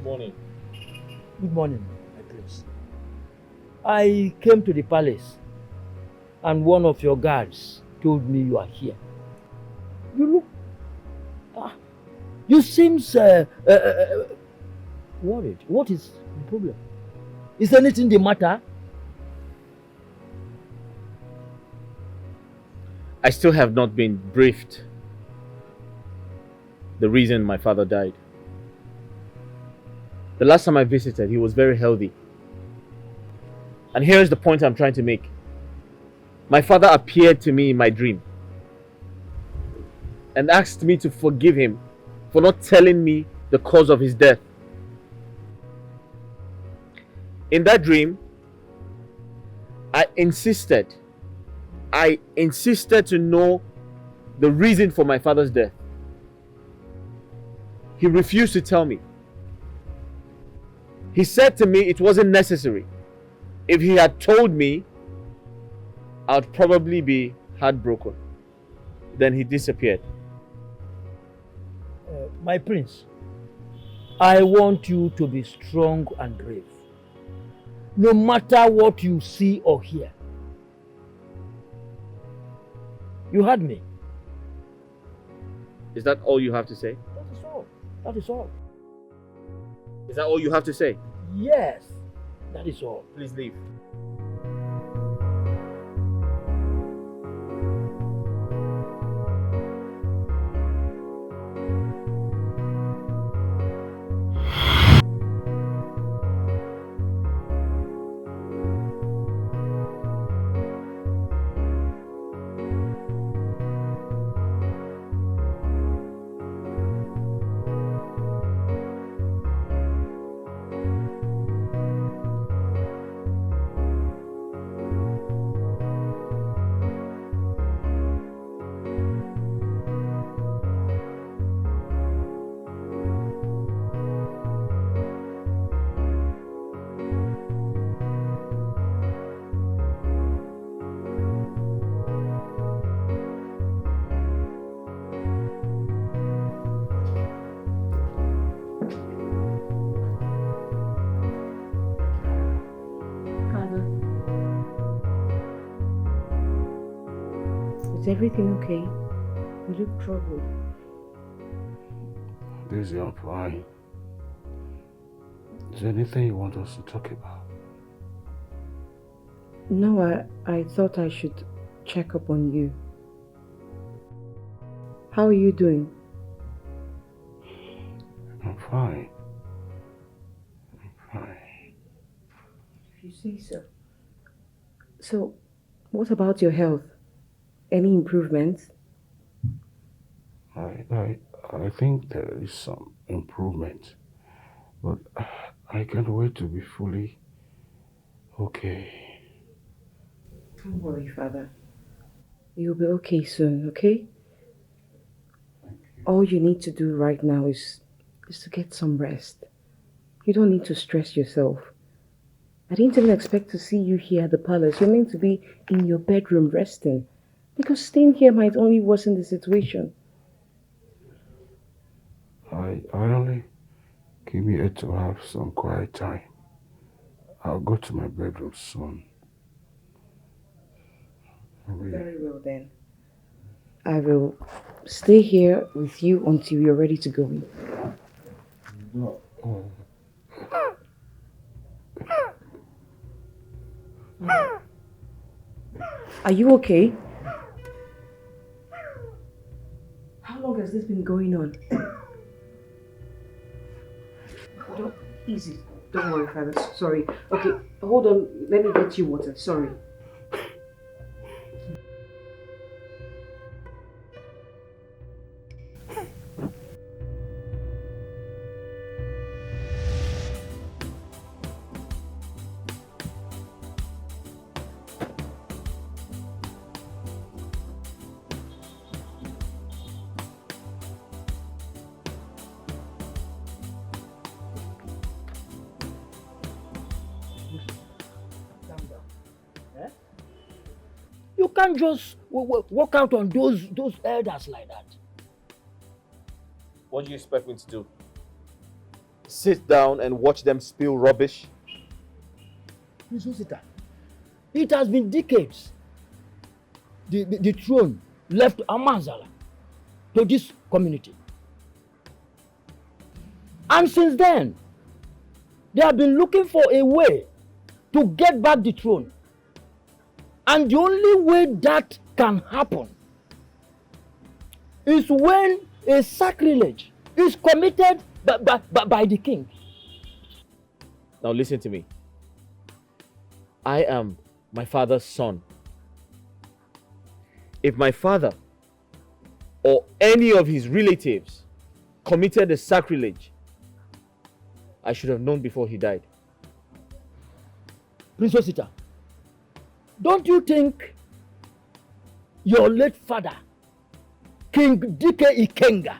morning. Good morning, my prince. I came to the palace and one of your guards told me you are here. You look... you seem worried. What is the problem? Is anything the matter? I still have not been briefed the reason my father died. The last time I visited, he was very healthy. And here's the point I'm trying to make. My father appeared to me in my dream and asked me to forgive him for not telling me the cause of his death. In that dream, I insisted to know the reason for my father's death. He refused to tell me. He said to me it wasn't necessary. If he had told me, I'd probably be heartbroken. Then he disappeared. My prince, I want you to be strong and brave. No matter what you see or hear. You heard me? Is that all you have to say? That is all. That is all. Is that all you have to say? Yes, that is all. Please leave. Is everything okay? You look troubled. Daisy, I'm fine. Is there anything you want us to talk about? No, I thought I should check up on you. How are you doing? I'm fine. I'm fine. If you say so. So, what about your health? Any improvements? I think there is some improvement, but I can't wait to be fully okay. Don't worry, Father. You'll be okay soon, okay? Thank you. All you need to do right now is to get some rest. You don't need to stress yourself. I didn't even expect to see you here at the palace. You're meant to be in your bedroom resting. Because staying here might only worsen the situation. I only came here to have some quiet time. I'll go to my bedroom soon. Very well then. I will stay here with you until you're ready to go in. No. Are you okay? How long has this been going on? Easy. Don't worry, Father. Sorry. Okay, hold on. Let me get you water. Sorry. You can't just walk out on those elders like that. What do you expect me to do? sit down and watch them spill rubbish? Prince Osita, it has been decades. The throne left Amanzala to this community. And since then, they have been looking for a way to get back the throne. And the only way that can happen is when a sacrilege is committed by the king. Now listen to me. I am my father's son. If my father or any of his relatives committed a sacrilege, I should have known before he died. Prince Osita, don't you think your late father, King Dikeh Ikenga,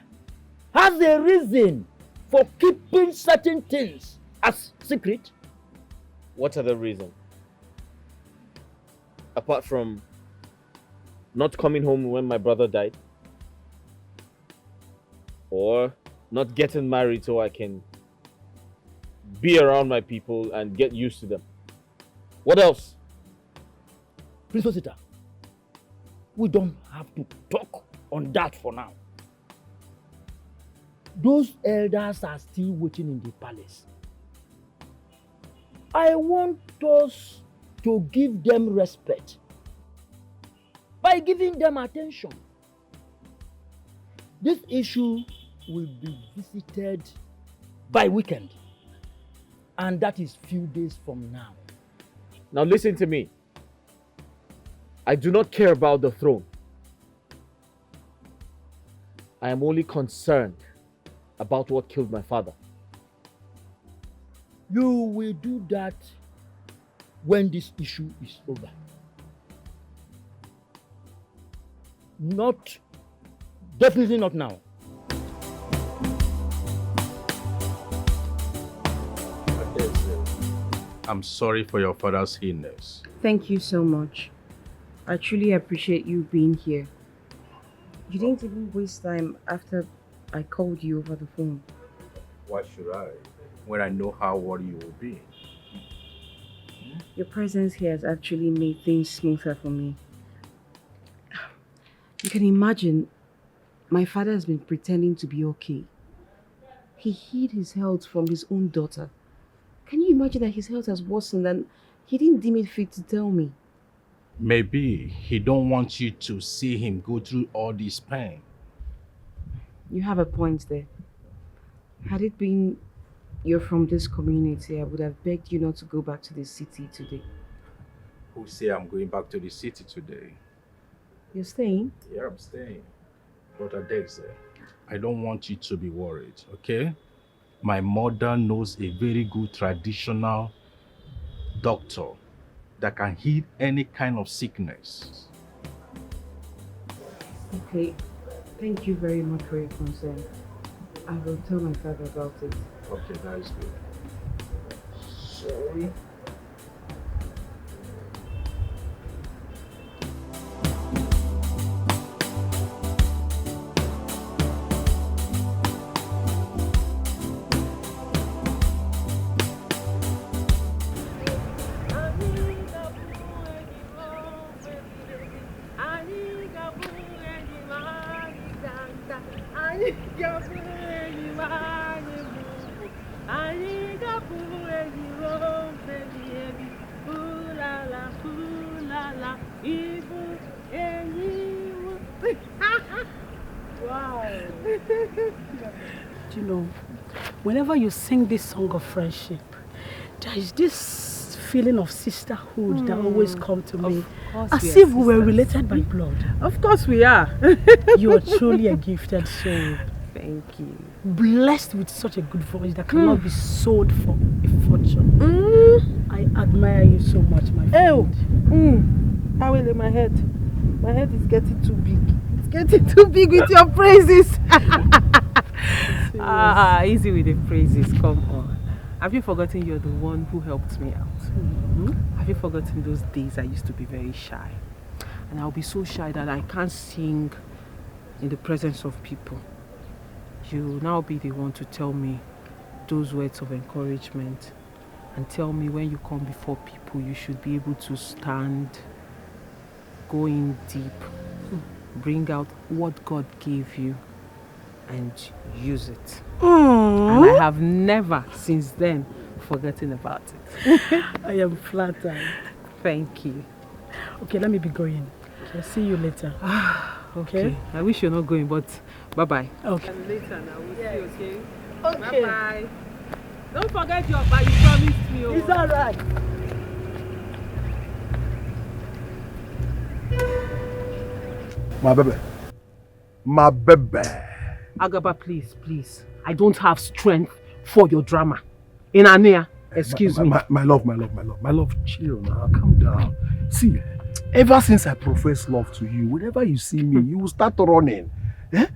has a reason for keeping certain things as secret? What other reason? Apart from not coming home when my brother died? Or not getting married so I can be around my people and get used to them? What else? Prince Osita, we don't have to talk on that for now. Those elders are still waiting in the palace. I want us to give them respect by giving them attention. This issue will be visited by weekend, and that is few days from now. Now listen to me. I do not care about the throne. I am only concerned about what killed my father. You will do that when this issue is over. Definitely not now. I'm sorry for your father's illness. Thank you so much. I truly appreciate you being here. You didn't even waste time after I called you over the phone. Why should I, when I know how worried you will be? Your presence here has actually made things smoother for me. You can imagine, my father has been pretending to be okay. He hid his health from his own daughter. Can you imagine that his health has worsened and he didn't deem it fit to tell me? Maybe he don't want you to see him go through all this pain. You have a point there. Had it been you're from this community, I would have begged you not to go back to the city today. Who say I'm going back to the city today? You're staying? Yeah, I'm staying. But Adeze, I don't want you to be worried, okay? My mother knows a very good traditional doctor that can heal any kind of sickness. Okay. Thank you very much for your concern. I will tell my father about it. Okay, that is good. Sorry. You know, whenever you sing this song of friendship, there is this feeling of sisterhood that always comes to me, as if we were related by blood. Of course we are. You are truly a gifted soul. Thank you. Blessed with such a good voice that cannot be sold for a fortune. I admire you so much, my friend. How will my head? My head is getting too big. It's getting too big with your praises. Easy with the praises. Come on. Have you forgotten you're the one who helped me out? Have you forgotten those days I used to be very shy? And I'll be so shy that I can't sing in the presence of people. You'll now be the one to tell me those words of encouragement and tell me when you come before people, you should be able to stand, go in deep, bring out what God gave you and use it. And I have never since then forgotten about it. I am flattered. Thank you. Okay, let me be going. I'll see you later. Okay. I wish you're not going, but bye-bye. Okay. And later now, we'll see you, okay? Okay. Bye-bye. Don't forget your bye, you promised me. It's alright. My baby. My baby. Agaba, please. I don't have strength for your drama. Inania, excuse me. My love, chill now, calm down. See, ever since I profess love to you, whenever you see me, you will start running. Eh?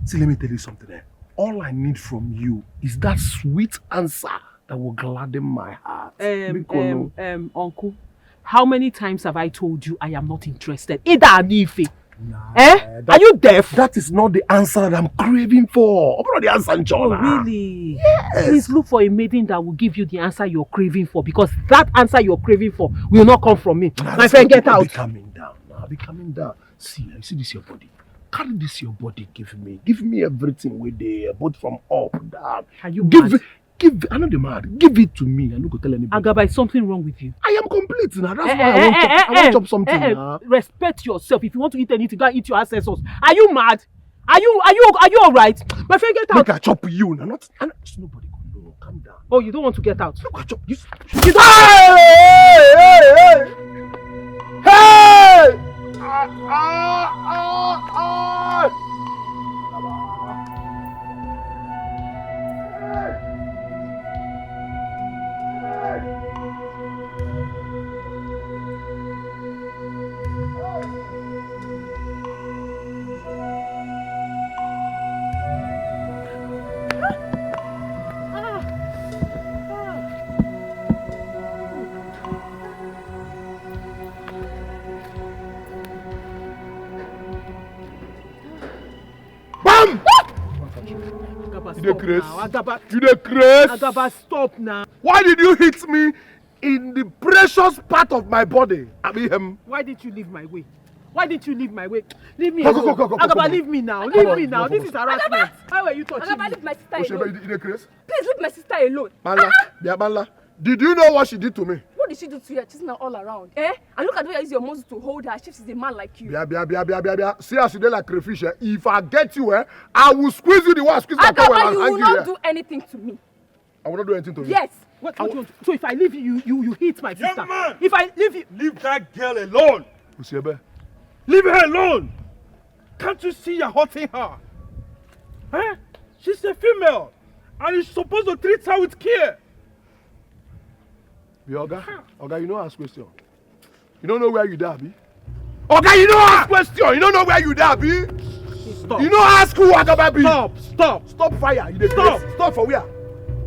See, let me tell you something. All I need from you is that sweet answer that will gladden my heart. Uncle, how many times have I told you I am not interested? Ida Anife. Are you deaf? That is not the answer that I'm craving for. I'm not the answer, John. Oh, really? Yes. Please look for a maiden that will give you the answer you're craving for, because that answer you're craving for will not come from me. My friend, get out. Be calming down now. Be calming down. See, you see this your body. Carry this your body. Give me everything with the both from up down. Are you mad? I know the mad. Give it to me. I don't go tell anybody. Agaba, is something wrong with you? I am complete now. That's why I want to chop something now. Respect yourself. If you want to eat anything, go and eat your ancestors. Are you mad? Are you all right? My friend, get out. Look, I chop you now. Not nobody can know. Calm down. Oh, you don't want to get out? Look, I chop you. Hey! Bam! You the Chris? Agaba, stop now. Why did you hit me in the precious part of my body? I mean, Why did you leave my way? Leave me Go, alone. go, Agaba, leave me now. Leave me now. This is harassment. How are you touching Agaba, me? leave my sister alone. You the Chris? Please leave my sister alone. Manla, did you know what she did to me? What did she do to you? She's not all around. And look at the way you use your muscle to hold her. She's a man like you. Bia. See as you dey like crayfish. If I get you, I will squeeze you the way I squeeze my power and you hang will you. not do anything to me. I will not do anything to you. Yes. What do you want? So if I leave you, you hit my sister. Young man! If I leave you, Leave that girl alone! Usiebe. Leave her alone! Can't you see you're hurting her? Huh? She's a female, and you're supposed to treat her with care. Oga, you know ask question. You don't know where you there, be? Oga, you know ask question. You don't know where you there, be? stop. You know ask who Agaba be? Stop fire. You dey Stop. craze. Stop for where?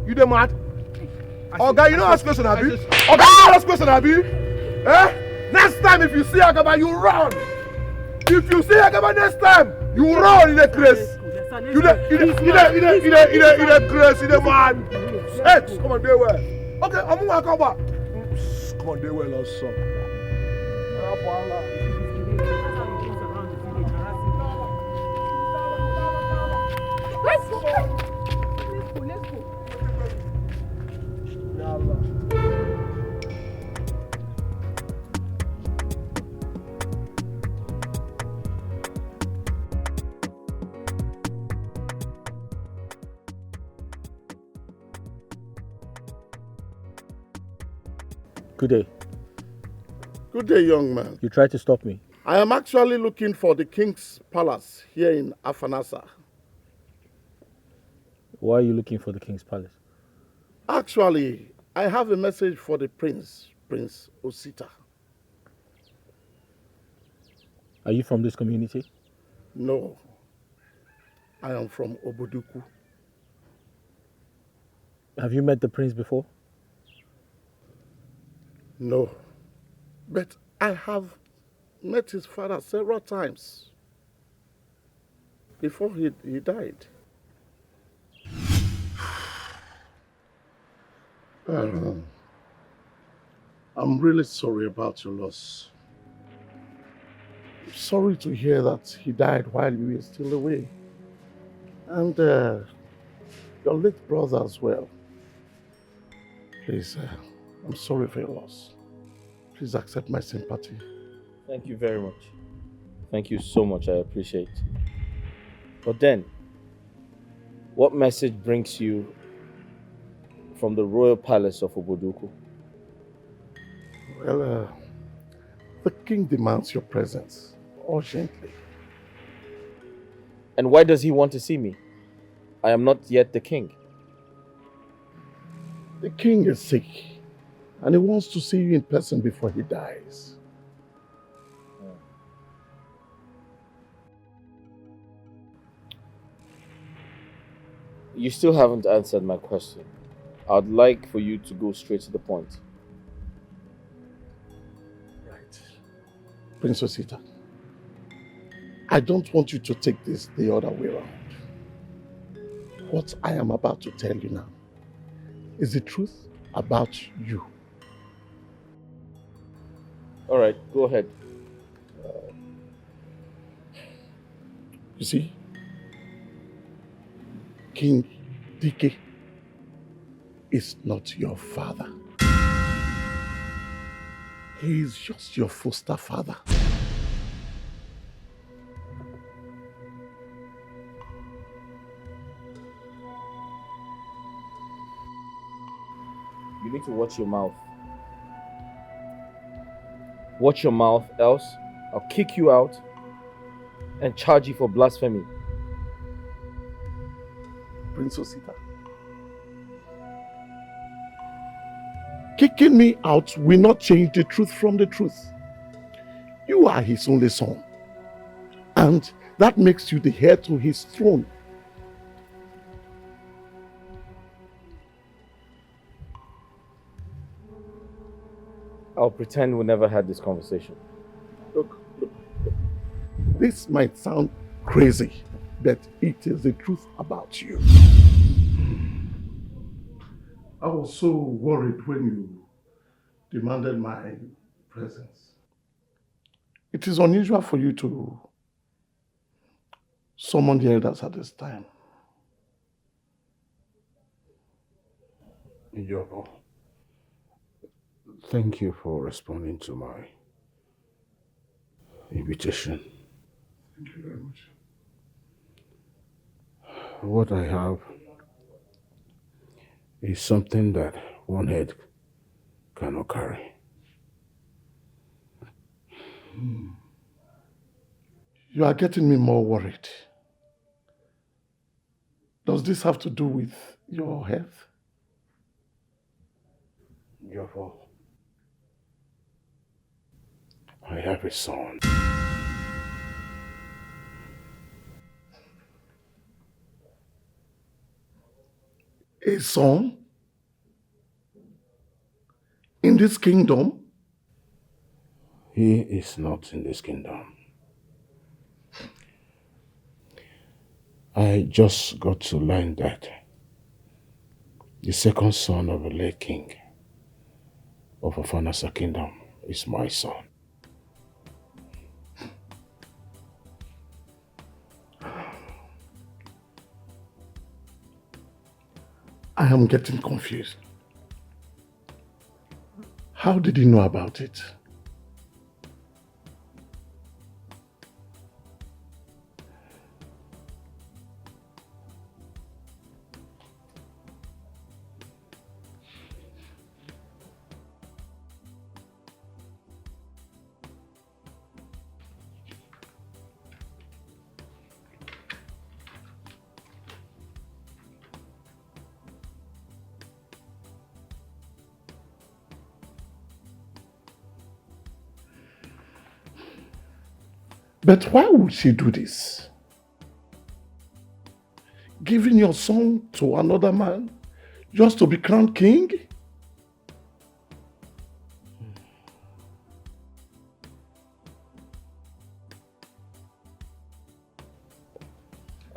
You dey mad? Oga, you know ask question, abi? just- Oga, you know ask question, abi? Next time if you see Agaba, you run. If you see Agaba next time, you run in the craze. You dey craze, you dey mad. Hey, come on, dey well. Okay, I'm gonna come back. Come on, dey well also. Let's go. Good day. Good day, young man. You tried to stop me. I am actually looking for the king's palace here in Afanasa. Why are you looking for the king's palace? Actually, I have a message for the prince, Prince Osita. Are you from this community? No, I am from Oboduku. Have you met the prince before? No, but I have met his father several times before he died. Um, I'm really sorry about your loss. Sorry to hear that he died while you were still away. And your late brother as well. Please, I'm sorry for your loss. Please accept my sympathy. Thank you very much. Thank you so much, I appreciate. But then, what message brings you from the royal palace of Oboduku? Well, the king demands your presence urgently. And why does he want to see me? I am not yet the king. The king is sick and he wants to see you in person before he dies. You still haven't answered my question. I'd like for you to go straight to the point. Right. Prince Osita, I don't want you to take this the other way around. What I am about to tell you now is the truth about you. All right, go ahead. You see, King Dikeh is not your father. He is just your foster father. You need to watch your mouth. Watch your mouth, else I'll kick you out and charge you for blasphemy. Prince Osita, kicking me out will not change the truth from the truth. You are his only son, and that makes you the heir to his throne. I'll pretend we never had this conversation. Look. This might sound crazy, but it is the truth about you. I was so worried when you demanded my presence. It is unusual for you to summon the elders at this time. Yobo, thank you for responding to my invitation. Thank you very much. What I have is something that one head cannot carry. You are getting me more worried. Does this have to do with your health? Yobo, I have a son. A son? In this kingdom? He is not in this kingdom. I just got to learn that the second son of a late king of a Afanasa kingdom is my son. I am getting confused. How did he know about it? But why would she do this? Giving your son to another man just to be crowned king?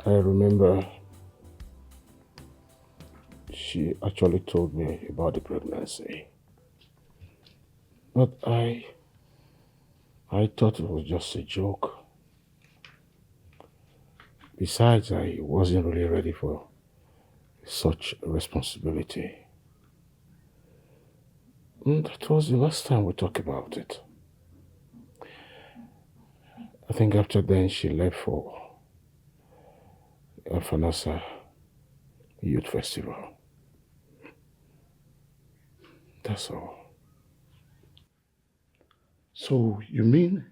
I remember she actually told me about the pregnancy. But I thought it was just a joke. Besides, I wasn't really ready for such a responsibility. And that was the last time we talked about it. I think after then she left for Fanasa Youth Festival. That's all. So you mean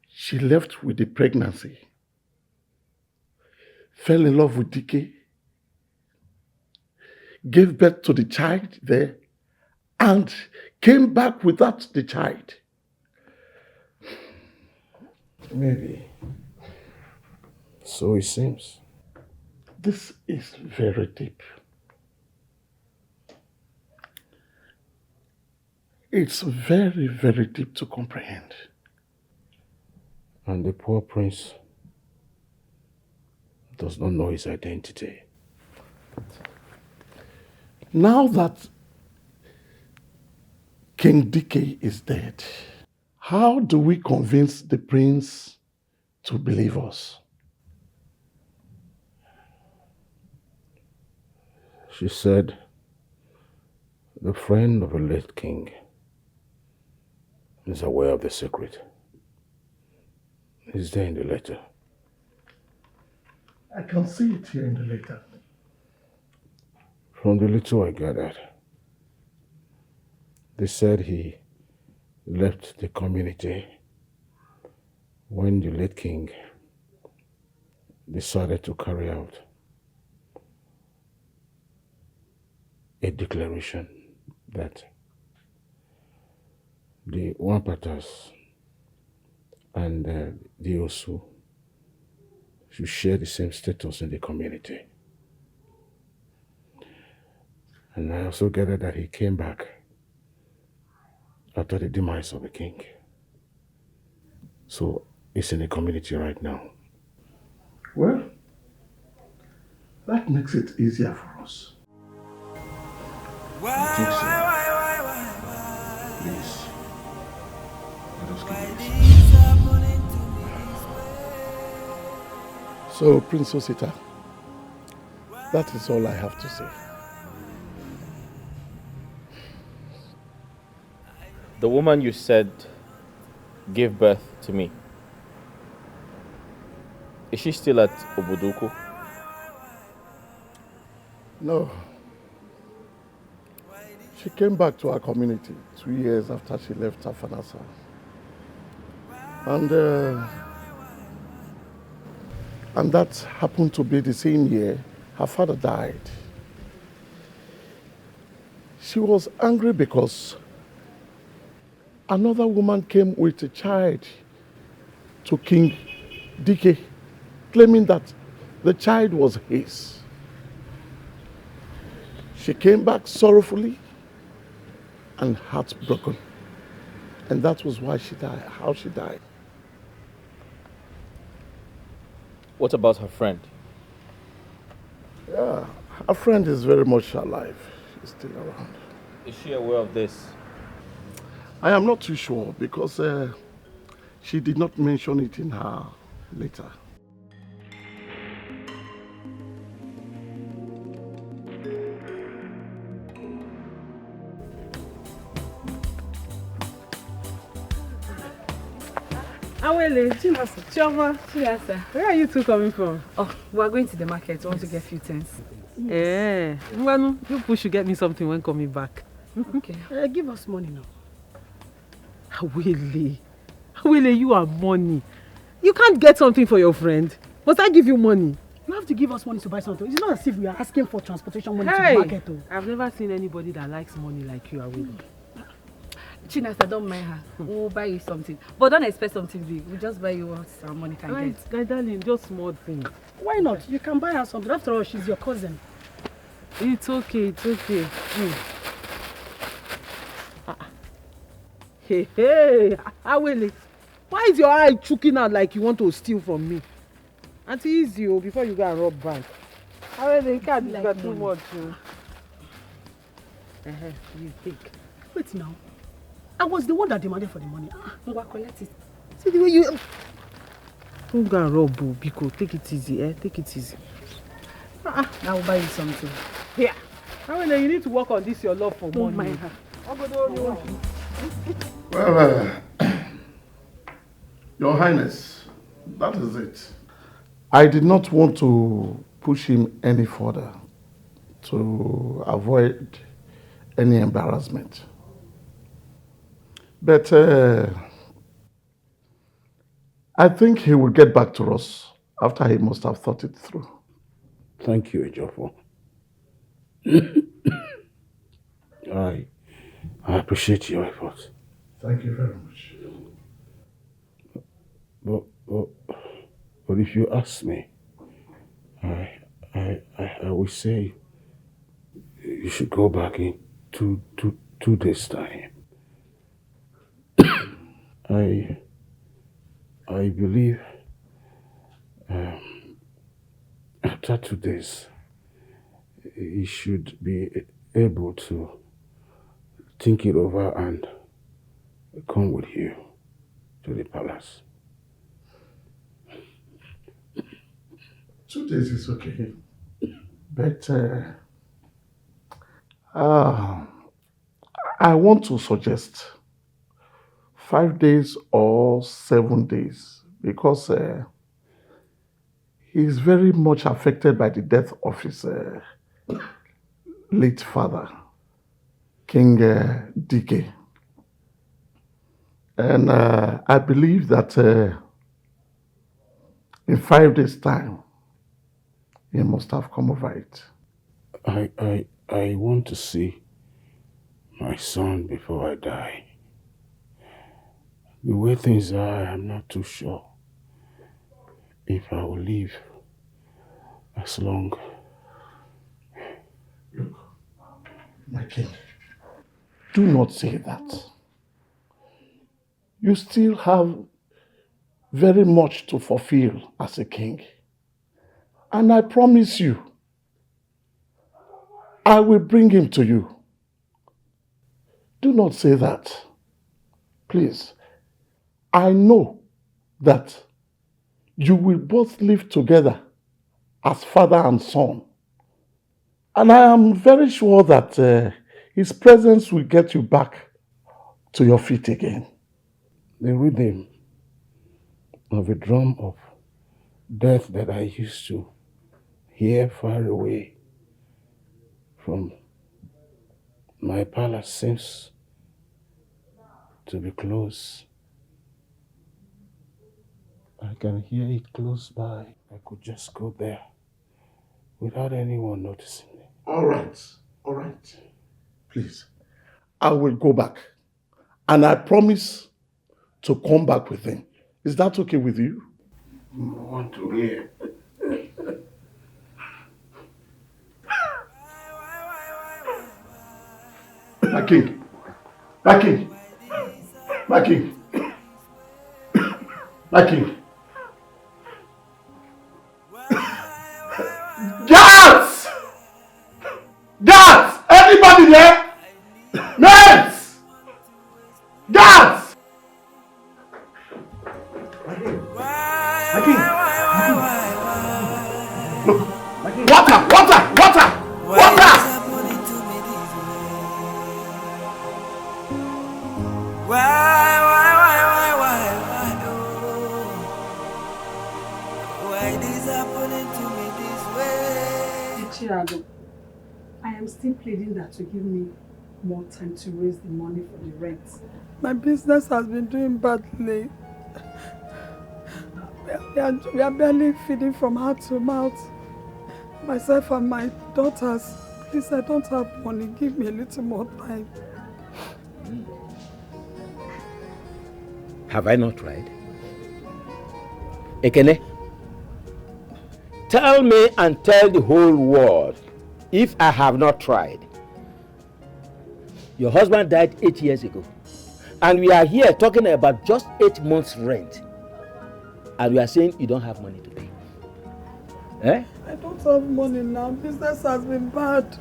she left with the pregnancy, fell in love with Dikeh, gave birth to the child there, and came back without the child? Maybe. So it seems. This is very deep. It's very, very deep to comprehend. And the poor prince does not know his identity. Now that King Dikeh is dead, how do we convince the prince to believe us? She said, the friend of a late king is aware of the secret. It's there in the letter. I can see it here in the letter. From the little I gathered, they said he left the community when the late king decided to carry out a declaration that the Wampatas and the Osu should share the same status in the community. And I also gathered that he came back after the demise of the king. So it's in the community right now. Well, that makes it easier for us. I think so. Please. Let us keep this. So, Prince Osita, that is all I have to say. The woman you said gave birth to me, is she still at Obuduku? No. She came back to our community 2 years after she left Afanasa. And that happened to be the same year her father died. She was angry because another woman came with a child to King Dikeh, claiming that the child was his. She came back sorrowfully and heartbroken. And that was why she died, how she died. What about her friend? Yeah, her friend is very much alive. She's still around. Is she aware of this? I am not too sure because she did not mention it in her letter. Awele, Chioma, where are you two coming from? Oh, we are going to the market. We want to get a few things. Eh, Mwanu, you push to get me something when coming back. Okay. Give us money now. Awele, you are money. You can't get something for your friend. Must I give you money? You have to give us money to buy something. It's not as if we are asking for transportation money to the market. Oh. I've never seen anybody that likes money like you, Awele. Chinasa, don't mind her. We'll buy you something. But don't expect something big. We'll just buy you what our money can get. My darling, just small things. Why not? You can buy her something. After all, she's your cousin. It's okay, Hey, Awele, why is your eye choking out like you want to steal from me? Auntie, easy before you go and rob bank. I mean, they can't like too much. You take. Wait now. I was the one that demanded for the money. Collect it. See the way you... Don't go and rob, Biko. Take it easy, Take it easy. I will buy you something. Here. I mean, you need to work on this, your love for money. Don't mind her. Well, Your Highness, that is it. I did not want to push him any further to avoid any embarrassment. But I think he will get back to us after he must have thought it through. Thank you, Ejofo. I appreciate your efforts. Thank you very much. But if you ask me, I will say you should go back in two days' time. I believe after 2 days, he should be able to think it over and come with you to the palace. 2 days is okay. But I want to suggest 5 days or 7 days because he is very much affected by the death of his late father, King Dikeh. And I believe that in 5 days' time, he must have come over it. I want to see my son before I die. The way things are, I'm not too sure if I will live as long. Look, my king, do not say that. You still have very much to fulfill as a king. And I promise you, I will bring him to you. Do not say that. Please. I know that you will both live together as father and son. And I am very sure that his presence will get you back to your feet again. The rhythm of a drum of death that I used to hear far away from my palace seems to be close. I can hear it close by. I could just go there without anyone noticing me. All right. Please, I will go back. And I promise to come back with him. Is that okay with you? I want to hear. My king. My king. My king. My king. Guards! Guards! Anybody there? Men! Guards! My king. My king. Look. Water! Why this happening to me this way? Chiago, I am still pleading that you give me more time to raise the money for the rent. My business has been doing badly. We are barely feeding from hand to mouth. Myself and my daughters. Please, I don't have money. Give me a little more time. Have I not tried? Ekene, tell me and tell the whole world if I have not tried. Your husband died 8 years ago. And we are here talking about just 8 months rent. And we are saying you don't have money to pay. Eh? I don't have money now. Business has been bad.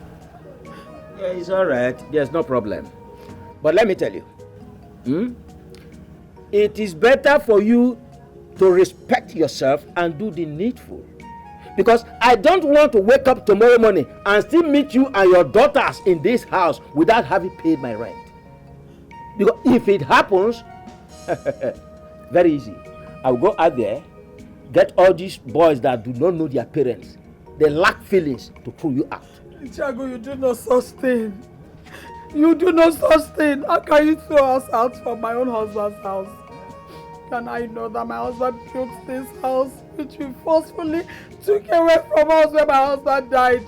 Yeah, it's all right. There's no problem. But let me tell you, it is better for you to respect yourself and do the needful. Because I don't want to wake up tomorrow morning and still meet you and your daughters in this house without having paid my rent. Because if it happens, very easy. I'll go out there, get all these boys that do not know their parents. They lack feelings to pull you out. Tiago, you do no such thing. You do no such thing. How can you throw us out from my own husband's house? Can I know that my husband built this house, which you forcefully took away from us when my husband died?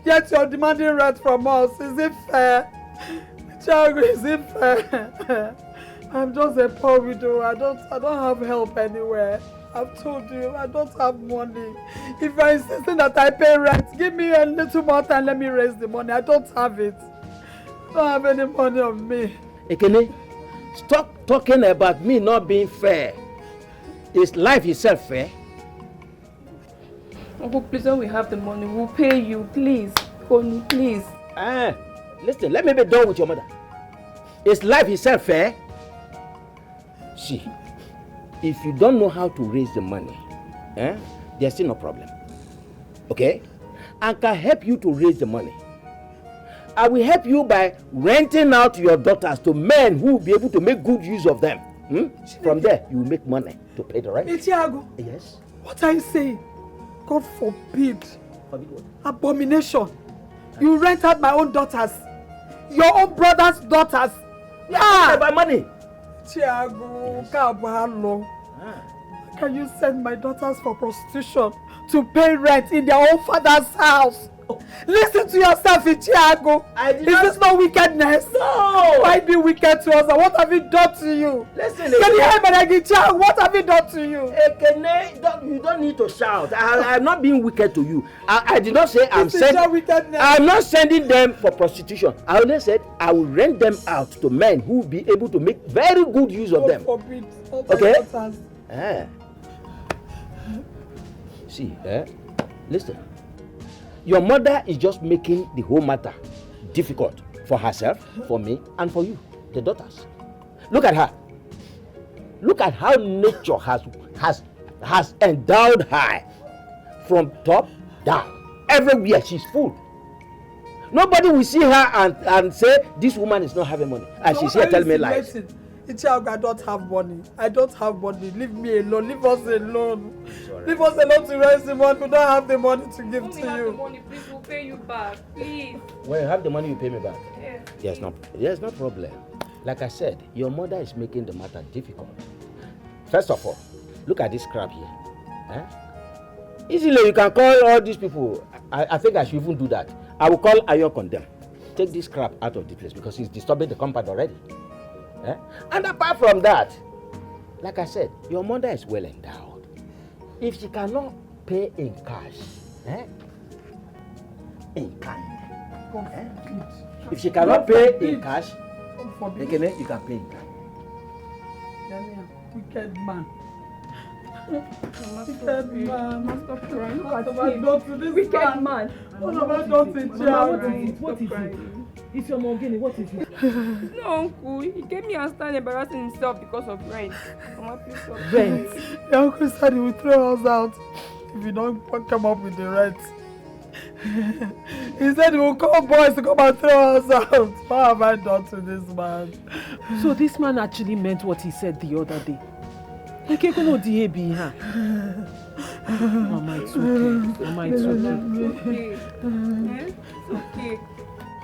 Yet you're demanding rent from us. Is it fair? Tiago, is it fair? I'm just a poor widow. I don't have help anywhere. I've told you, I don't have money. If you're insisting that I pay rent, give me a little more time, let me raise the money. I don't have it. I don't have any money on me. Ekene, stop talking about me not being fair. Is life itself fair? Uncle, please, when we have the money, we'll pay you. Please, Konu, please. Listen, let me be done with your mother. Is life itself fair? See, if you don't know how to raise the money, there's still no problem. Okay? I can help you to raise the money. I will help you by renting out your daughters to men who will be able to make good use of them. From there, you will make money to pay the rent. Tiago. Yes? What are you saying? God forbid. Forbid what? Abomination. You rent out my own daughters. Your own brother's daughters. Yeah, by money. Tiago, can you send my daughters for prostitution to pay rent in their own father's house? Listen to yourself, Tiago. Is this not wickedness? No. Why be wicked to us? And what have we done to you? Listen, can you hear me, Tiago? What have we done to you? You don't need to shout. I'm not being wicked to you. I did not say I'm not sending them for prostitution. I only said I will rent them out to men who will be able to make very good use of them. Forbid. Okay? See, listen. Your mother is just making the whole matter difficult for herself, for me, and for you, the daughters. Look at her. Look at how nature has endowed her from top down. Everywhere she's full. Nobody will see her and say this woman is not having money. And she's here telling me lies. I don't have money. I don't have money. Leave me alone. Leave us alone. Leave us alone to raise the money. We don't have the money to give to you. Have the money, please. We'll pay you back. Please. When you have the money, you pay me back. Yes. Yes, no problem. Like I said, your mother is making the matter difficult. First of all, look at this crap here. Easily, you can call all these people. I think I should even do that. I will call Ayo Condemn. Take this crap out of the place because it's disturbing the compound already. And apart from that, like I said, your mother is well endowed. If she cannot pay in cash, in kind, if she cannot pay in cash, you can pay in kind. Wicked man. Wicked man. Stop crying. What have I done to this wicked man? What have I done to Tiago? What is it? It's your Mogini, what is it? No, uncle. He gave me a stand embarrassing himself because of rent. Mama, please stop. Rent? The uncle said he will throw us out if we don't come up with the rent. He said he will call boys to come and throw us out. What have I done to this man? So this man actually meant what he said the other day. Mama, it's okay. Mama, it's okay. It's okay.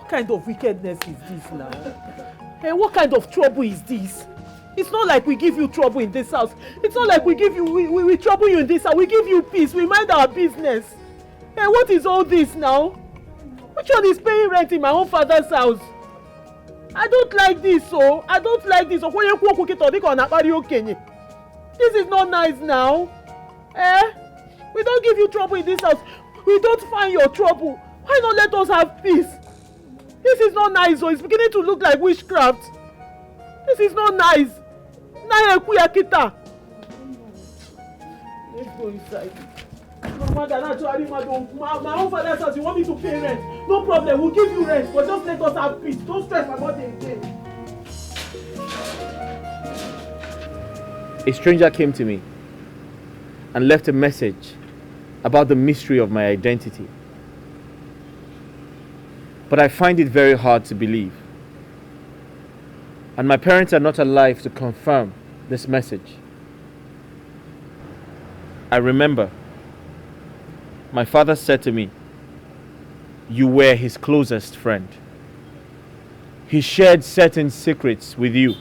What kind of wickedness is this now? Hey, what kind of trouble is this? It's not like we give you trouble in this house. It's not like we give you we trouble you in this house. We give you peace. We mind our business. Hey, what is all this now? Which one is paying rent in my own father's house? I don't like this, so I don't like this. This is not nice now. We don't give you trouble in this house. We don't find your trouble. Why not let us have peace? This is not nice, so it's beginning to look like witchcraft. This is not nice. Let's go inside. My own father says you want me to pay rent. No problem, we'll give you rent, but just let us have peace. Don't stress about it again. A stranger came to me and left a message about the mystery of my identity. But I find it very hard to believe. And my parents are not alive to confirm this message. I remember my father said to me, "You were his closest friend. He shared certain secrets with you.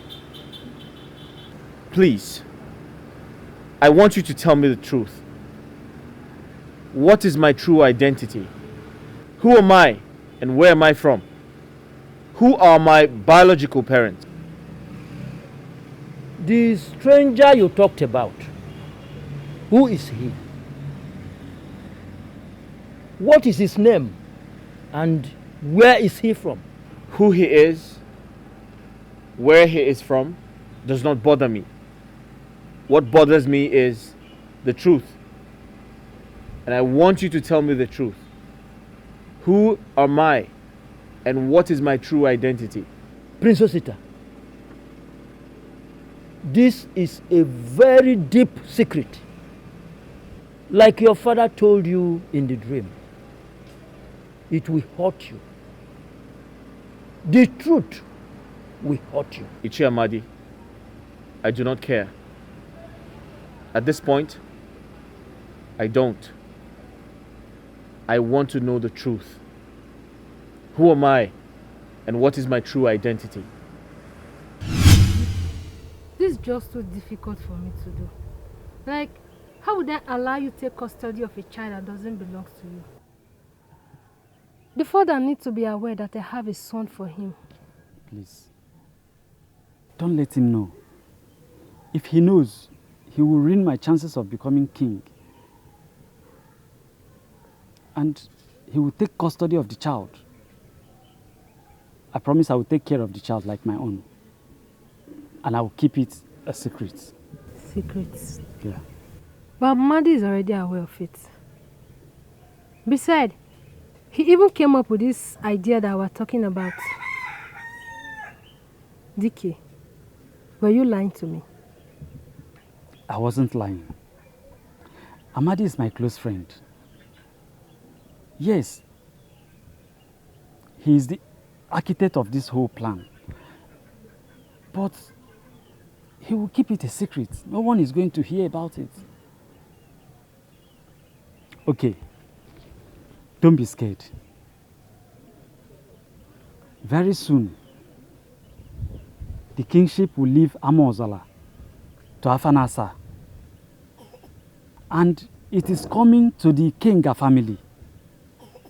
Please, I want you to tell me the truth. What is my true identity? Who am I and where am I from? Who are my biological parents?" The stranger you talked about, who is he? What is his name? And where is he from? Who he is, where he is from, does not bother me. What bothers me is the truth. And I want you to tell me the truth. Who am I and what is my true identity? Prince Osita, this is a very deep secret. Like your father told you in the dream. It will hurt you. The truth will hurt you. Ichi Amadi, I do not care. At this point, I don't. I want to know the truth. Who am I and what is my true identity? This is just so difficult for me to do. Like, how would I allow you to take custody of a child that doesn't belong to you? The father needs to be aware that I have a son for him. Please, don't let him know. If he knows, he will ruin my chances of becoming king. And he will take custody of the child. I promise I will take care of the child like my own. And I will keep it a secret. Secrets? Yeah. But Madi is already aware of it. Besides, he even came up with this idea that we're talking about. Dikeh, were you lying to me? I wasn't lying. Amadi is my close friend. Yes, he is the architect of this whole plan. But he will keep it a secret. No one is going to hear about it. Okay, don't be scared. Very soon, the kingship will leave Amozala to Afanasa. And it is coming to the Kenga family,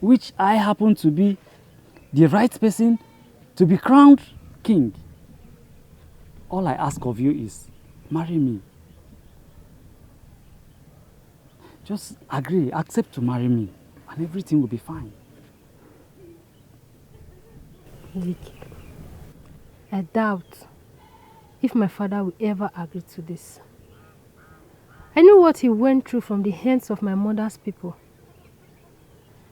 which I happen to be the right person to be crowned king. All I ask of you is, marry me. Just agree, accept to marry me, and everything will be fine. Dikeh, I doubt if my father will ever agree to this. I know what he went through from the hands of my mother's people.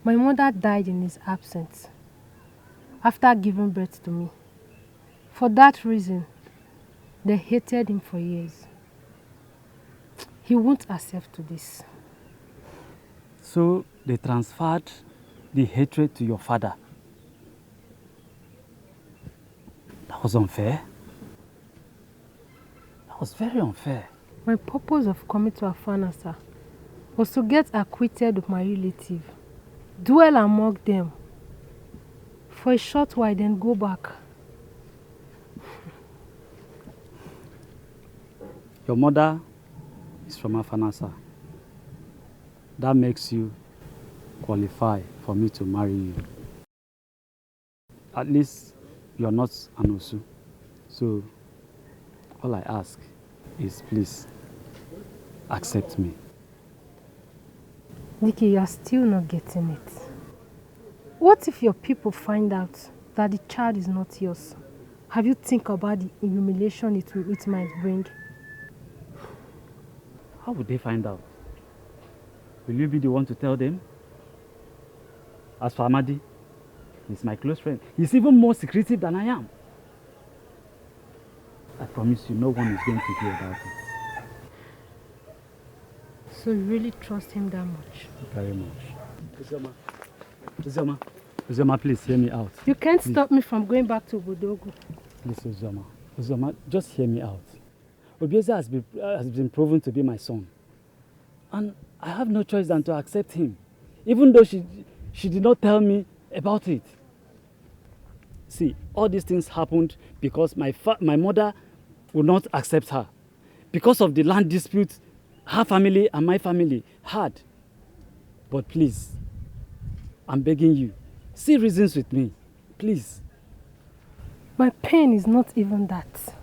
My mother died in his absence after giving birth to me. For that reason, they hated him for years. He won't accept to this. So they transferred the hatred to your father. That was unfair. That was very unfair. My purpose of coming to Afanasa was to get acquainted with my relative, dwell among them for a short while, then go back. Your mother is from Afanasa. That makes you qualify for me to marry you. At least you're not an Osu. So all I ask is please accept me. Dikeh, you are still not getting it. What if your people find out that the child is not yours? Have you think about the humiliation it might bring? How would they find out? Will you be the one to tell them? As for Amadi, he's my close friend. He's even more secretive than I am. I promise you, no one is going to hear about it. So you really trust him that much? Very much. Uzoma, please hear me out. You can't Please. stop me from going back to Bodogu. Please, Uzoma, just hear me out. Obieze has been proven to be my son. And I have no choice than to accept him. Even though she did not tell me about it. See, all these things happened because my mother would not accept her. Because of the land dispute her family and my family had. But please, I'm begging you, see reasons with me, please. My pain is not even that.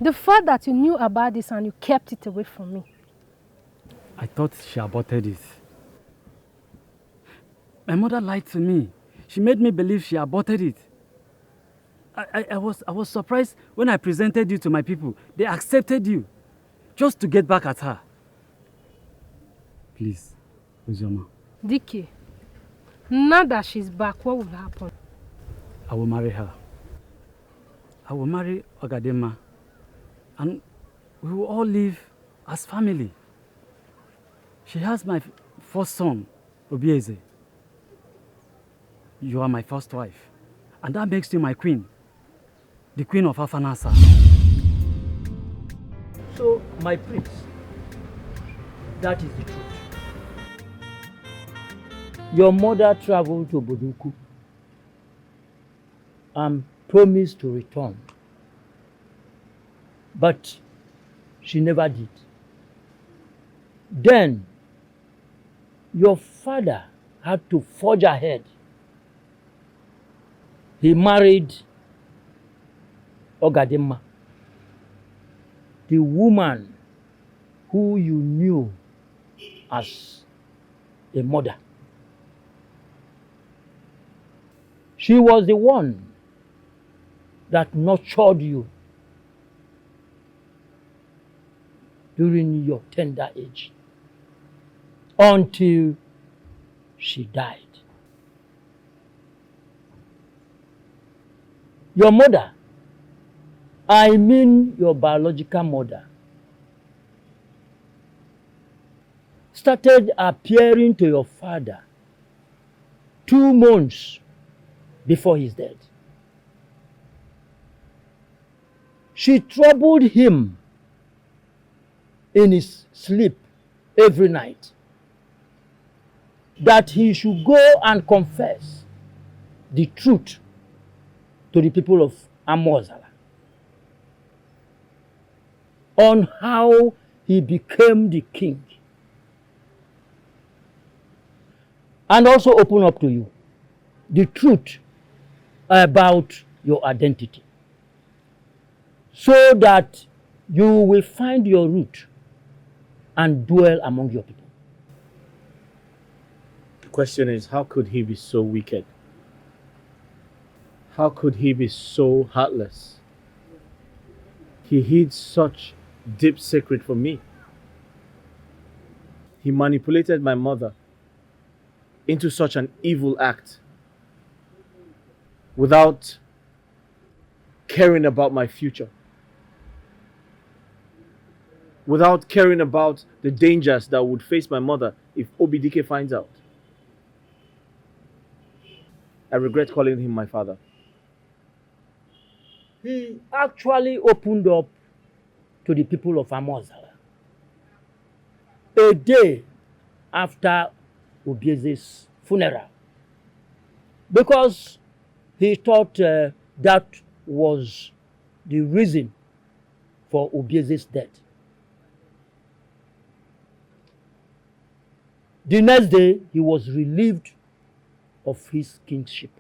The fact that you knew about this and you kept it away from me. I thought she aborted it. My mother lied to me. She made me believe she aborted it. I was surprised when I presented you to my people. They accepted you just to get back at her. Please, Uzoma. Dikeh, now that she's back, what will happen? I will marry her. I will marry Ogadema. And we will all live as family. She has my first son, Obieze. You are my first wife. And that makes you my queen. The queen of Afanasa. So, my prince, that is the truth. Your mother traveled to Boduku and promised to return. But she never did. Then, your father had to forge ahead. He married Ogadema, the woman who you knew as a mother. She was the one that nurtured you during your tender age until she died. Your mother, I mean your biological mother, started appearing to your father 2 months before his death. She troubled him in his sleep every night that he should go and confess the truth to the people of Amozala on how he became the king, and also open up to you the truth about your identity, so that you will find your root and dwell among your people. The question is, how could he be so wicked? How could he be so heartless? He hid such deep secret from me. He manipulated my mother into such an evil act without caring about my future, without caring about the dangers that would face my mother if Dikeh finds out. I regret calling him my father. He actually opened up to the people of Amozala a day after Obieze's funeral, because he thought that was the reason for Obieze's death. The next day, he was relieved of his kingship.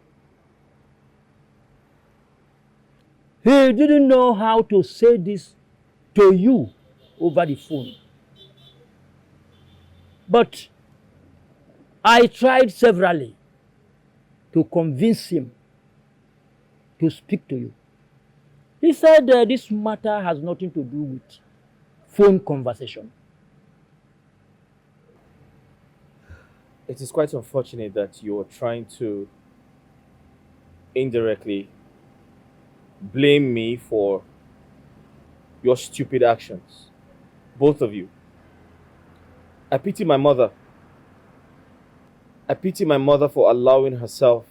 He didn't know how to say this to you over the phone. But I tried severally to convince him to speak to you. He said this matter has nothing to do with phone conversation. It is quite unfortunate that you are trying to indirectly blame me for your stupid actions. Both of you. I pity my mother. I pity my mother for allowing herself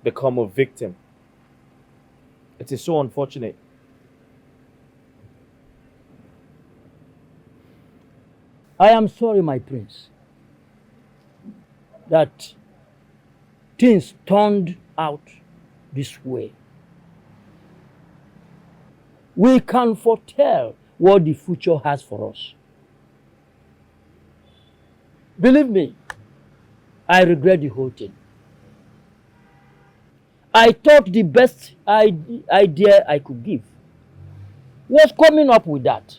become a victim. It is so unfortunate. I am sorry, my prince, that things turned out this way. We can foretell what the future has for us. Believe me, I regret the whole thing. I thought the best idea I could give was coming up with that.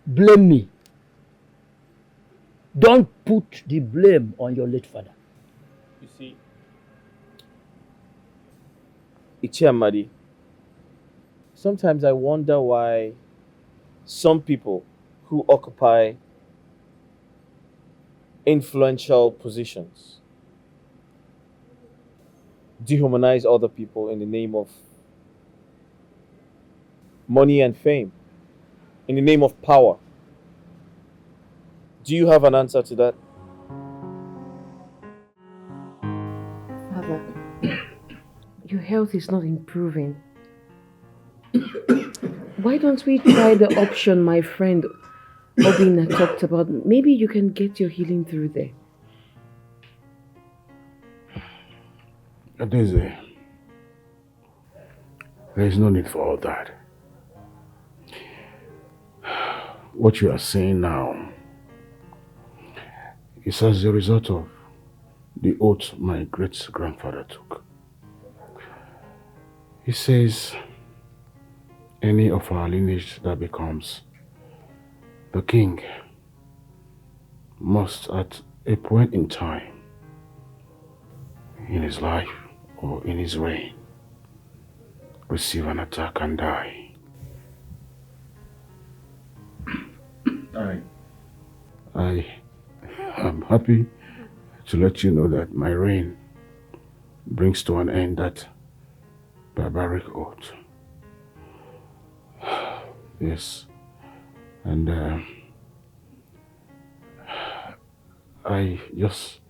Blame me. Don't put the blame on your late father. You see, Ichiamadi, sometimes I wonder why some people who occupy influential positions dehumanize other people in the name of money and fame, in the name of power. Do you have an answer to that? Father, your health is not improving. Why don't we try the option my friend Obina talked about? Maybe you can get your healing through there. Daisy, there is no need for all that. What you are saying now is as a result of the oath my great-grandfather took. He says any of our lineage that becomes the king must at a point in time in his life or in his reign receive an attack and die. I am happy to let you know that my reign brings to an end that barbaric oath. Yes, and I just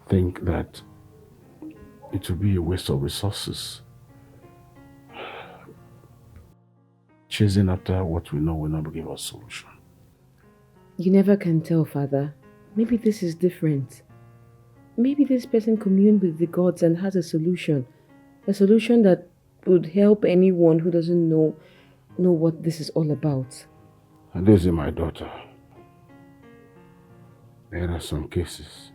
think that it will be a waste of resources chasing after what we know will not give us solution. You never can tell, Father. Maybe this is different. Maybe this person communed with the gods and has a solution that would help anyone who doesn't know what this is all about. And this is my daughter. There are some cases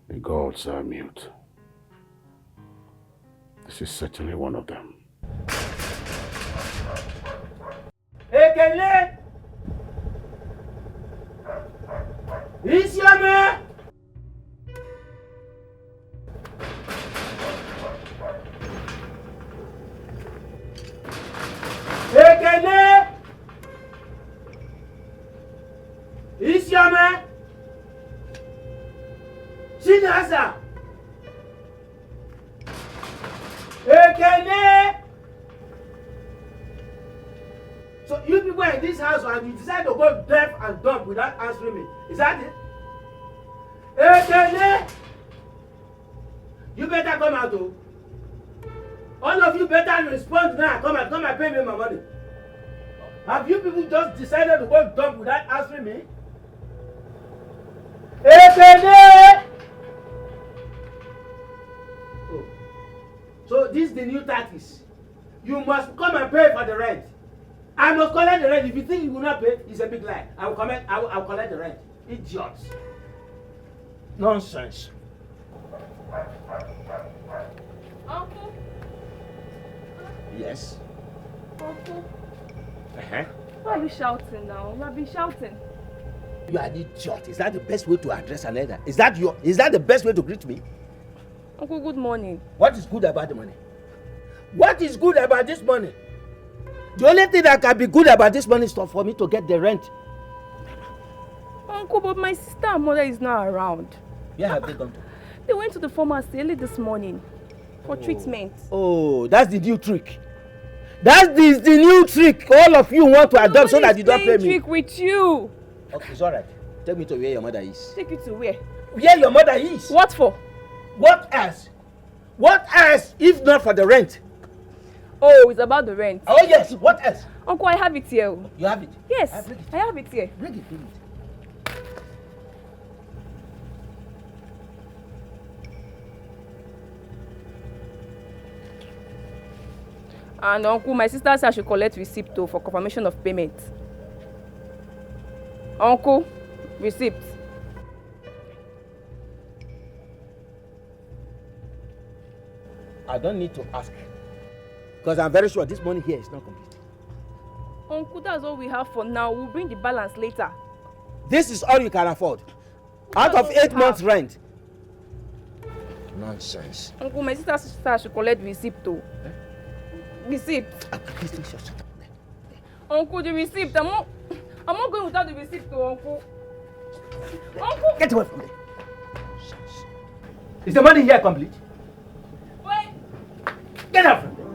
the gods are mute. This is certainly one of them. Ekele! Isiame! Ekele! Isiame! Sinasa! Ekele! So you people are in this house and you decide to go deaf and dumb without answering me. Is that it? Ekele! You better come out, oh. All of you better respond now. Come and pay me my money. Have you people just decided to go dumb without answering me? Ekele! Oh. So this is the new tactics. You must come and pay for the rent. I must collect the rent. If you think you will not pay, it's a big lie. I will collect the rent. Idiots. Nonsense. Uncle. Yes. Uncle. Uh-huh. Why are you shouting now? You have been shouting. You are an idiot. Is that the best way to address an elder? Is that the best way to greet me? Uncle, good morning. What is good about the money? What is good about this money? The only thing that can be good about this money is for me to get the rent Uncle, but my sister and mother is not around. Where have they gone to? They went to the pharmacy early this morning for treatment. Oh, that's the new trick. That's the new trick all of you want to adopt so that you don't pay me. Trick with you. Okay, it's alright. Take me to where your mother is. Take you to where? Where your mother is. What for? What else? What else if not for the rent? Oh, it's about the rent. Oh yes, what else? Uncle, I have it here. You have it? Yes, I have it here. Bring it. And Uncle, my sister said I should collect receipt too for confirmation of payment. Uncle, receipt. I don't need to ask. Because I'm very sure this money here is not complete. Uncle, that's all we have for now. We'll bring the balance later. This is all you can afford. Out of 8 months' rent. Nonsense. Uncle, my sister said I should collect receipt too. Receipt. Uncle, the receipt. I'm not going without the receipt too, Uncle. Uncle! Get away from there. Is the money here complete? Wait. Get out from there.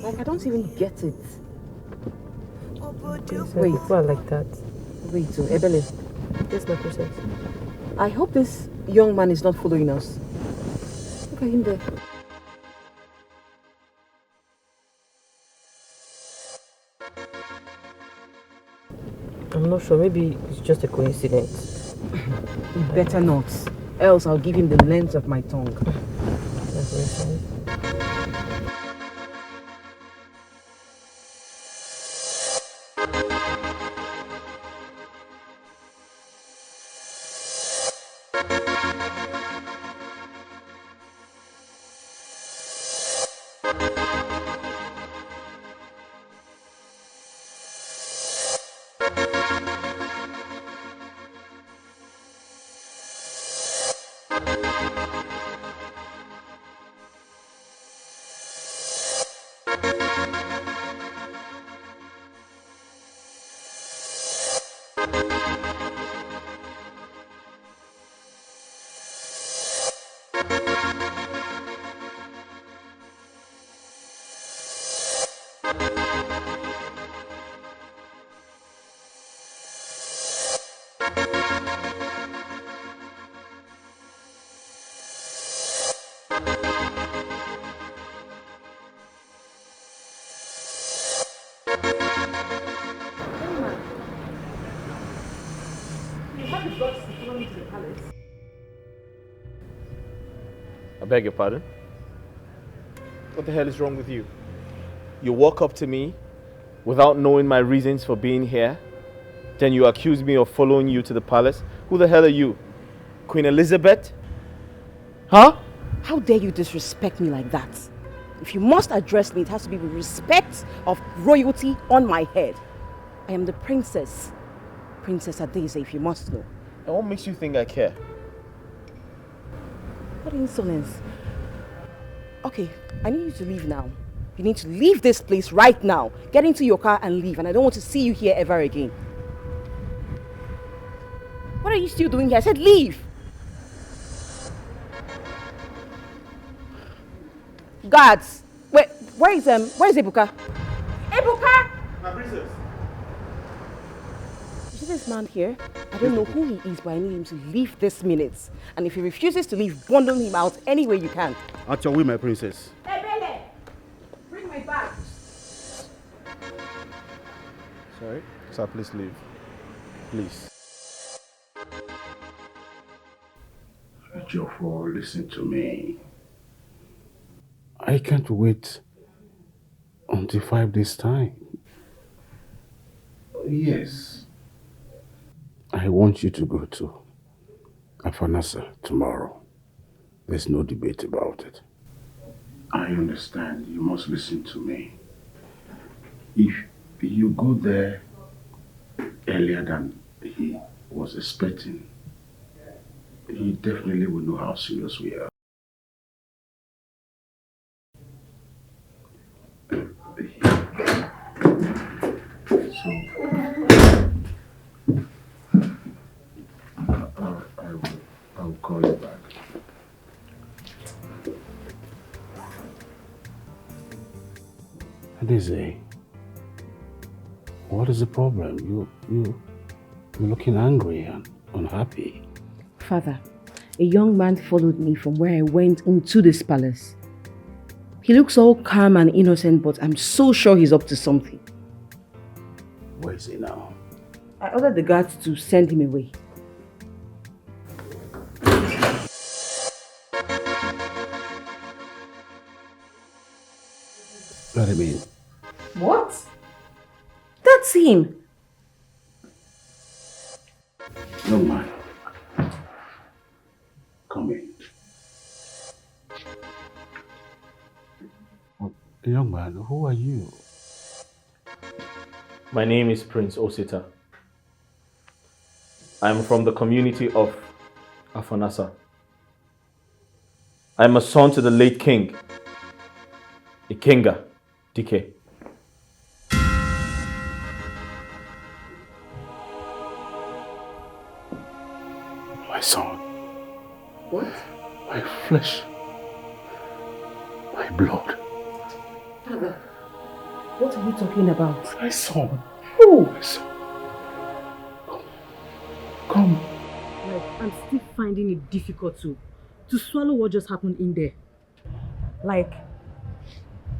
Like, I don't even get it. Wait, why like that? Wait, Ebele. Yes, my princess. I hope this young man is not following us. Look at him there. I'm not sure. Maybe it's just a coincidence. Better not. Else I'll give him the length of my tongue. I beg your pardon? What the hell is wrong with you? You walk up to me without knowing my reasons for being here, then you accuse me of following you to the palace. Who the hell are you? Queen Elizabeth? Huh? How dare you disrespect me like that? If you must address me, it has to be with respect of royalty on my head. I am the princess. Princess Adeze, if you must know. And what makes you think I care? What insolence. Okay, I need you to leave now. You need to leave this place right now. Get into your car and leave, and I don't want to see you here ever again. What are you still doing here? I said leave! Guards! Wait, where is Ebuka? Ebuka! My princess. You see this man here? I don't know who he is, but I need him to leave this minute. And if he refuses to leave, bundle him out any way you can. At your will, my princess. Ebele! Bring my bag. Sorry? Sir, please leave. Please. Jofo, listen to me. I can't wait until 5 days' time. Yes. I want you to go to Afanasa tomorrow. There's no debate about it. I understand. You must listen to me. If you go there earlier than he was expecting, he definitely will know how serious we are. I'll call you back. Adeze, what is the problem? You're looking angry and unhappy. Father, a young man followed me from where I went into this palace. He looks all calm and innocent, but I'm so sure he's up to something. Where is he now? I ordered the guards to send him away. Let him in. What? That's him. Young man, come in. Young man, who are you? My name is Prince Osita. I am from the community of Afanasa. I am a son to the late king, Ikenga, Dikeh. My son. What? My flesh. My blood. Father, what are you talking about? My son. Who? My son. Come. Like, I'm still finding it difficult to swallow what just happened in there. Like,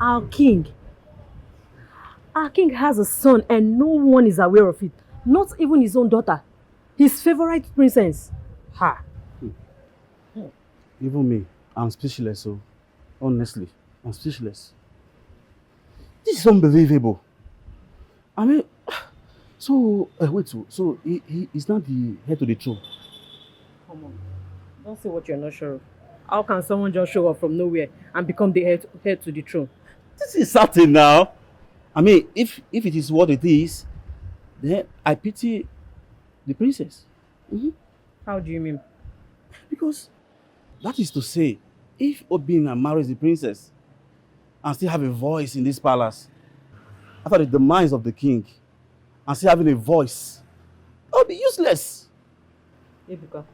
our king has a son and no one is aware of it. Not even his own daughter. His favorite princess. Ha. Even me, I'm speechless, so honestly, I'm speechless. This is unbelievable. I mean, so, wait, so he is not the head to the throne? Come on, don't say what you're not sure of. How can someone just show up from nowhere and become the head to the throne? This is certain now. I mean, if it is what it is, then I pity the princess. How do you mean? Because that is to say, if Obina marries the princess and still have a voice in this palace, after the demise of the king, and still having a voice, that would be useless. Ebuka.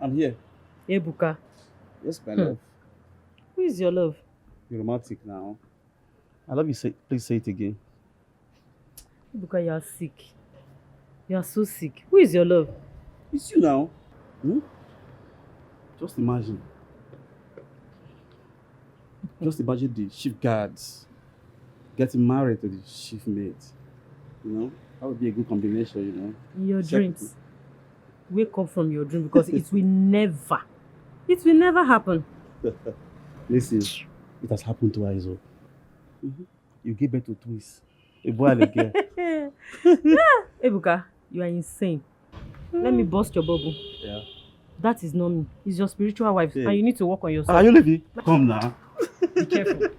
I'm here. Ebuka. Yes, my love. Who is your love? You're romantic now. I love you. Please say it again. Ebuka, you are sick. You are so sick. Who is your love? It's you now. Just imagine. Just imagine the chief guards getting married to the chief mate. You know, that would be a good combination, you know. In your dreams. Wake up from your dream because it will never happen. Listen, it has happened twice. You gave birth to twins. A boy and a girl. Ebuka, you are insane. Let me bust your bubble. Yeah. That is not me. It's your spiritual wife, and you need to work on yourself. Are you leaving? Come now. Be careful.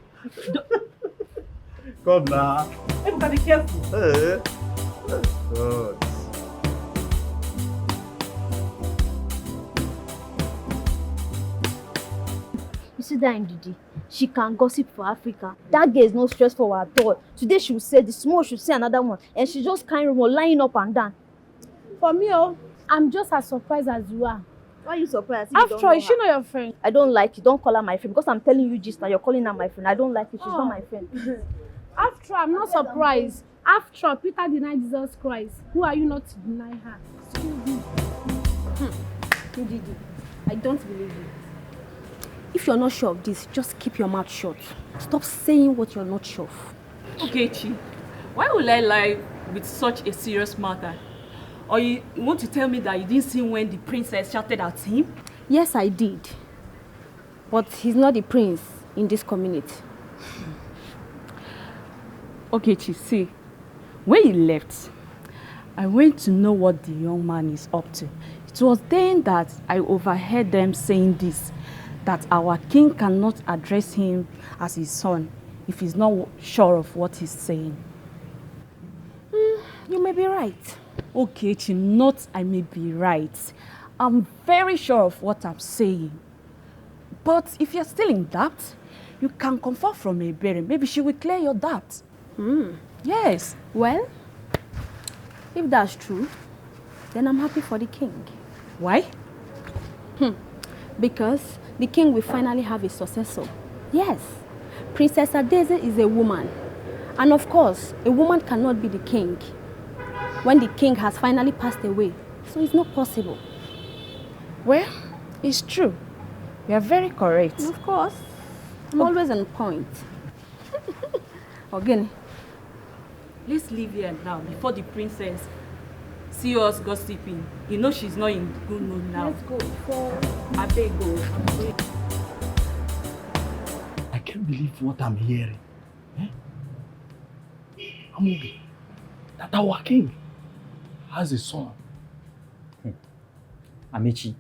Come now. Ebuka, be careful. God. You see that Ndidi? She can gossip for Africa. That girl is not stressful at all. Today she will say this, tomorrow she will say another one, and she just carrying rumor, lying up and down. For me, I'm just as surprised as you are. Why are you surprised? After all, is she not your friend? I don't like it. Don't call her my friend because I'm telling you just now. You're calling her my friend. I don't like it. She's not my friend. After all, I'm not surprised. After all, Peter denied Jesus Christ. Who are you not to deny her? Excuse me. Ndidi, I don't believe you. If you're not sure of this, just keep your mouth shut. Stop saying what you're not sure of. Okay, Chi. Why would I lie with such a serious matter? Or you want to tell me that you didn't see when the princess shouted at him? Yes, I did. But he's not the prince in this community. Okay, see, when he left, I went to know what the young man is up to. It was then that I overheard them saying this, that our king cannot address him as his son if he's not sure of what he's saying. You may be right. Okay, not I may be right. I'm very sure of what I'm saying. But if you're still in doubt, you can confer from a berry. Maybe she will clear your doubt. Yes. Well, if that's true, then I'm happy for the king. Why? Because the king will finally have a successor. Yes, Princess Adeze is a woman. And of course, a woman cannot be the king when the king has finally passed away. So it's not possible. Well, it's true. You are very correct. Of course. I'm always on point. Again. Let's leave here now before the princess see us gossiping. You know she's not in good mood now. Let's go before I beg go. I can't believe what I'm hearing. Amobi, that our king has a son. Amechi,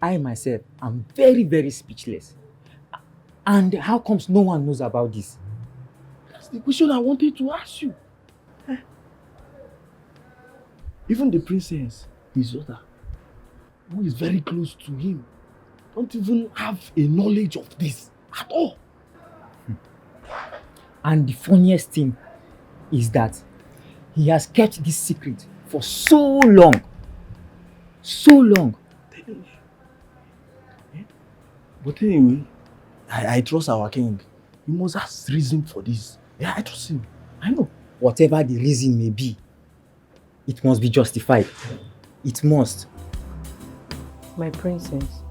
I myself am very, very speechless. And how comes no one knows about this? That's the question I wanted to ask you. Even the princess, his daughter, who is very close to him, don't even have a knowledge of this at all. And the funniest thing is that he has kept this secret for so long. So long. But anyway, I trust our king. He must have reason for this. Yeah, I trust him. I know. Whatever the reason may be, it must be justified. It must. My princess,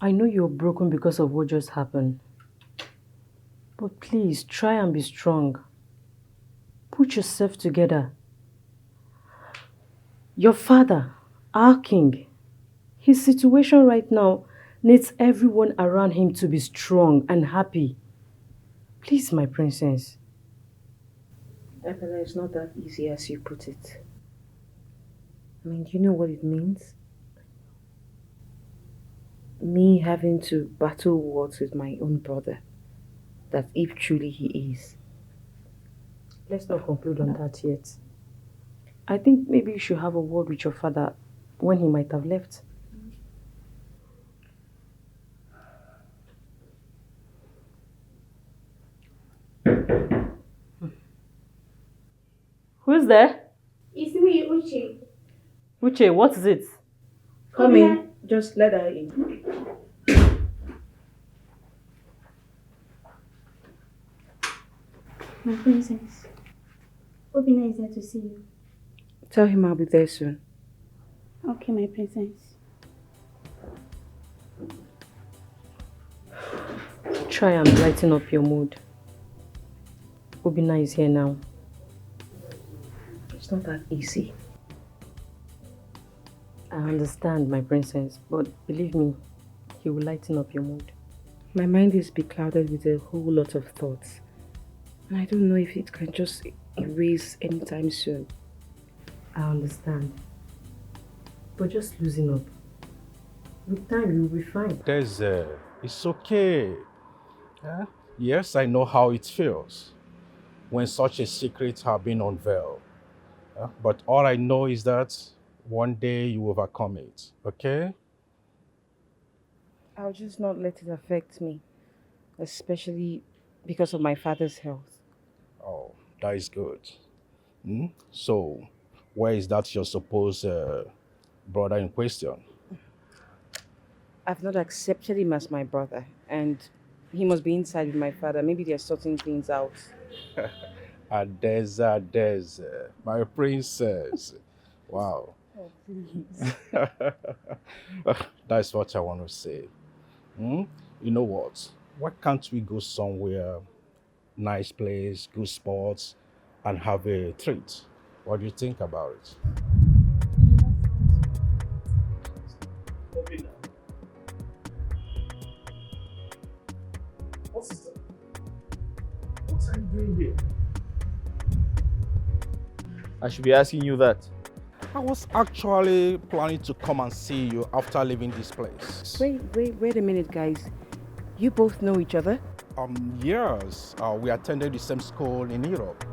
I know you're broken because of what just happened. But please, try and be strong. Put yourself together. Your father, our king, his situation right now needs everyone around him to be strong and happy. Please, my princess. Epela, it's not that easy as you put it. I mean, do you know what it means? Me having to battle wars with my own brother. That if truly he is. Let's not conclude on that yet. I think maybe you should have a word with your father when he might have left. Who's there? It's me, Uche. Uche, what is it? Come in. Just let her in. My princess. Obina is there to see you. Tell him I'll be there soon. Okay, my princess. Try and lighten up your mood. Obina is here now. It's not that easy. I understand, my princess, but believe me, he will lighten up your mood. My mind is beclouded with a whole lot of thoughts. And I don't know if it can just erase anytime soon. I understand. But just loosen up. With time, you'll be fine. It's okay. Yes, I know how it feels when such a secret has been unveiled. But all I know is that one day you overcome it, okay? I'll just not let it affect me, especially because of my father's health. Oh, that is good. So, where is that your supposed brother in question? I've not accepted him as my brother, and he must be inside with my father. Maybe they're sorting things out. Adeze, my princess. Wow. Oh, please. That's what I want to say. You know what? Why can't we go somewhere, nice place, good spots, and have a treat? What do you think about it? What's it? What What are you doing here? I should be asking you that. I was actually planning to come and see you after leaving this place. Wait a minute, guys. You both know each other? Yes. We attended the same school in Europe.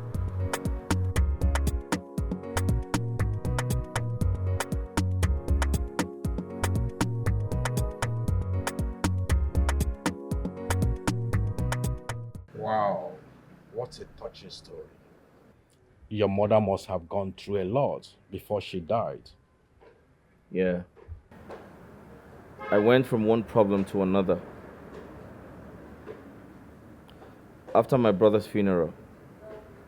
Wow, what a touching story. Your mother must have gone through a lot before she died. Yeah. I went from one problem to another. After my brother's funeral,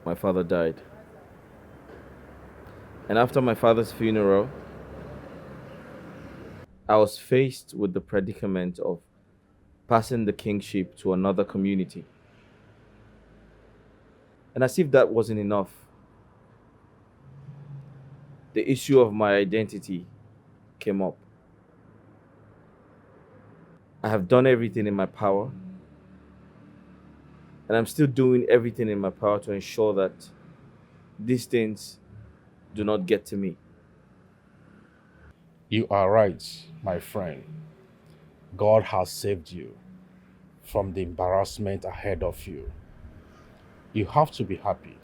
my father died. And after my father's funeral, I was faced with the predicament of passing the kingship to another community. And as if that wasn't enough, the issue of my identity came up. I have done everything in my power, and I'm still doing everything in my power to ensure that these things do not get to me. You are right, my friend. God has saved you from the embarrassment ahead of you. You have to be happy.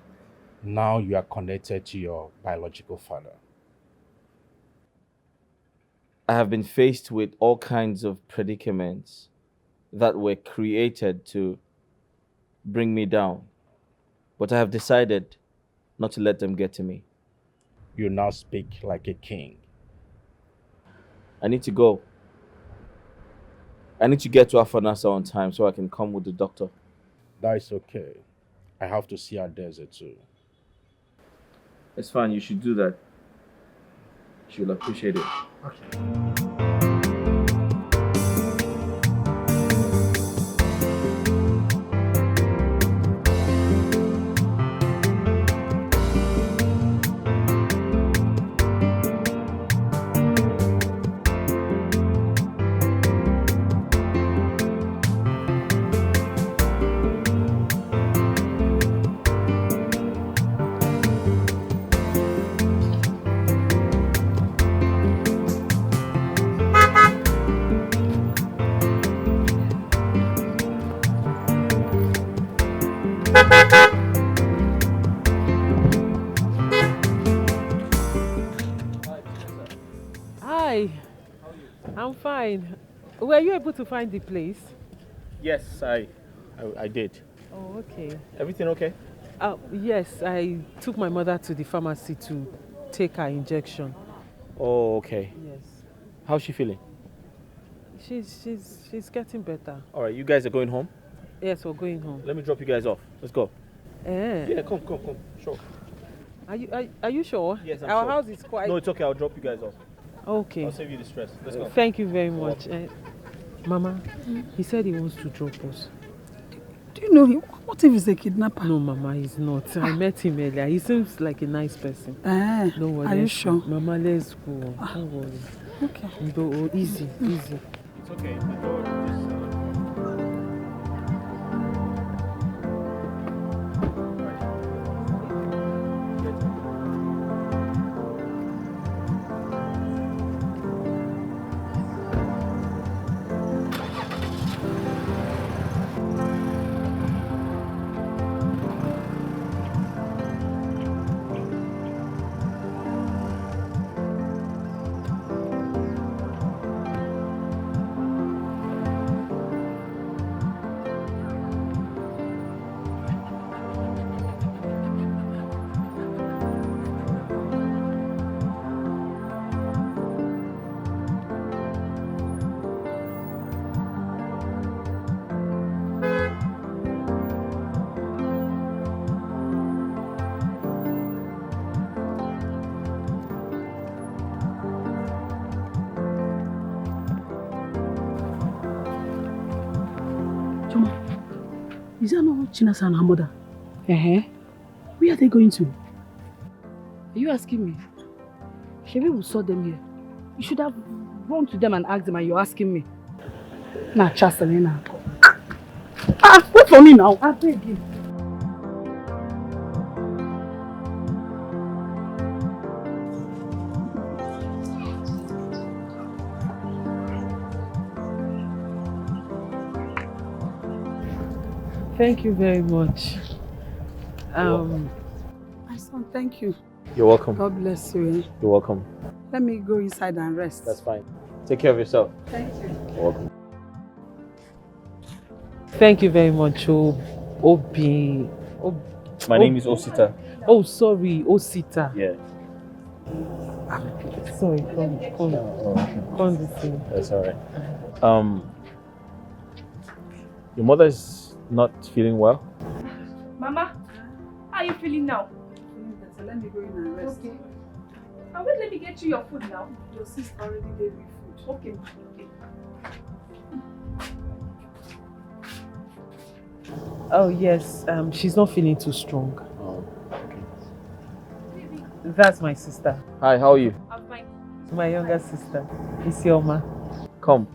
Now you are connected to your biological father. I have been faced with all kinds of predicaments that were created to bring me down, but I have decided not to let them get to me. You now speak like a king. I need to go. I need to get to Afanasa on time so I can come with the doctor. That is okay. I have to see Adeze too. It's fine, you should do that. She'll appreciate it. Okay. Hi, I'm fine. Were you able to find the place? Yes, I did. Oh, okay. Everything okay? Yes, I took my mother to the pharmacy to take her injection. Oh, okay. Yes. How's she feeling? She's getting better. All right, you guys are going home? Yes, we're going home. Let me drop you guys off. Let's go. Yeah, come. Sure. Are you sure? Yes, I'm Our sure. house is quite... No, it's okay. I'll drop you guys off. Okay. I'll save you the stress. Let's go. Thank you very much. Mama, he said he wants to drop us. Do you know him? What if he's a kidnapper? No, Mama, he's not. I met him earlier. He seems like a nice person. Don't worry. Are you sure? Mama, let's go. Don't worry. Okay. Easy. It's okay. Is that not Chinasa and her mother? Where are they going to? Are you asking me? Shebi we saw them here. You should have run to them and asked them, and you're asking me. Nah, Chaselina. Wait for me now. I beg you. Thank you very much. My son, thank you. You're welcome. God bless you. Eh? You're welcome. Let me go inside and rest. That's fine. Take care of yourself. Thank you. You're welcome. Thank you very much, Obi. My name is Osita. Oh, sorry, Osita. Yeah. Sorry, come this way. That's alright. Your mother is not feeling well? Mama, how are you feeling now? So let me go in and rest. Okay. And wait, let me get you your food now. Your sister already gave me food. Okay. Oh yes, she's not feeling too strong. Oh, That's my sister. Hi, how are you? I'm fine. My younger sister, Isioma. Come.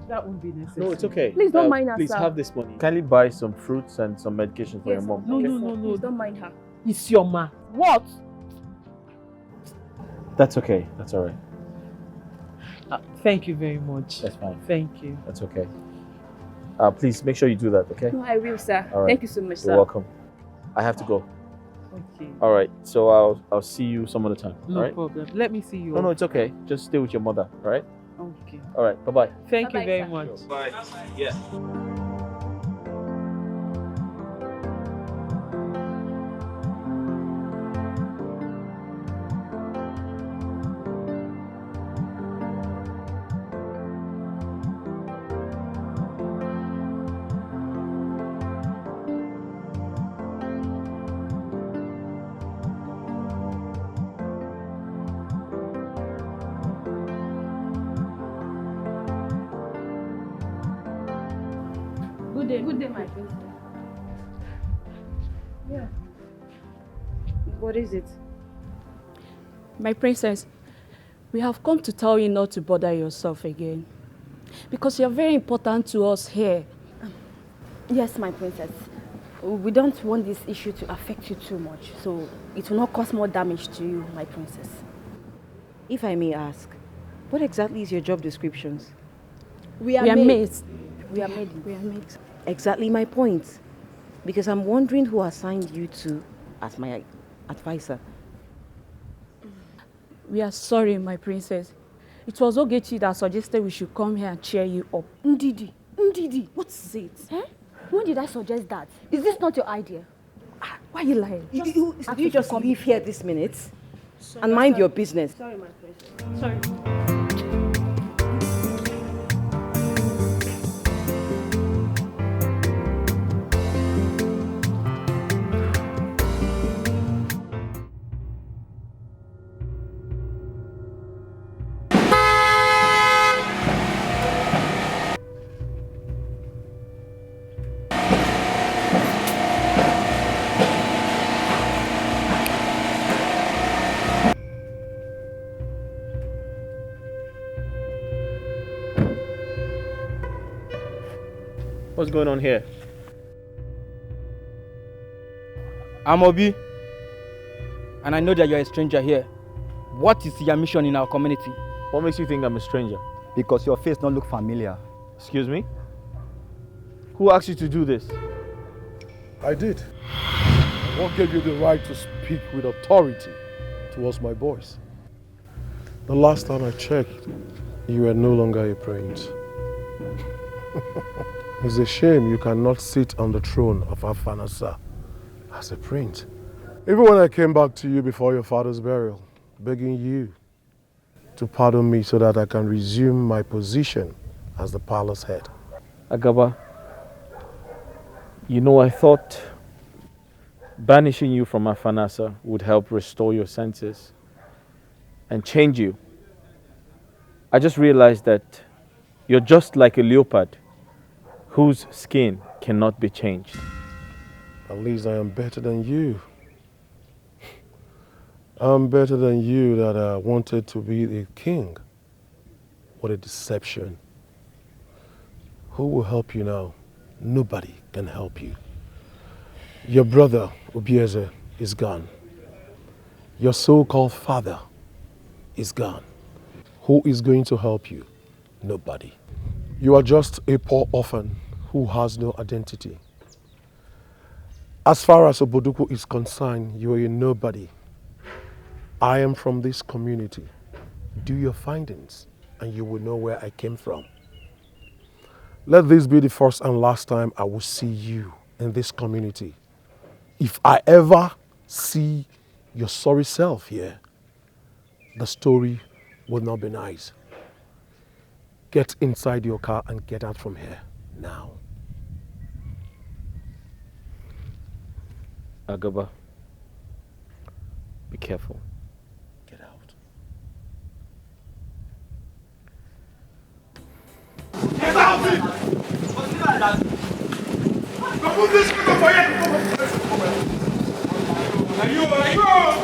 That won't be necessary. No, it's okay. Please don't mind her, Please sir. have this money. Kindly buy some fruits and some medication for your mom. No, okay? no. Please don't mind her. Isioma. What? That's okay. That's alright. Thank you very much. That's fine. Thank you. That's okay. Please make sure you do that, okay? No, I will, sir. All right. Thank you so much, sir. You're welcome. I have to go. Okay. All right. So I'll see you some other time. No all right? problem. Let me see you. No, it's okay. Just stay with your mother. All right. Okay. All right. Bye bye. Thank you Bye-bye, very sir. much. Bye. Yeah. Good day, my princess. Yeah. What is it? My princess, we have come to tell you not to bother yourself again. Because you're very important to us here. Yes, my princess. We don't want this issue to affect you too much, so it will not cause more damage to you, my princess. If I may ask, what exactly is your job descriptions? We are maids. We are maiden. We are maids. Exactly my point. Because I'm wondering who assigned you to as my advisor. We are sorry, my princess. It was Ogechi that suggested we should come here and cheer you up. Ndidi, what is it? Eh? When did I suggest that? Is this not your idea? Why are you lying? You just leave here this minute and mind your business. Sorry, my princess. Sorry. What's going on here? I'm Obi, and I know that you're a stranger here. What is your mission in our community? What makes you think I'm a stranger? Because your face don't look familiar. Excuse me? Who asked you to do this? I did. What gave you the right to speak with authority towards my boys? The last time I checked, you were no longer a prince. It's a shame you cannot sit on the throne of Afanasa as a prince. Even when I came back to you before your father's burial, begging you to pardon me so that I can resume my position as the palace head. Agaba, you know, I thought banishing you from Afanasa would help restore your senses and change you. I just realized that you're just like a leopard whose skin cannot be changed. At least I am better than you. I'm better than you that wanted to be a king. What a deception. Who will help you now? Nobody can help you. Your brother, Obieze, is gone. Your so-called father is gone. Who is going to help you? Nobody. You are just a poor orphan who has no identity. As far as Oboduku is concerned, you are a nobody. I am from this community. Do your findings and you will know where I came from. Let this be the first and last time I will see you in this community. If I ever see your sorry self here, the story will not be nice. Get inside your car and get out from here now. Agaba, be careful. Get out. Get out! Put this people for you! Are you? Go!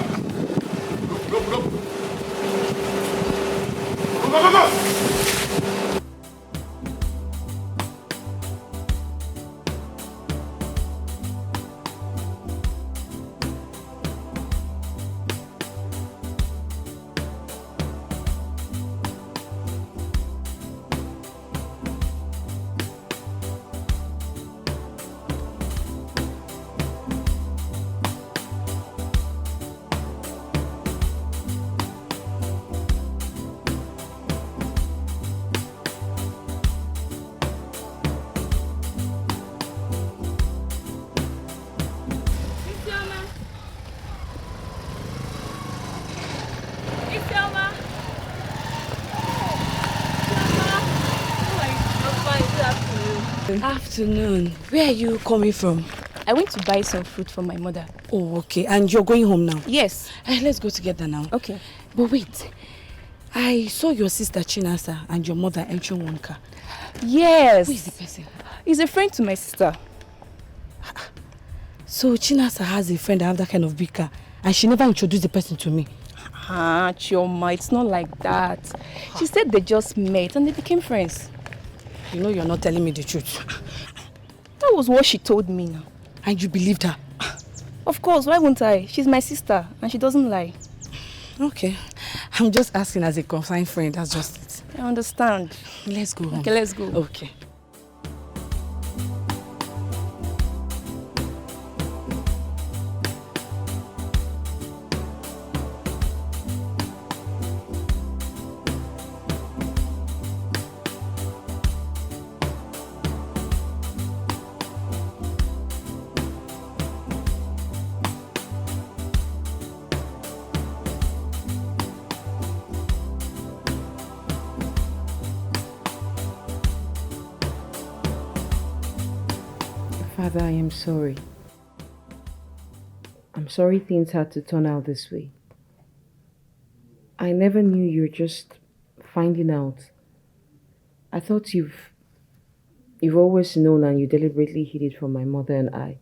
Afternoon. Where are you coming from? I went to buy some fruit for my mother. Oh, okay. And you're going home now? Yes. Let's go together now. Okay. But wait. I saw your sister Chinasa and your mother entering one car. Yes. Who is the person? He's a friend to my sister. So Chinasa has a friend that has that kind of big car and she never introduced the person to me. Chioma, it's not like that. She said they just met and they became friends. You know you're not telling me the truth. That was what she told me now. And you believed her? Of course, why won't I? She's my sister and she doesn't lie. Okay. I'm just asking as a concerned friend, that's just it. I understand. Let's go home. Okay, let's go. Okay. Father, I am sorry. I'm sorry things had to turn out this way. I never knew you were just finding out. I thought you've always known and you deliberately hid it from my mother and I.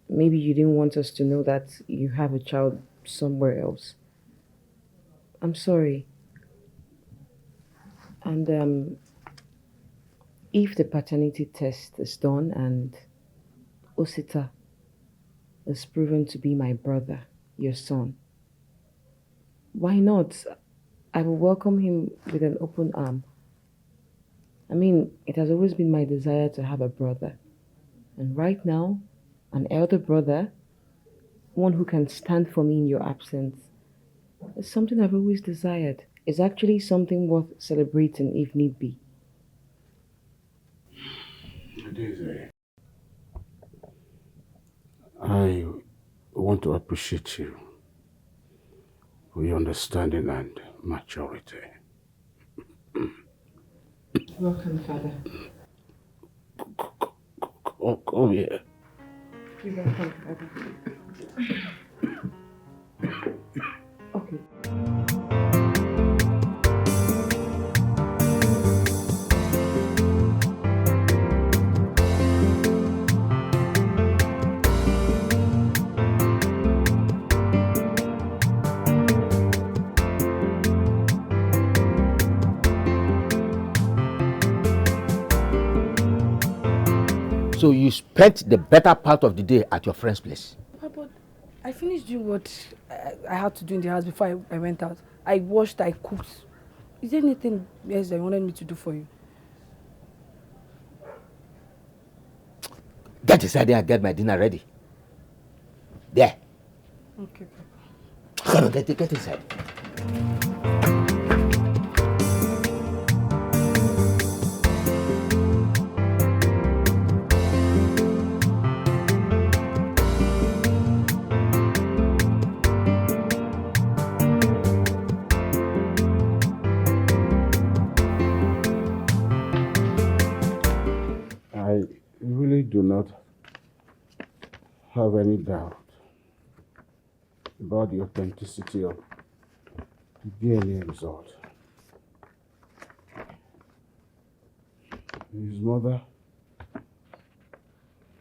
Maybe you didn't want us to know that you have a child somewhere else. I'm sorry. And if the paternity test is done and Osita is proven to be my brother, your son, why not? I will welcome him with an open arm. I mean, it has always been my desire to have a brother. And right now, an elder brother, one who can stand for me in your absence, is something I've always desired. It's actually something worth celebrating if need be. I want to appreciate you for your understanding and maturity. Welcome, Father. Come here. You're welcome, Father. Okay. So you spent the better part of the day at your friend's place? But I finished doing what I had to do in the house before I went out. I washed, I cooked. Is there anything else that you wanted me to do for you? Get inside there and get my dinner ready. There. Okay, Papa. Come on, get inside. I really do not have any doubt about the authenticity of the DNA result. His mother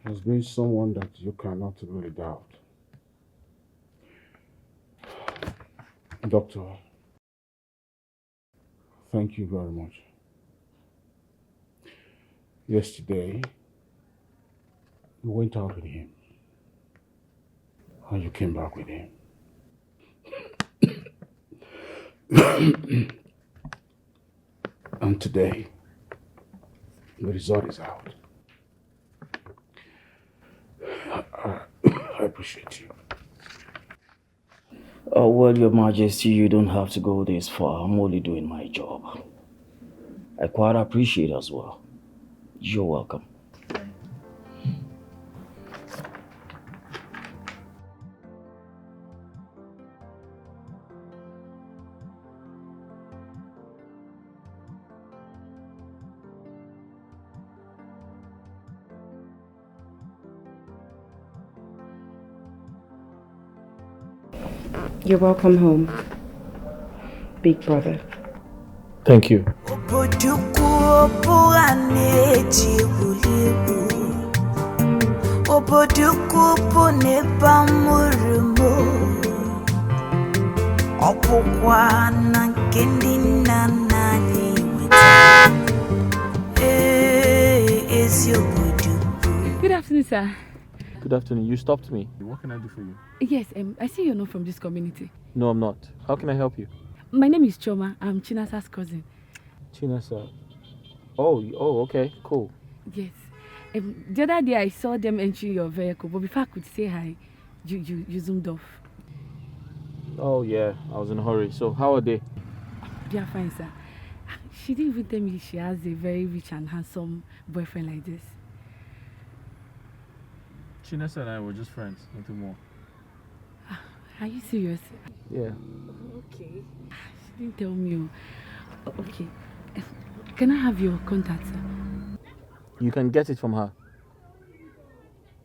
has been someone that you cannot really doubt. Doctor, thank you very much. Yesterday, you went out with him, and you came back with him. And today, the result is out. I appreciate you. Oh, well, Your Majesty, you don't have to go this far. I'm only doing my job. I quite appreciate as well. You're welcome. You're welcome home, big brother. Thank you. Good afternoon, sir. Good afternoon. You stopped me. What can I do for you? Yes, I see you're not from this community. No, I'm not. How can I help you? My name is Choma. I'm Chinasa's cousin. Chinasa. Oh, okay, cool. Yes. The other day I saw them entering your vehicle, but before I could say hi, you zoomed off. Oh, yeah. I was in a hurry. So, how are they? They are fine, sir. She didn't even tell me she has a very rich and handsome boyfriend like this. Chinesa and I were just friends, nothing more. Are you serious? Yeah. Okay. She didn't tell me. Okay. Can I have your contact, sir? You can get it from her.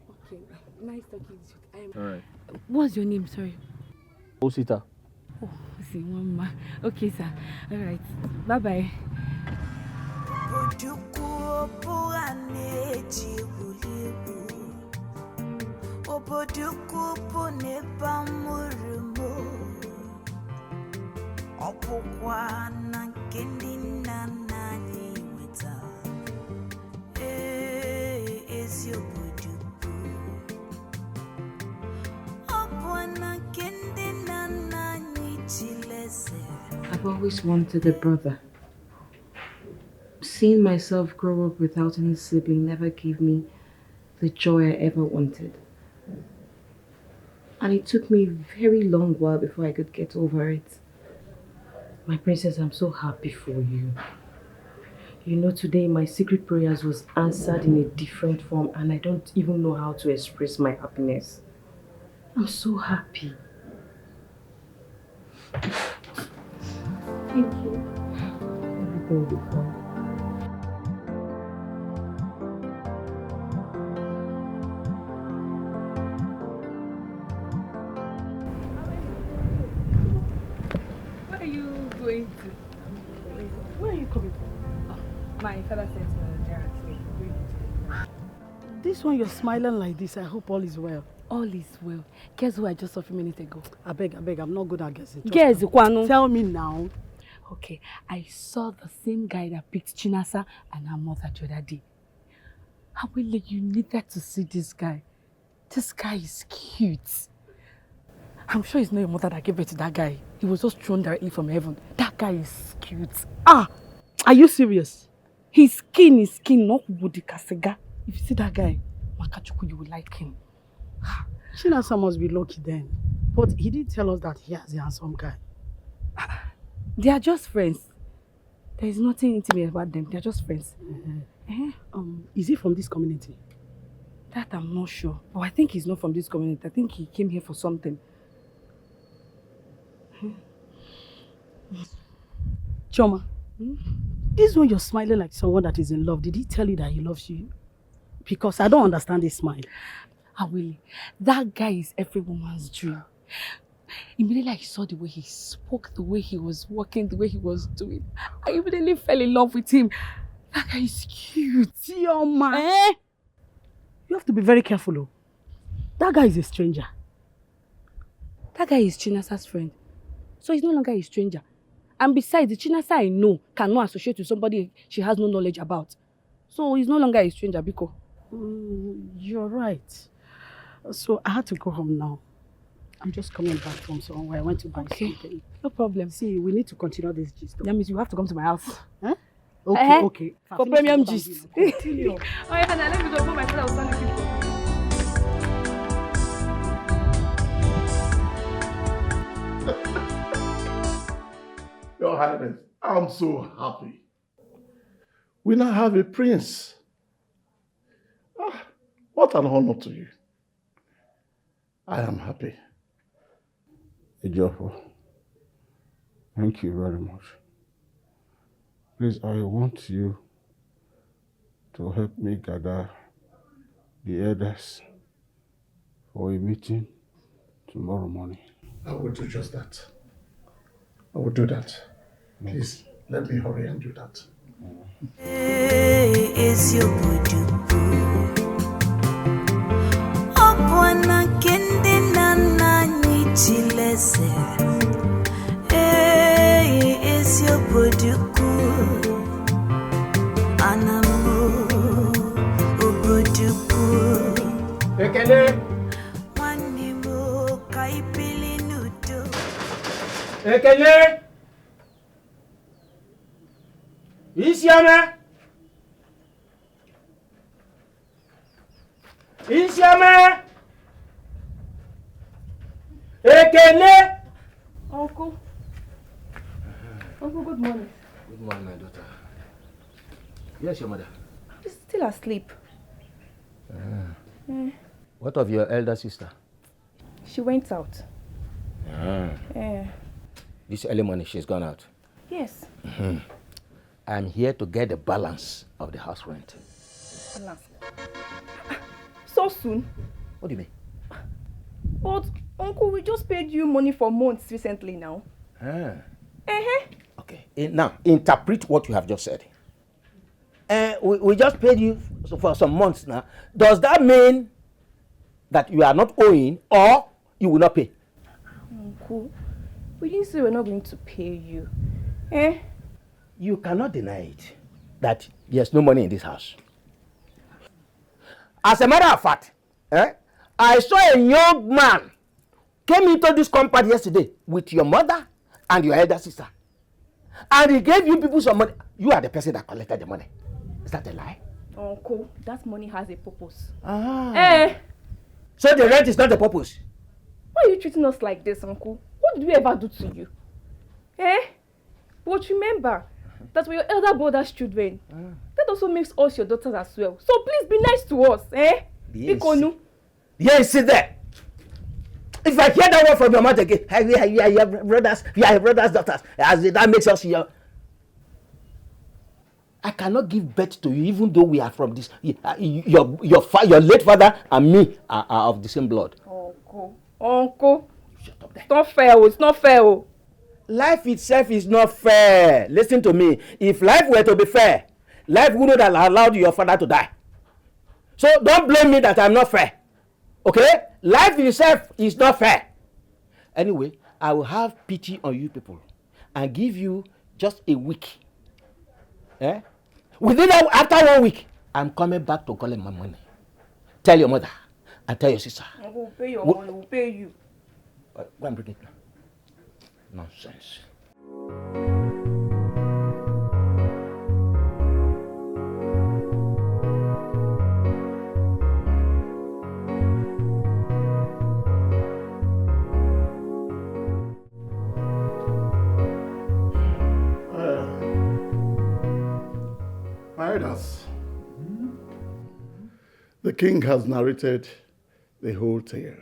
Okay. Nice talking to you. Alright. What's your name? Sorry. Osita. Oh, see, Mama. Okay, sir. Alright. Bye-bye. I've always wanted a brother. Seeing myself grow up without any sibling never gave me the joy I ever wanted. And it took me a very long while before I could get over it. My princess, I'm so happy for you. You know, today my secret prayers was answered in a different form and I don't even know how to express my happiness. I'm so happy. Thank you. Everything will be fine. Where are you going to? Where are you coming from? Oh, my father sent me there actually. This one you're smiling like this, I hope all is well. All is well. Guess who I just saw a few minutes ago? I beg, I'm not good at guessing. Guess, Kwano. Tell me now. Okay, I saw the same guy that picked Chinasa and her mother the other day. Hawele, you needed to see this guy. This guy is cute. I'm sure it's not your mother that gave birth to that guy. He was just thrown directly from heaven. That guy is cute. Ah! Are you serious? His skin is skin, not woody kasega. If you see that guy, Makachuku, you will like him. Chinasa must be lucky then. But he did tell us that he has a handsome guy. They are just friends. There is nothing intimate about them. They are just friends. Is he from this community? That I'm not sure. But I think he's not from this community. I think he came here for something. Choma, this one you're smiling like someone that is in love. Did he tell you that he loves you? Because I don't understand this smile. Awele, that guy is every woman's dream. Immediately I saw the way he spoke, the way he was walking, the way he was doing. I immediately fell in love with him. That guy is cute. Chioma. You have to be very careful, oh. That guy is a stranger. That guy is Chinasa's friend. So he's no longer a stranger. And besides, the Chinasa I know cannot associate with somebody she has no knowledge about. So he's no longer a stranger, Biko. You're right. So I had to go home now. I'm just coming back from somewhere. I went to buy something. No problem. See, we need to continue this gist. That means you have to come to my house. Huh? Okay, okay. For premium gist. Continue. Oh yeah, Hannah, let me go. My father will start looking for me. Your Highness, I'm so happy. We now have a prince. What an honor to you. I am happy. Ejiofor, thank you very much. Please, I want you to help me gather the elders for a meeting tomorrow morning. I will do just that. I will do that. Please, let me hurry and do that. Is your Opwana kende nana nichilese. Is your buduku anamu ubuduku. Ekele. Wanimo kaipili nudo. Ekele. Isiame. Isiame. Ekele. Uncle. Uncle, good morning. Good morning, my daughter. Yes, your mother. She's still asleep. What of your elder sister? She went out. This early morning she's gone out. Yes. I'm here to get the balance of the house rent. Balance. So soon? What do you mean? But, Uncle, we just paid you money for months recently now. Okay. Now, interpret what you have just said. We just paid you for some months now. Does that mean that you are not owing or you will not pay? Uncle, we didn't say we're not going to pay you. You cannot deny it that there's no money in this house. As a matter of fact, I saw a young man came into this compound yesterday with your mother and your elder sister. And he gave you people some money. You are the person that collected the money. Is that a lie? Uncle, that money has a purpose. So the rent is not the purpose? Why are you treating us like this, Uncle? What did we ever do to you? But remember that we're your elder brother's children. That also makes us your daughters as well. So please be nice to us, Bikonu. Yes, sit there. If I hear that word from your mouth again, you are your brothers, daughters, as that makes us your... I cannot give birth to you, even though we are from this. Your late father and me are of the same blood. Uncle, shut up there. It's not fair. It's not fair. Life itself is not fair. Listen to me. If life were to be fair, life wouldn't have allowed your father to die. So don't blame me that I'm not fair. Okay? Life itself is not fair. Anyway, I will have pity on you people and give you just a week. After 1 week, I'm coming back to collect my money. Tell your mother and tell your sister. I will pay your money. We'll pay you. Go and bring it now. Nonsense. My elders, the king has narrated the whole tale.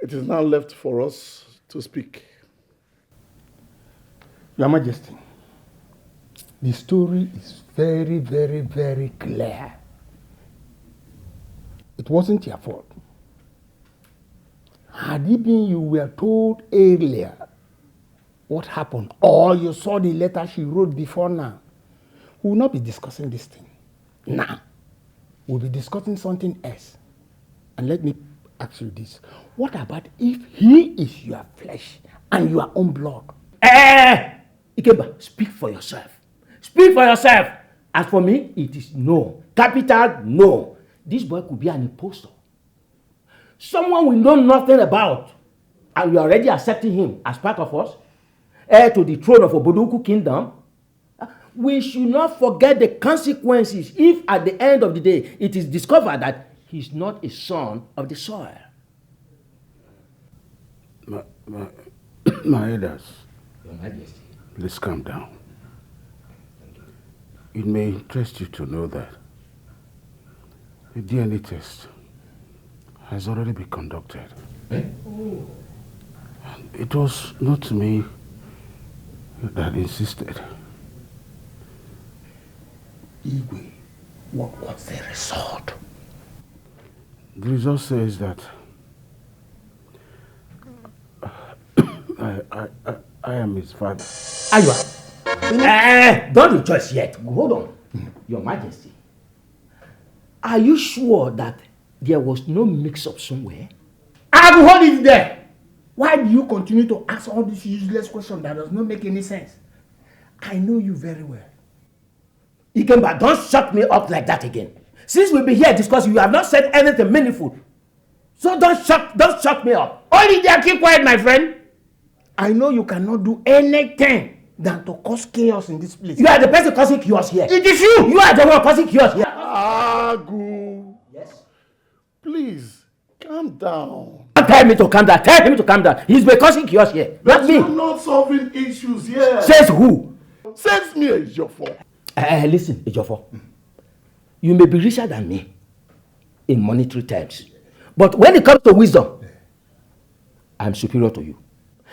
It is now left for us to speak. Your Majesty, the story is very, very, very clear. It wasn't your fault. Had it been you were told earlier what happened, or you saw the letter she wrote before now, we will not be discussing this thing. Now, we'll be discussing something else. And let me ask you this. What about if he is your flesh and your own blood? Ikemba, speak for yourself. Speak for yourself. As for me, it is no. Capital no. This boy could be an impostor. Someone we know nothing about, and we are already accepting him as part of us, heir to the throne of Obodoku kingdom. We should not forget the consequences if at the end of the day it is discovered that he's not a son of the soil. My elders, Your Majesty, please calm down. It may interest you to know that a DNA test has already been conducted. And it was not me that insisted. Igwe, what was the result? The result says that I am his father. Aywa, don't rejoice yet. Hold on. Your Majesty, are you sure that there was no mix-up somewhere? I will hold it there. Why do you continue to ask all these useless questions that does not make any sense? I know you very well. Ikemba, don't shut me up like that again. Since we'll be here discussing, you have not said anything meaningful. So don't shut me up. Only there, keep quiet, my friend. I know you cannot do anything than to cause chaos in this place. You are the person causing chaos here. It is you. You are the one causing chaos here. Agu. Yes. Please, calm down. Don't tell me to calm down. Tell him to calm down. He's been causing chaos here. Not me. You're not solving issues here. Says who? Says me, Ejiofor. Listen, Ejiofor. You may be richer than me in monetary terms. But when it comes to wisdom, I'm superior to you.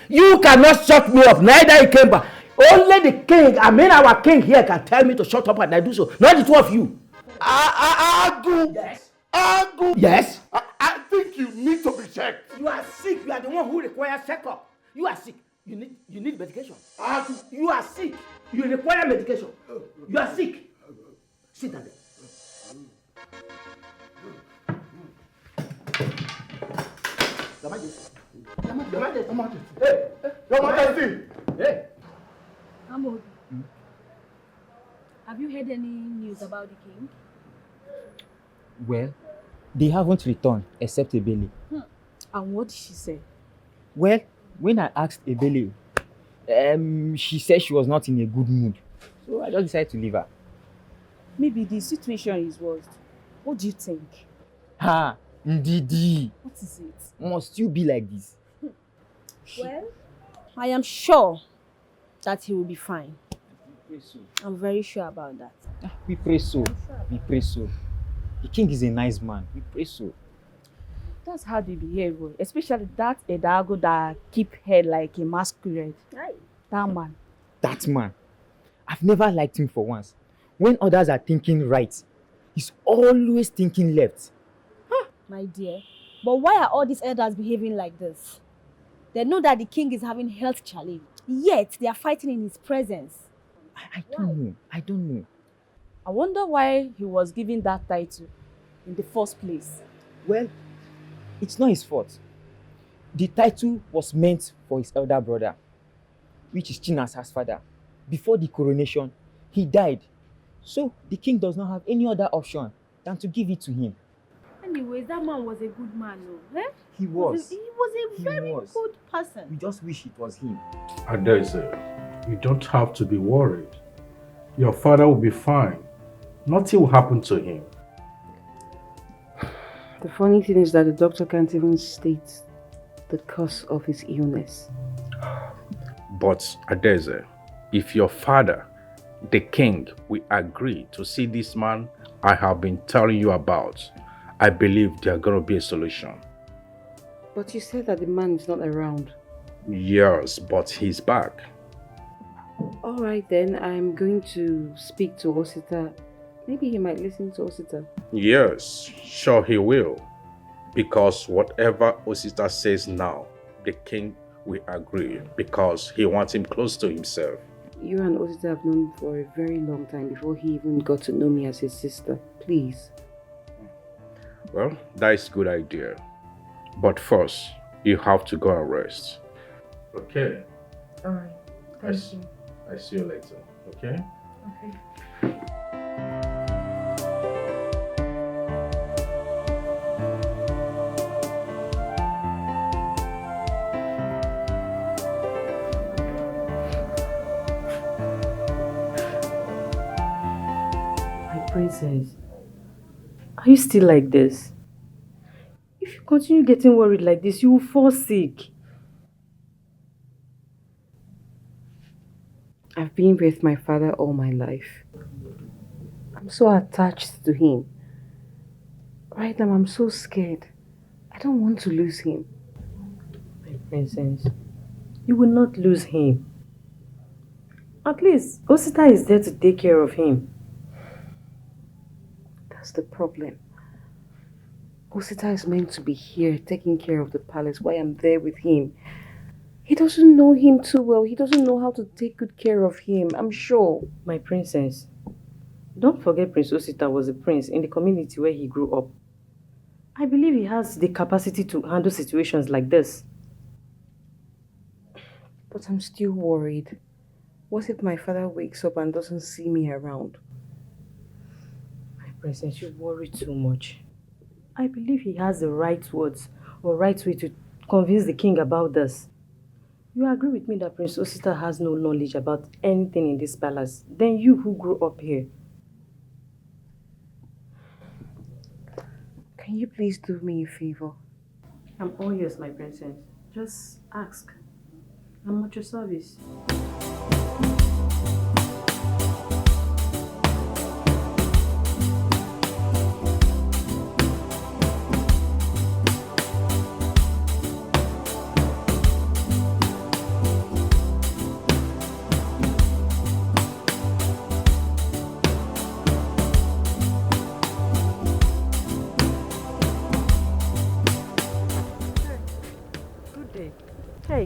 You cannot shut me up, neither Ikemba. Only the king, our king here, can tell me to shut up and I do so. Not the two of you. Agu. Yes. Agu. Yes. I think you need to be checked. You are sick. You are the one who requires checkup. You are sick. You need medication. Agu. You are sick. You require medication. You are sick. Sit down there. Your Majesty. Your Majesty. Hey. Your Majesty. Hey. Amobi, have you heard any news about the king? Well, they haven't returned except Ebele. And what did she say? Well, when I asked Ebele, she said she was not in a good mood. So I just decided to leave her. Maybe the situation is worse. What do you think? Ha! Ndidi! What is it? Must you be like this? Well, I am sure that he will be fine. I'm very sure about that. We pray so. We pray so. The king is a nice man. We pray so. That's how they behave, especially that Edago that keep head like a masquerade. Right. That man. That man. I've never liked him for once. When others are thinking right, he's always thinking left. My dear, but why are all these elders behaving like this? They know that the king is having health challenge, yet they are fighting in his presence. I don't know. I don't know. I wonder why he was given that title in the first place. Well, it's not his fault. The title was meant for his elder brother, which is Chinasa's father. Before the coronation, he died. So the king does not have any other option than to give it to him. Anyways, that man was a good man, no? Eh? He was. He was a very good person. We just wish it was him. Adeze, you don't have to be worried. Your father will be fine. Nothing will happen to him. The funny thing is that the doctor can't even state the cause of his illness. But Adeze, if your father the king will agree to see this man I have been telling you about, I believe there's going to be a solution. But you said that the man is not around. Yes, but he's back. Alright then, I'm going to speak to Osita. Maybe he might listen to Osita. Yes, sure he will. Because whatever Osita says now, the king will agree because he wants him close to himself. You and Osita have known for a very long time before he even got to know me as his sister. Please. Well, that is a good idea. But first, you have to go and rest. Okay? Alright. Thank you. I see you later. Okay? Okay. Princess, are you still like this? If you continue getting worried like this, you will fall sick. I've been with my father all my life. I'm so attached to him. Right now, I'm so scared. I don't want to lose him. My princess, you will not lose him. At least, Osita is there to take care of him. That's the problem. Osita is meant to be here taking care of the palace while I'm there with him. He doesn't know him too well. He doesn't know how to take good care of him, I'm sure. My princess, don't forget Prince Osita was a prince in the community where he grew up. I believe he has the capacity to handle situations like this. But I'm still worried. What if my father wakes up and doesn't see me around? Princess, you worry too much. I believe he has the right words or right way to convince the king about this. You agree with me that Prince Osita has no knowledge about anything in this palace? Then you who grew up here. Can you please do me a favor? I'm all yours, my princess. Just ask. I'm at your service.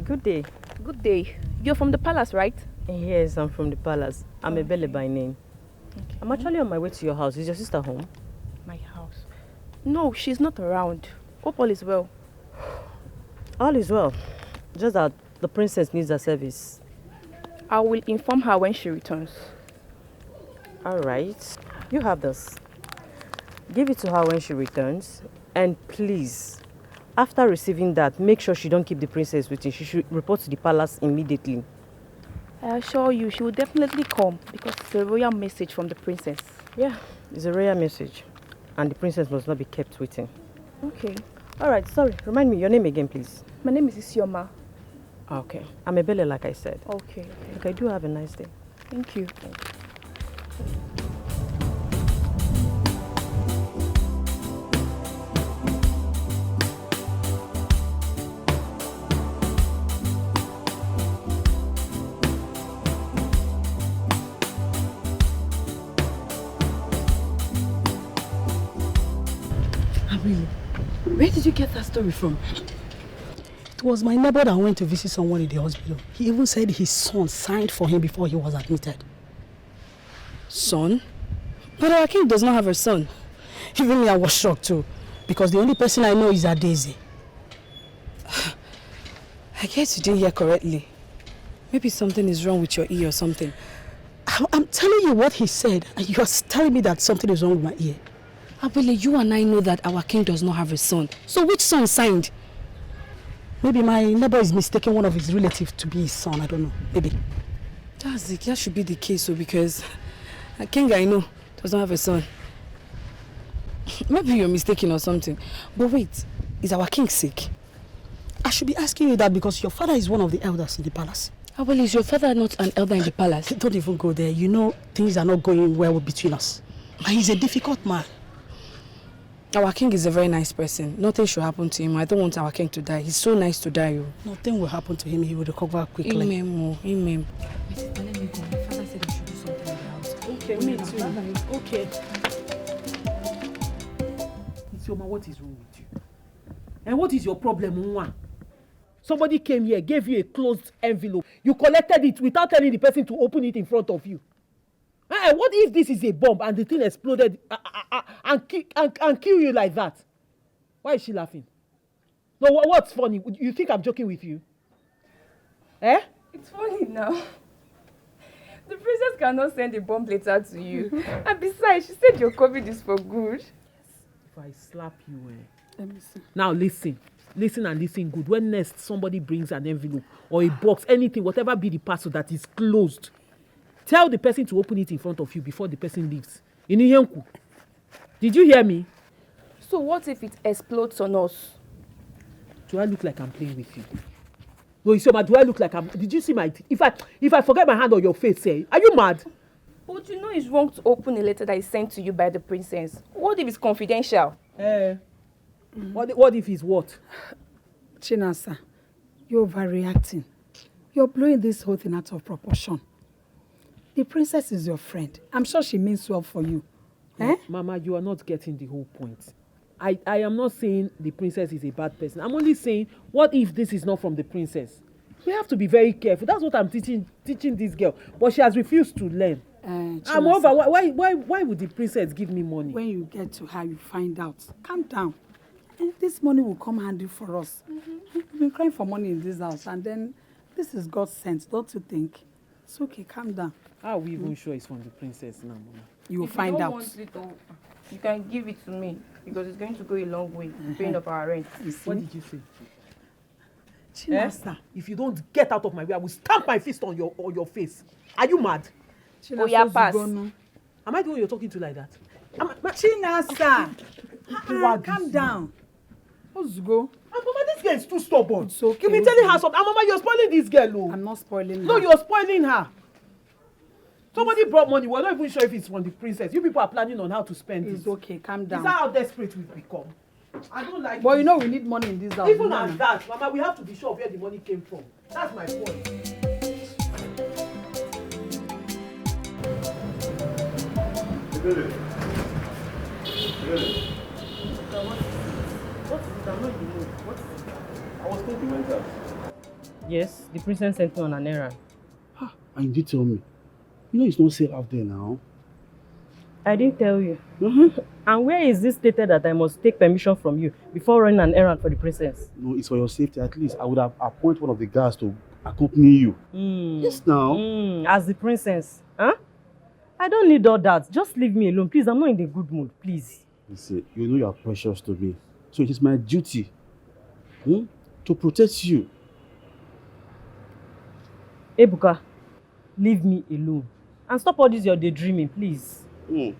Good day. Good day. You're from the palace, right? Yes, I'm from the palace. I'm Ebele by name. Okay. I'm actually on my way to your house. Is your sister home? My house? No, she's not around. Hope all is well. All is well. Just that the princess needs her service. I will inform her when she returns. Alright. You have this. Give it to her when she returns. And please, after receiving that, make sure she don't keep the princess with you. She should report to the palace immediately. I assure you, she will definitely come because it's a royal message from the princess. Yeah, it's a royal message. And the princess must not be kept waiting. Okay. Alright, sorry. Remind me your name again, please. My name is Isioma. Okay. I'm Ebele, like I said. Okay. Okay, do have a nice day. Thank you. Where did you get that story from? It was my neighbor that went to visit someone in the hospital. He even said his son signed for him before he was admitted. Son? But our king does not have a son. Even me, I was shocked too. Because the only person I know is Daisy. I guess you didn't hear correctly. Maybe something is wrong with your ear or something. I'm telling you what he said, and you're telling me that something is wrong with my ear. Abele, you and I know that our king does not have a son. So which son signed? Maybe my neighbor is mistaking one of his relatives to be his son. I don't know. Maybe. That should be the case, so because a king I know does not have a son. Maybe you're mistaken or something. But wait, is our king sick? I should be asking you that because your father is one of the elders in the palace. Well, is your father not an elder in the palace? Don't even go there. You know things are not going well between us. And he's a difficult man. Our king is a very nice person. Nothing should happen to him. I don't want our king to die. He's so nice to die. Nothing will happen to him. He will recover quickly. Amen. Amen. Let me go. My father said I should do something in the house. Okay, me too. Okay. Isioma, what is wrong with you? And what is your problem, Nwa? Somebody came here, gave you a closed envelope. You collected it without telling the person to open it in front of you. What if this is a bomb and the thing exploded and kill you like that? Why is she laughing? No, what's funny? You think I'm joking with you? It's funny now. The princess cannot send a bomb letter to you. And besides, she said your COVID is for good. If I slap you, Let me see. Now listen. Listen and listen good. When next somebody brings an envelope or a box, anything, whatever be the parcel that is closed, tell the person to open it in front of you before the person leaves. Iniyenku. Did you hear me? So what if it explodes on us? Do I look like I'm playing with you? No, Isioma, do I look like I'm... Did you see my... If I forget my hand on your face, say, are you mad? But you know it's wrong to open a letter that is sent to you by the princess. What if it's confidential? What if it's what? Chinasa, you're overreacting. You're blowing this whole thing out of proportion. The princess is your friend. I'm sure she means well for you. Mama, you are not getting the whole point. I am not saying the princess is a bad person. I'm only saying, what if this is not from the princess? We have to be very careful. That's what I'm teaching this girl. But she has refused to learn. I'm over. Why would the princess give me money? When you get to her, you find out. Calm down. This money will come handy for us. We've been crying for money in this house, and then this is God's sense, don't you think? It's okay, calm down. How are we even sure it's from the princess now, Mama? You will find out. You can give it to me because it's going to go a long way in paying up our rent. What did you say? Chinasa, if you don't get out of my way, I will stamp my fist on your face. Are you mad? Oh, yeah, pass. Am I the one you're talking to like that? Chinasa, calm down. Let's go. Mama, this girl is too stubborn. It's okay. You've been telling her something. Mama, you're spoiling this girl. Oh. I'm not spoiling her. No, you're spoiling her. Somebody brought money. We're not even sure if it's from the princess. You people are planning on how to spend it. It's okay, calm down. Is that how desperate we've become? I don't like But you know we need money in this house. Even at that, Mama, we have to be sure of where the money came from. That's my point. What is it? I'm not in the mood. What is it? I was told you went out. Yes, the princess sent me on an errand. And you did tell me. You know it's not safe out there now. I didn't tell you. And where is this stated that I must take permission from you before running an errand for the princess? No, it's for your safety. At least I would have appointed one of the guards to accompany you. Yes, now. As the princess, huh? I don't need all that. Just leave me alone, please. I'm not in a good mood, please. Listen, you know you are precious to me. So it is my duty to protect you. Ebuka, leave me alone. And stop all this your daydreaming, please. Ebuka,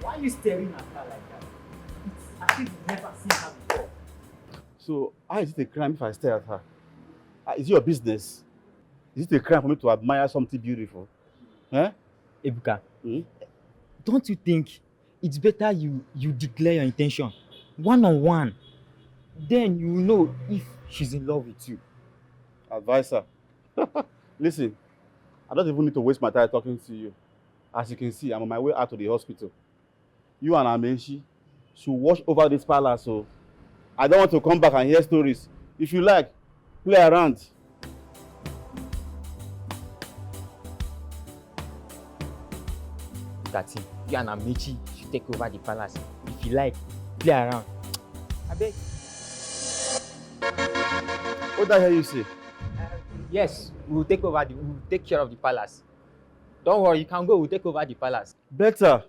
why are you staring at her like that? It's as if you've never seen her before. So, how is it a crime if I stare at her? Is it your business? Is it a crime for me to admire something beautiful? Ebuka, don't you think it's better you declare your intention one-on-one? Then you will know if she's in love with you. Advisor. Listen, I don't even need to waste my time talking to you. As you can see, I'm on my way out to the hospital. You and Amechi should watch over this palace, so I don't want to come back and hear stories. If you like, play around. That's it. You and Amechi should take over the palace. If you like, play around. I beg. What the hell you say? Yes, we'll take care of the palace. Don't worry, you can go, we'll take over the palace. Better.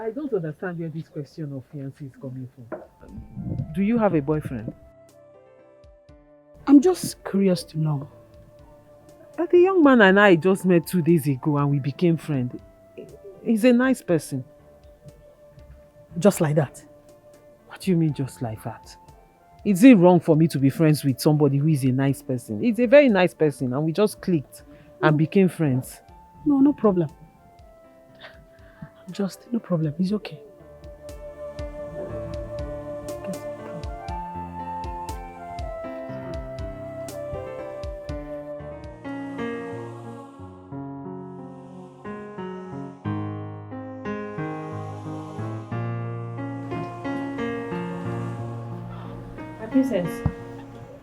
I don't understand where this question of fiancé is coming from. Do you have a boyfriend? I'm just curious to know. But the young man and I just met 2 days ago and we became friends. He's a nice person. Just like that? What do you mean just like that? Is it wrong for me to be friends with somebody who is a nice person? He's a very nice person and we just clicked and became friends. No, no problem. Just, no problem. It's okay. Princess,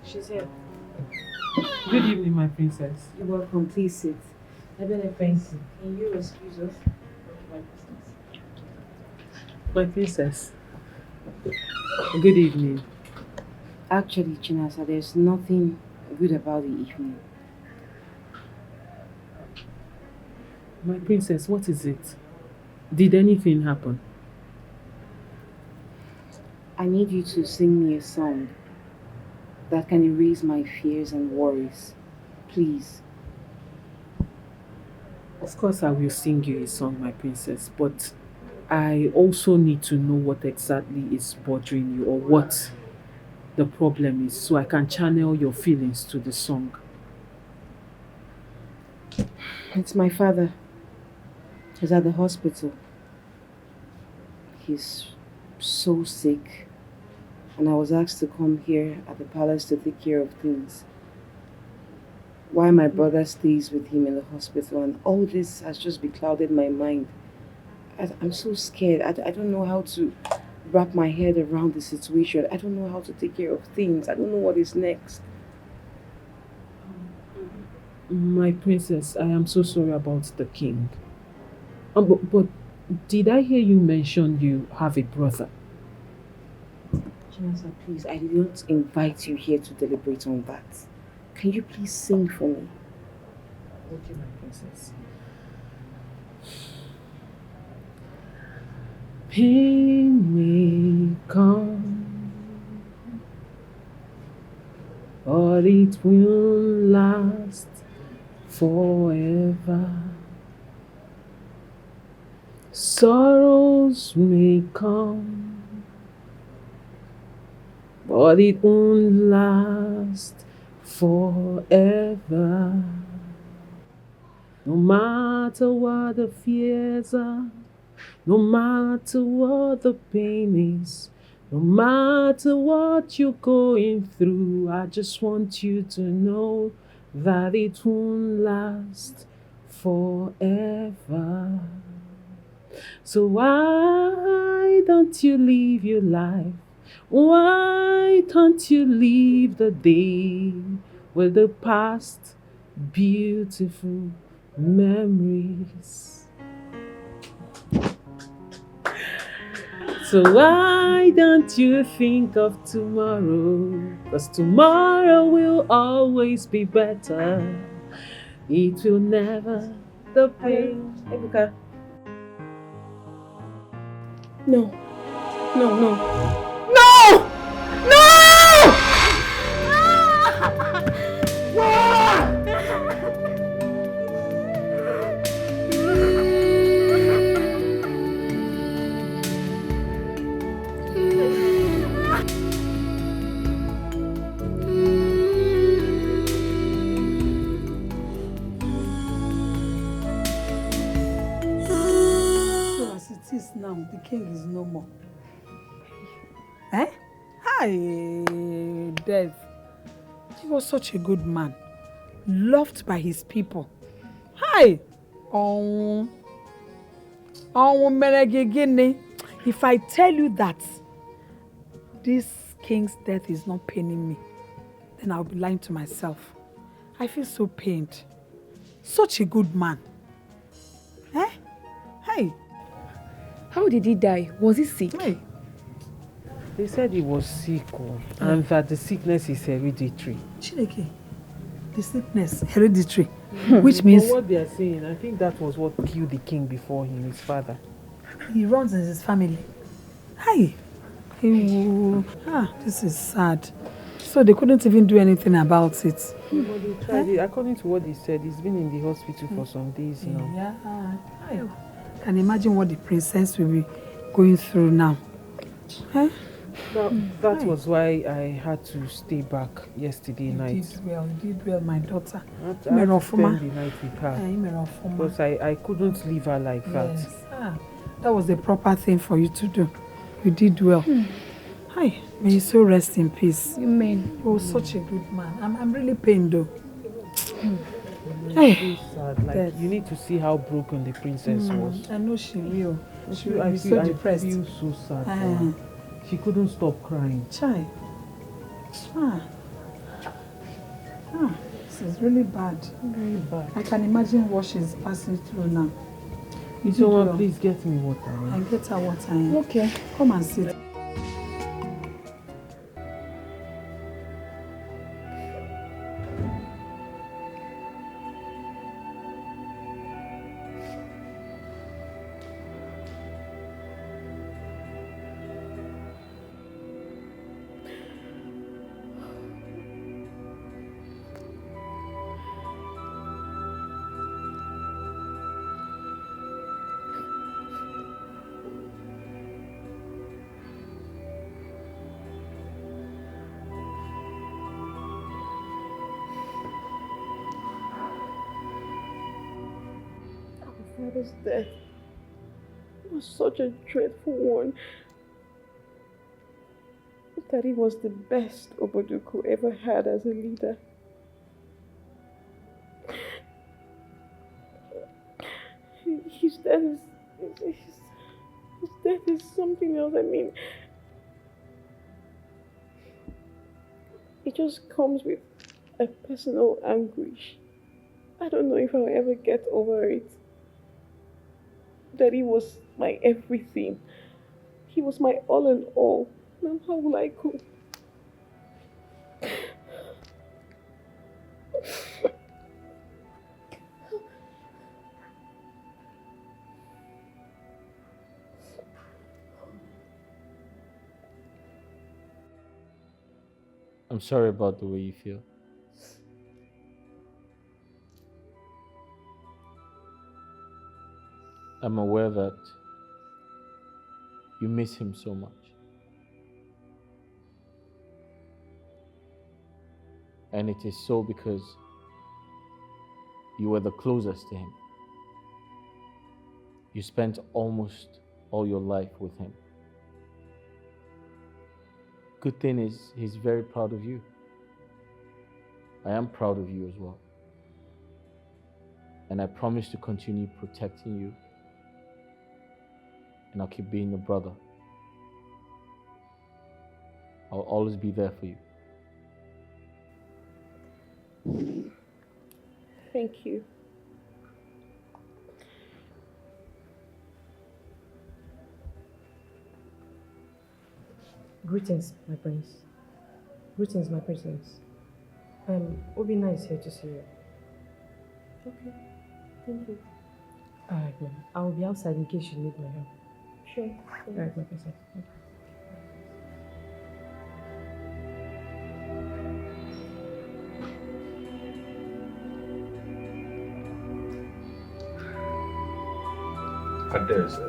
she's here. Good evening, my princess. You're welcome. Please sit. I better thank you. Can you excuse us? My princess. Good evening. Actually, Chinasa, there's nothing good about the evening. My princess, what is it? Did anything happen? I need you to sing me a song that can erase my fears and worries. Please. Of course I will sing you a song, my princess, but I also need to know what exactly is bothering you or what the problem is so I can channel your feelings to the song. It's my father. He's at the hospital. He's so sick. And I was asked to come here at the palace to take care of things. While my brother stays with him in the hospital, and all this has just beclouded my mind. I'm so scared. I don't know how to wrap my head around the situation. I don't know how to take care of things. I don't know what is next. My princess, I am so sorry about the king. But did I hear you mention you have a brother? Chinasa, please, I did not invite you here to deliberate on that. Can you please sing for me? Okay, my princess. Pain may come, but it will last forever. Sorrows may come, but it won't last forever. No matter what the fears are, no matter what the pain is, no matter what you're going through, I just want you to know that it won't last forever. So why don't you live your life? Why don't you leave the day with the past beautiful memories? So why don't you think of tomorrow? 'Cause tomorrow will always be better. It will never the pain. Ebuka. No. No, no. No! No! So as it is now, the king is no more. Eh? Hi, Dev. He was such a good man, loved by his people. Hi! If I tell you that this king's death is not paining me, then I'll be lying to myself. I feel so pained. Such a good man. Eh? Hey! How did he die? Was he sick? Hey. They said he was sick, and that the sickness is hereditary. Chineke, the sickness, hereditary, which means... From what they are saying, I think that was what killed the king before him, his father. He runs in his family. Hi. This is sad. So they couldn't even do anything about it. But they tried it. According to what they said, he's been in the hospital for some days now. Yeah. I can imagine what the princess will be going through now. Huh? That was why I had to stay back yesterday night. You did well, my daughter. I had to spend the night with her. Because I couldn't leave her like that. Yes. That was the proper thing for you to do. You did well. Hi, may you so rest in peace. Amen. You were such a good man. I'm really pained though. It's so sad. Like, you need to see how broken the princess was. I know she will. She will I be feel, so I depressed. feel so sad for her. She couldn't stop crying. Chai. This is really bad. Very bad. I can imagine what she's passing through now. Someone please get me water. I get her water. Okay. Come and sit. Father's death was such a dreadful one. That he was the best Oboduku ever had as a leader. His death is something else. I mean, it just comes with a personal anguish. I don't know if I'll ever get over it. Daddy was my everything. He was my all in all. Now how will I cope? I'm sorry about the way you feel. I'm aware that you miss him so much. And it is so because you were the closest to him. You spent almost all your life with him. Good thing is, he's very proud of you. I am proud of you as well. And I promise to continue protecting you. And I'll keep being a brother. I'll always be there for you. Thank you. Greetings, my prince. Greetings, my princess. Obina is here to see you. Okay, thank you. Alright, then. I will be outside in case you need my help. Sure. Alright, my princess. Okay. Adeze,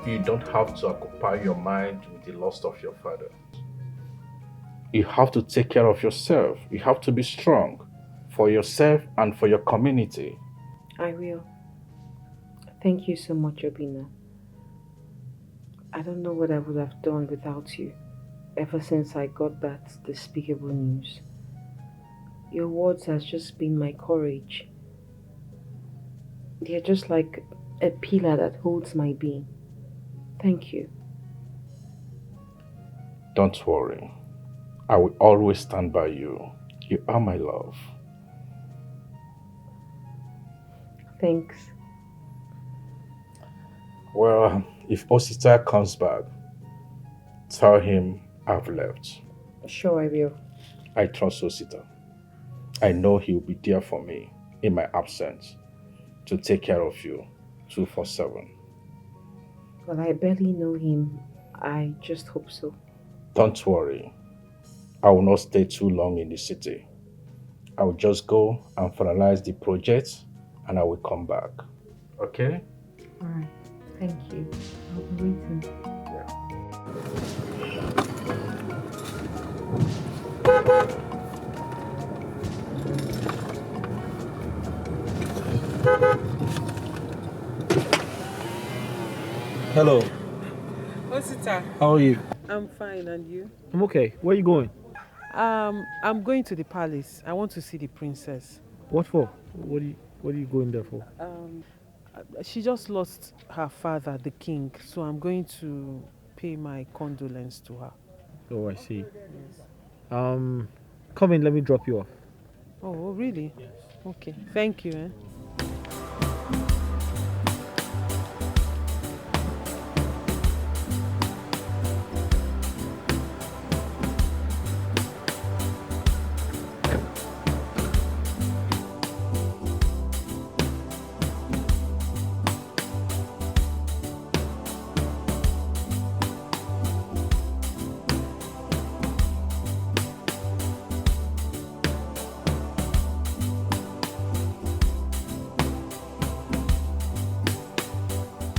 you don't have to occupy your mind with the loss of your father. You have to take care of yourself. You have to be strong for yourself and for your community. I will. Thank you so much, Obina. I don't know what I would have done without you ever since I got that despicable news. Your words has just been my courage. They're just like a pillar that holds my being. Thank you. Don't worry. I will always stand by you. You are my love. Thanks. Well, if Osita comes back, tell him I've left. Sure, I will. I trust Osita. I know he'll be there for me in my absence to take care of you 24/7. Well, I barely know him. I just hope so. Don't worry. I will not stay too long in the city. I will just go and finalize the project and I will come back. Okay? All right. Thank you. I'll be waiting. Hello. Osita. How are you? I'm fine, and you? I'm okay. Where are you going? I'm going to the palace. I want to see the princess. What for? What are you going there for? She just lost her father, the king, so I'm going to pay my condolence to her. Oh, I see. Come in, let me drop you off. Oh, really? Yes. Okay. Thank you.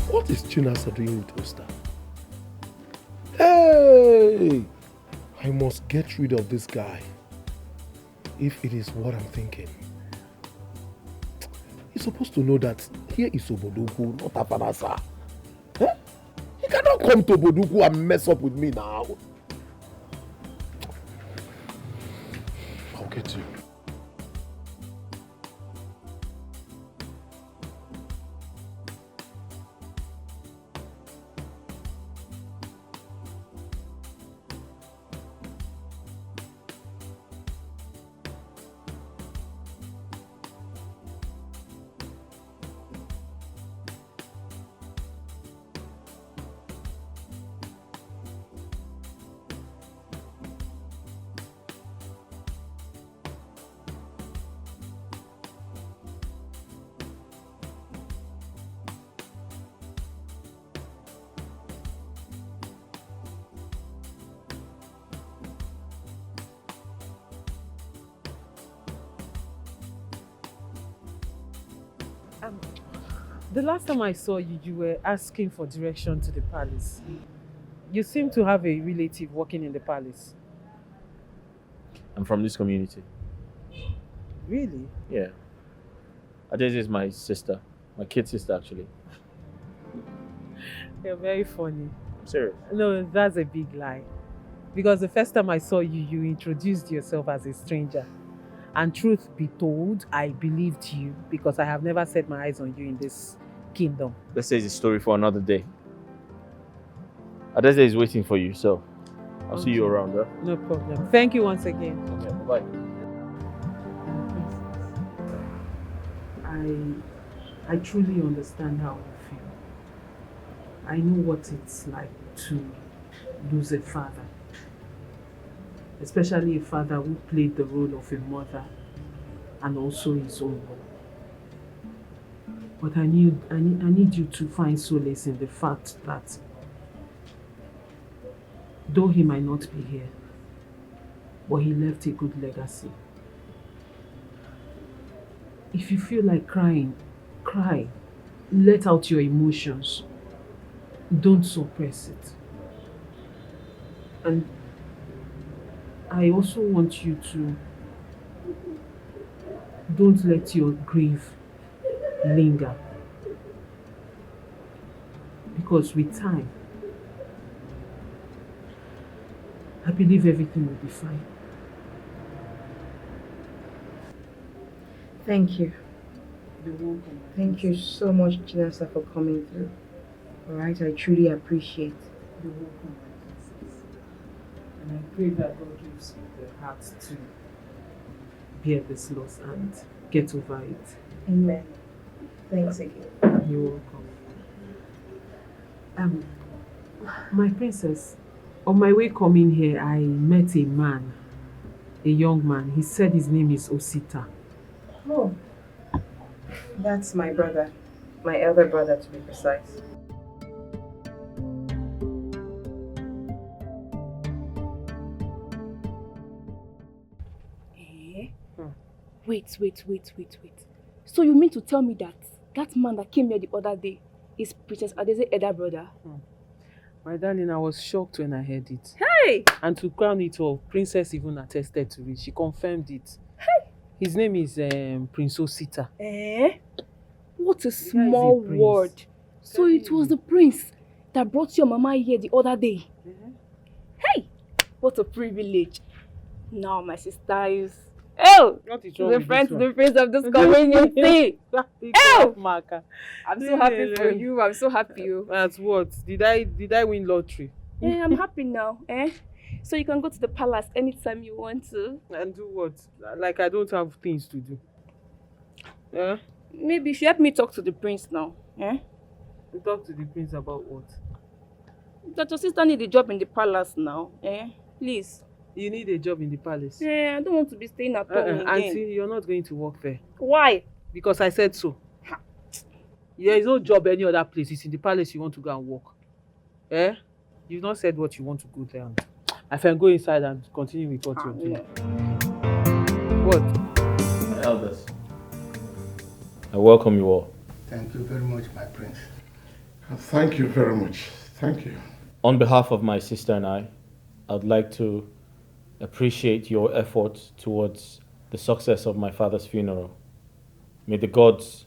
What is Chinasa doing with Osta? Hey! I must get rid of this guy. If it is what I'm thinking. He's supposed to know that here is Oboduku, not Afanasa. Eh? He cannot come to Oboduku and mess up with me now. I'll get you. The last time I saw you, you were asking for direction to the palace. You seem to have a relative working in the palace. I'm from this community. Really? Yeah. Adeze is my sister. My kid sister, actually. You're very funny. I'm serious. No, that's a big lie. Because the first time I saw you, you introduced yourself as a stranger. And truth be told, I believed you because I have never set my eyes on you in this kingdom. Let's say it's a story for another day. Adeze is waiting for you, so I'll see you around, huh? No problem. Thank you once again. Okay, bye. I truly understand how you feel. I know what it's like to lose a father. Especially a father who played the role of a mother and also his own mother. But I need you to find solace in the fact that though he might not be here, but he left a good legacy. If you feel like crying, cry. Let out your emotions. Don't suppress it. And I also want you to don't let your grief linger. Because with time, I believe everything will be fine. Thank you. You're welcome. Thank you so much, Chinasa, for coming through. Alright, I truly appreciate. You're welcome, my princess. And I pray that God gives you the heart to bear this loss and get over it. Amen. Thanks again. You're welcome. My princess, on my way coming here, I met a man, a young man. He said his name is Osita. Oh, that's my brother. My elder brother, to be precise. Wait. So you mean to tell me that that man that came here the other day is Princess Adese's elder brother? My darling, I was shocked when I heard it. Hey! And to crown it all, Princess even attested to it. She confirmed it. Hey! His name is Prince Osita. Eh? What a small word. So it was the prince that brought your mama here the other day. Hey! What a privilege. Now my sister is... Oh! The friend to the prince of this community. Oh! I'm so happy for you. I'm so happy. That's what? Did I win lottery? Yeah, I'm happy now. So you can go to the palace anytime you want to. And do what? Like I don't have things to do. Yeah? Maybe you should help me talk to the prince now. You talk to the prince about what? That your sister need a job in the palace now. Please. You need a job in the palace? Yeah, I don't want to be staying at home again. Auntie, you're not going to work there. Why? Because I said so. There is no job any other place. It's in the palace you want to go and work. You've not said what you want to go there. And I can go inside and continue with what you're doing. What? My elders, I welcome you all. Thank you very much, my prince. Thank you very much. Thank you. On behalf of my sister and I'd like to appreciate your efforts towards the success of my father's funeral. May the gods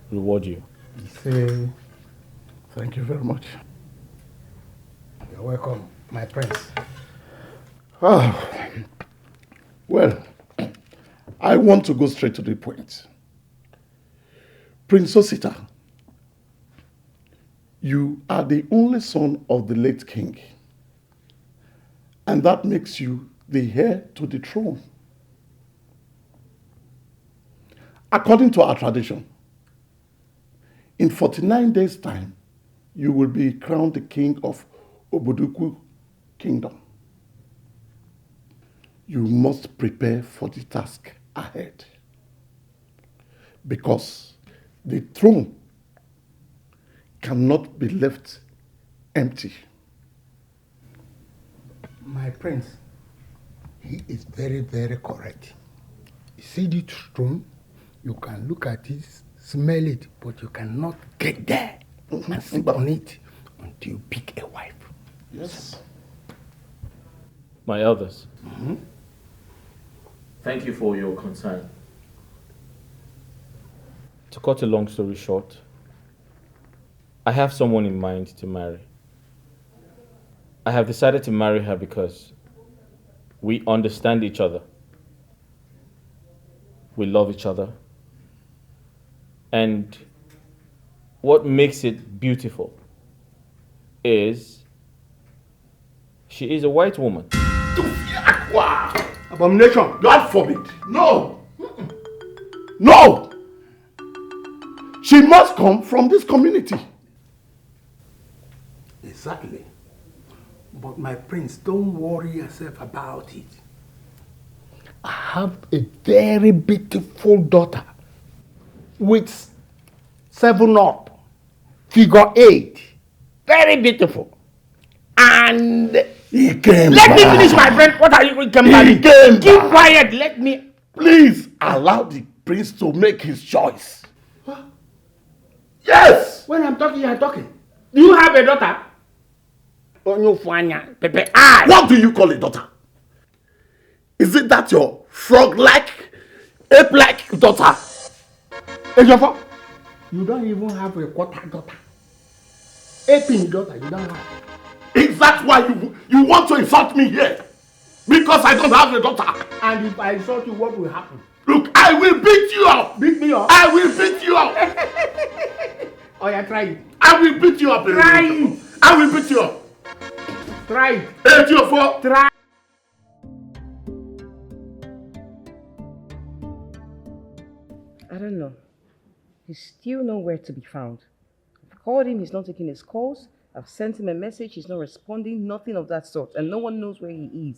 reward you. Thank you very much. You're welcome, my prince. Well, I want to go straight to the point. Prince Osita, you are the only son of the late king, and that makes you the heir to the throne. According to our tradition, in 49 days' time, you will be crowned the king of Oboduku Kingdom. You must prepare for the task ahead, because the throne cannot be left empty. My prince, he is very, very correct. You see the throne, you can look at it, smell it, but you cannot get there and sit on it until you pick a wife. Yes. My elders, thank you for your concern. To cut a long story short, I have someone in mind to marry. I have decided to marry her because we understand each other. We love each other. And what makes it beautiful is she is a white woman. Abomination! God forbid! No! No! She must come from this community. Exactly. But my prince, don't worry yourself about it. I have a very beautiful daughter with 7 up, figure 8. Very beautiful. And let me finish, my friend. What are you doing? Keep quiet. Let me. Please allow the prince to make his choice. Yes! When I'm talking, you're talking. Do you have a daughter? What do you call a daughter? Is it that your frog-like, ape-like daughter? Ejofa, you don't even have a quarter daughter. Aping daughter, you don't have. Is that why you want to insult me here? Because I don't have a daughter. And if I insult you, what will happen? Look, I will beat you up. Beat me up? I will beat you up. Oh yeah, try it. I will beat you up. Try it. I will beat you up. Try it. 804. Try. I don't know. He's still nowhere to be found. I've called him, he's not taking his calls. I've sent him a message, he's not responding, nothing of that sort. And no one knows where he is.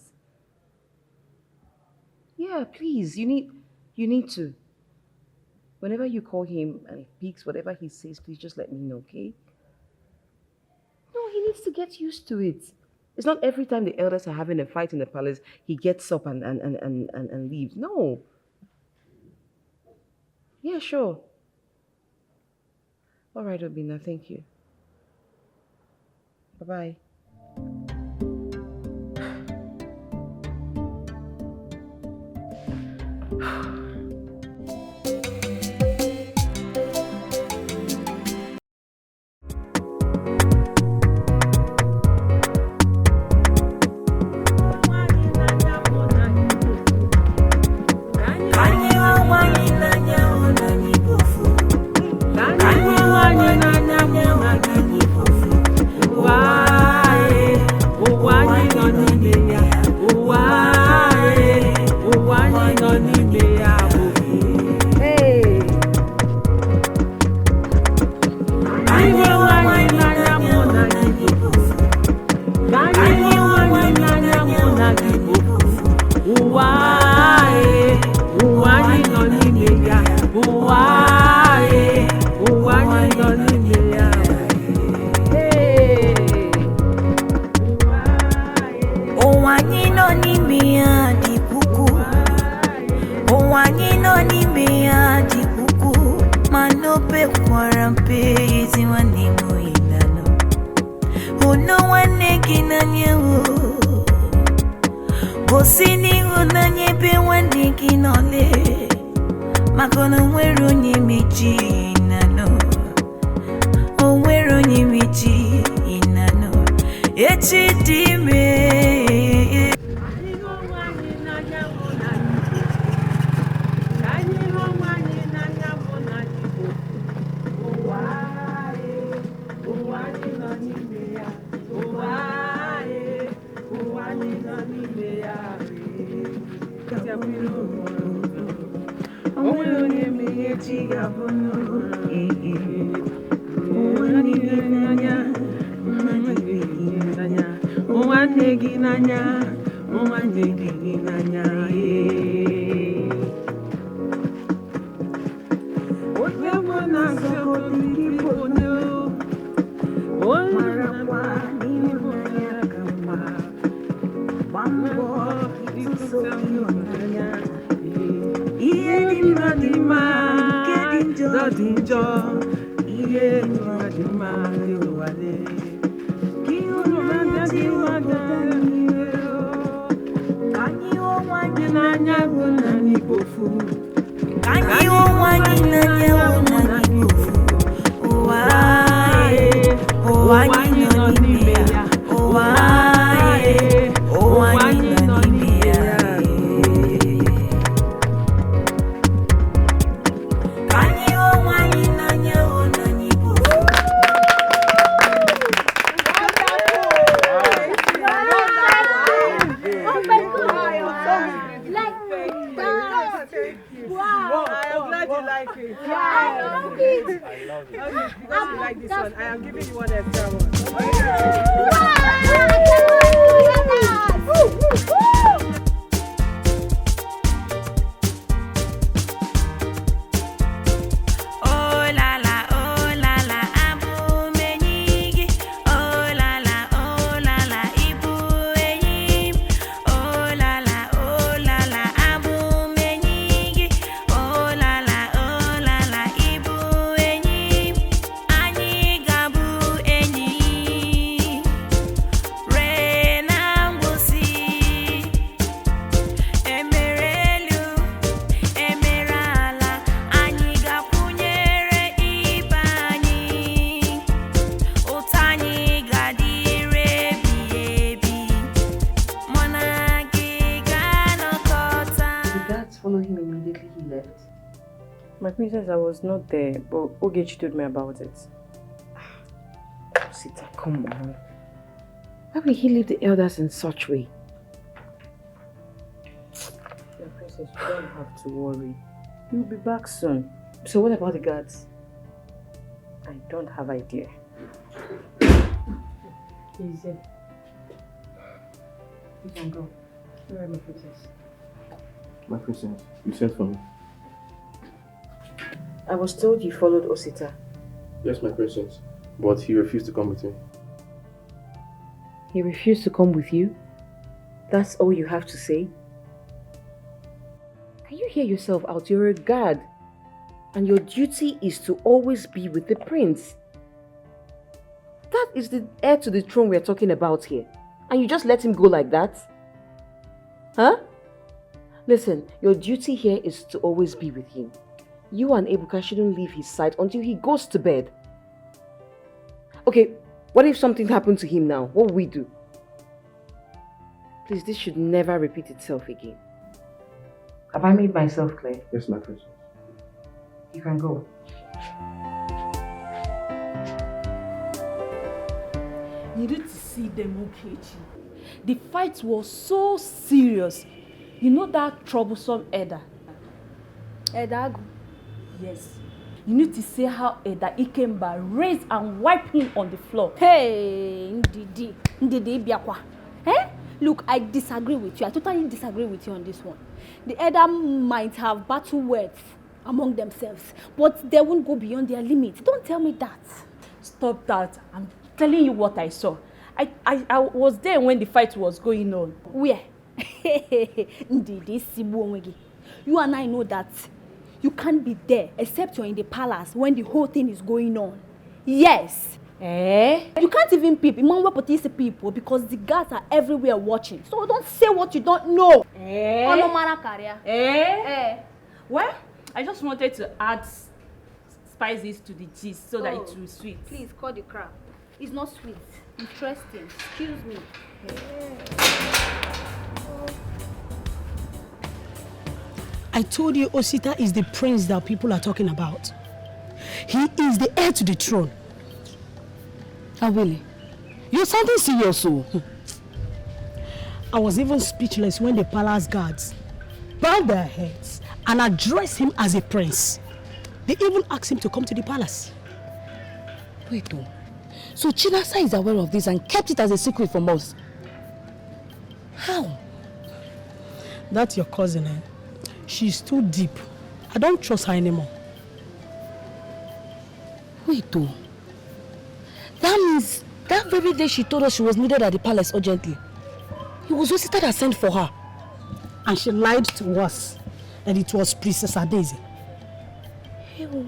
Yeah, please, you need to. Whenever you call him and he picks whatever he says, please just let me know, okay? No, he needs to get used to it. It's not every time the elders are having a fight in the palace, he gets up and leaves. No. Yeah, sure. All right, Obina, thank you. Bye-bye. My princess, I was not there, but Ogechi told me about it. Sita, come on. Why will he leave the elders in such way? My princess, you don't have to worry. He'll be back soon. So what about the guards? I don't have idea. Easy. You can go. Where are my princess? My princess, you sent for me. I was told you followed Osita. Yes, my princess, but he refused to come with me. He refused to come with you? That's all you have to say? Can you hear yourself out? You're a guard. And your duty is to always be with the prince. That is the heir to the throne we're talking about here. And you just let him go like that? Huh? Listen, your duty here is to always be with him. You and Ebuka shouldn't leave his side until he goes to bed. Okay, what if something happened to him now? What will we do? Please, this should never repeat itself again. Have I made myself clear? Yes, my princess. You can go. You need to see them, Okechi. The fight was so serious. You know that troublesome Eda? Edagu? Yes. You need to see how Eda Ikemba raised and wiped him on the floor. Hey, Ndidi Biakwa. Eh? Look, I disagree with you. I totally disagree with you on this one. The Eda might have battle words among themselves, but they won't go beyond their limits. Don't tell me that. Stop that. I'm telling you what I saw. I was there when the fight was going on. Where? Ndidi Sibuonwegi. You and I know that you can't be there except you're in the palace when the whole thing is going on. Yes. You can't even peep. People because the guards are everywhere watching. So don't say what you don't know. Well, I just wanted to add spices to the gist so that it will be sweet. Please call the crab. It's not sweet. Interesting. Excuse me. I told you Osita is the prince that people are talking about. He is the heir to the throne. Awele, you're sounding serious, so. I was even speechless when the palace guards bowed their heads and addressed him as a prince. They even asked him to come to the palace. Wait, oh. So Chinasa is aware of this and kept it as a secret from us? How? That's your cousin, eh? She's too deep. I don't trust her anymore. Wait, oh. That means that very day she told us she was needed at the palace urgently. It was Osita that sent for her. And she lied to us. And it was Princess Adeze. Even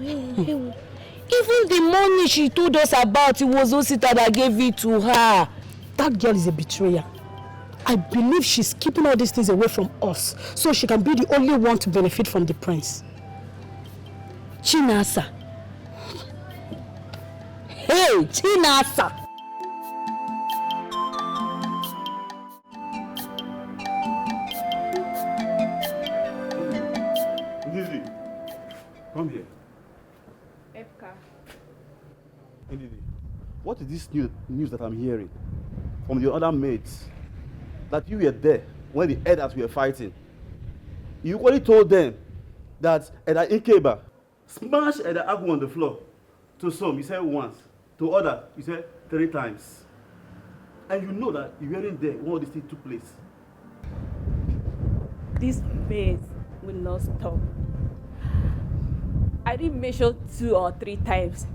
the money she told us about, it was Osita that gave it to her. That girl is a betrayer. I believe she's keeping all these things away from us so she can be the only one to benefit from the prince. Chinasa. Hey, Chinasa. Ndidi, come here. Efka. Ndidi, what is this news that I'm hearing from the other mates? That you were there when the elders were fighting. You only told them that Eda Ikeba smashed Eda Agu on the floor. To some, you said once. To others, you said 3 times. And you know that you weren't there when all this thing took place. This maze will not stop. I didn't measure 2 or 3 times.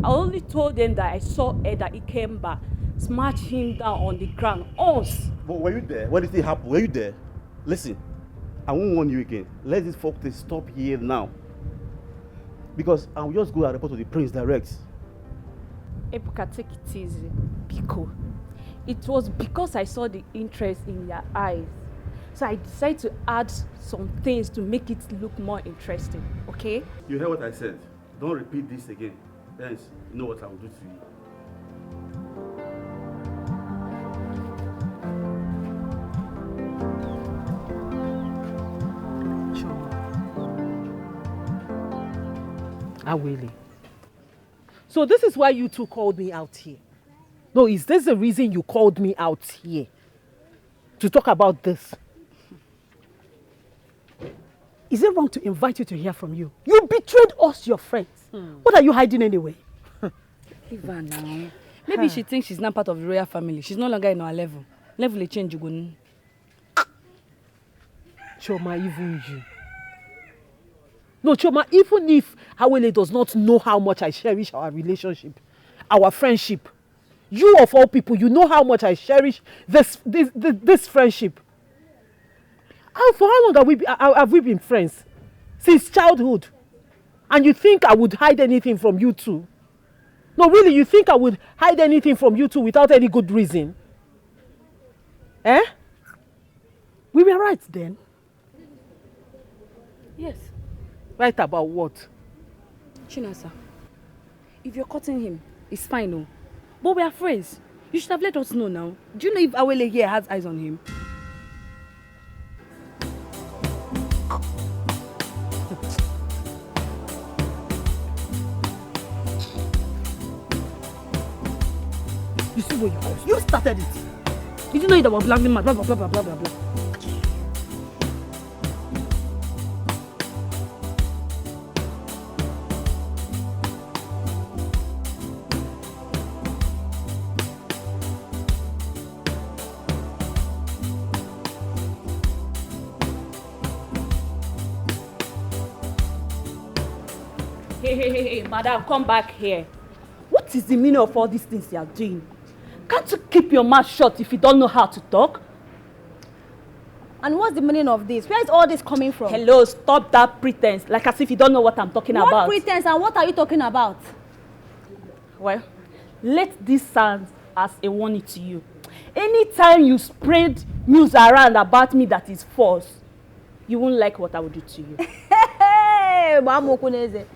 I only told them that I saw Eda Ikemba smash him down on the ground. Us. But were you there? When did it happen? Were you there? Listen, I won't warn you again. Let this folk thing stop here now. Because I will just go and report to the prince direct. Ebuka, take it easy. Biko. It was because I saw the interest in your eyes. So I decided to add some things to make it look more interesting. Okay? You heard what I said. Don't repeat this again. Hence, you know what I will do to you. Awele. So this is why you two called me out here. No, is this the reason you called me out here? To talk about this? Is it wrong to invite you to hear from you? You betrayed us, your friends. What are you hiding anyway? Leave her now. Maybe she thinks she's not part of the royal family. She's no longer in our level. Level change, you go. Choma, even you. No, Choma, even if Awele does not know how much I cherish our relationship, our friendship, You of all people, you know how much I cherish this friendship. For how long have we been friends? Since childhood. And you think I would hide anything from you two? No, really, you think I would hide anything from you two without any good reason? Eh? We were right then. Yes. Right about what? Chinasa, if you're cutting him, it's fine, no. But we are friends. You should have let us know now. Do you know if Awele here has eyes on him? You see what you caused? You started it. Did you know that we're blabbing mad? Blah, blah, blah, blah, blah, blah, blah. Hey, madam, come back here. What is the meaning of all these things you are doing? Can't you keep your mouth shut if you don't know how to talk? And what's the meaning of this? Where is all this coming from? Hello, stop that pretense, like as if you don't know what I'm talking about. What pretense and what are you talking about? Well, let this serve as a warning to you. Anytime you spread news around about me that is false, you won't like what I will do to you. Hey, Mamokuneze.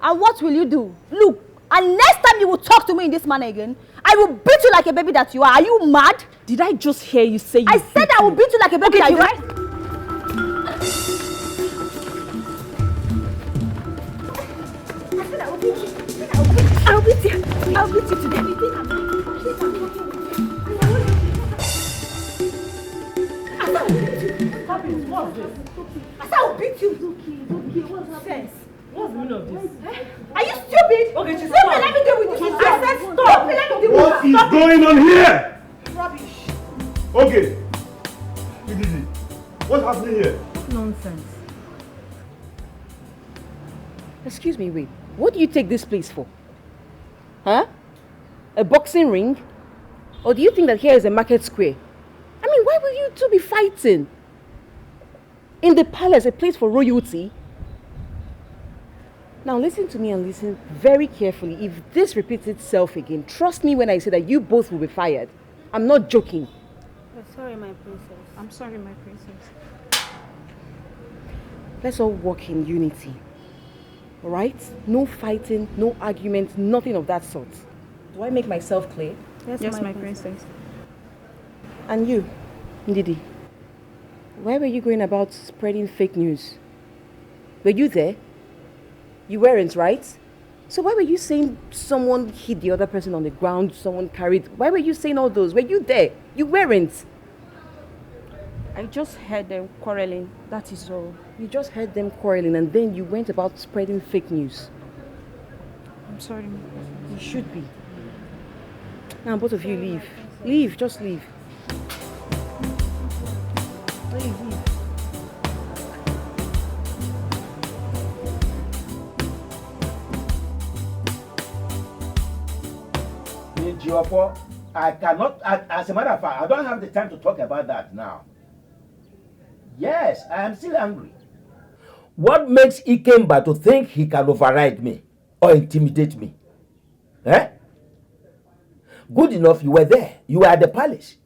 And what will you do? Look, and next time you will talk to me in this manner again, I will beat you like a baby that you are. Are you mad? Did I just hear you say I said I will beat you like a baby that you are. I'll beat you. I'll beat you today. I will beat you. What's sense? What's the meaning of this? Are you stupid? Okay, she's stop. Let me deal with this. I said stop. Let me deal with What is going on here? Rubbish. Okay. Ididi, what's happening here? Nonsense. Excuse me, wait. What do you take this place for? Huh? A boxing ring? Or do you think that here is a market square? I mean, why will you two be fighting? In the palace, a place for royalty? Now listen to me and listen very carefully. If this repeats itself again, trust me when I say that you both will be fired. I'm not joking. I'm sorry, my princess. I'm sorry, my princess. Let's all work in unity. Alright? No fighting, no arguments, nothing of that sort. Do I make myself clear? Yes, my princess. And you, Ndidi, where were you going about spreading fake news? Were you there? You weren't, right? So why were you saying someone hit the other person on the ground, someone carried... Why were you saying all those? Were you there? You weren't. I just heard them quarreling, that is all. You just heard them quarreling and then you went about spreading fake news. I'm sorry. You should be. Now both of you leave. Leave, just leave. Leave. I cannot, as a matter of fact, I don't have the time to talk about that now. Yes, I am still angry. What makes Ikemba to think he can override me or intimidate me? Eh? Good enough, you were there. You were at the palace.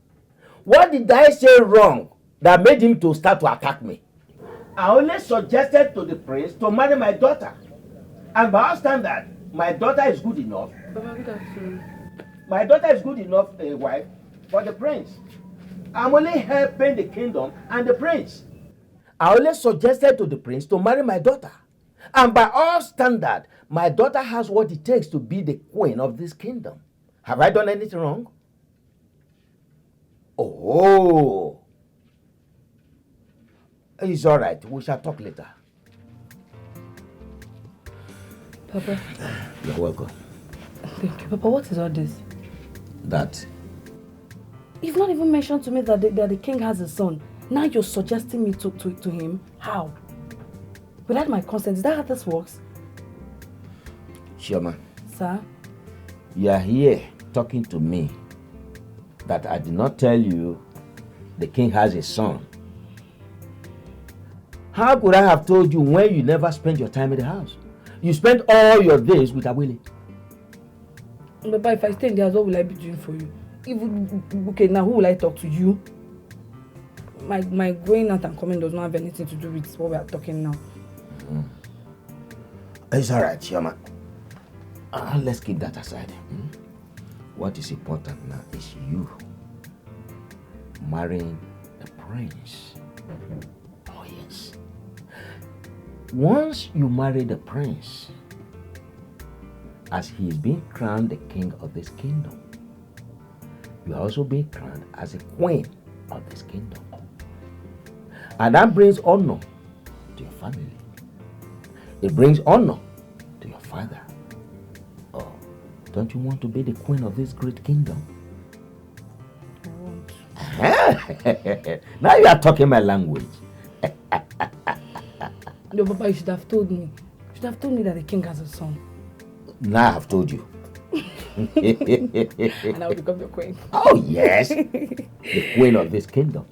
What did I say wrong that made him to start to attack me? I only suggested to the prince to marry my daughter. And by our standard, my daughter is good enough. My daughter is good enough a wife for the prince. I'm only helping the kingdom and the prince. I only suggested to the prince to marry my daughter. And by all standard, my daughter has what it takes to be the queen of this kingdom. Have I done anything wrong? Oh. It's all right. We shall talk later. Papa. You're welcome. Thank you. Papa, what is all this? That. You've not even mentioned to me that the king has a son. Now you're suggesting me to him? How? Without my consent, is that how this works? Chioma. Sir? You are here talking to me that I did not tell you the king has a son. How could I have told you when you never spent your time in the house? You spent all your days with Awele. Baba, if I stay in the house, what will I be doing for you? Okay, now who will I talk to? You? My going out and coming does not have anything to do with what we are talking now. It's alright, Chioma. Let's keep that aside. What is important now is you marrying the prince. Oh yes. Once you marry the prince, as he is being crowned the king of this kingdom, you are also being crowned as a queen of this kingdom. And that brings honor to your family. It brings honor to your father. Oh, don't you want to be the queen of this great kingdom? I want. Now you are talking my language. No, Papa, you should have told me. You should have told me that the king has a son. Now I have told you. And I will become your queen. Oh yes, the queen of this kingdom.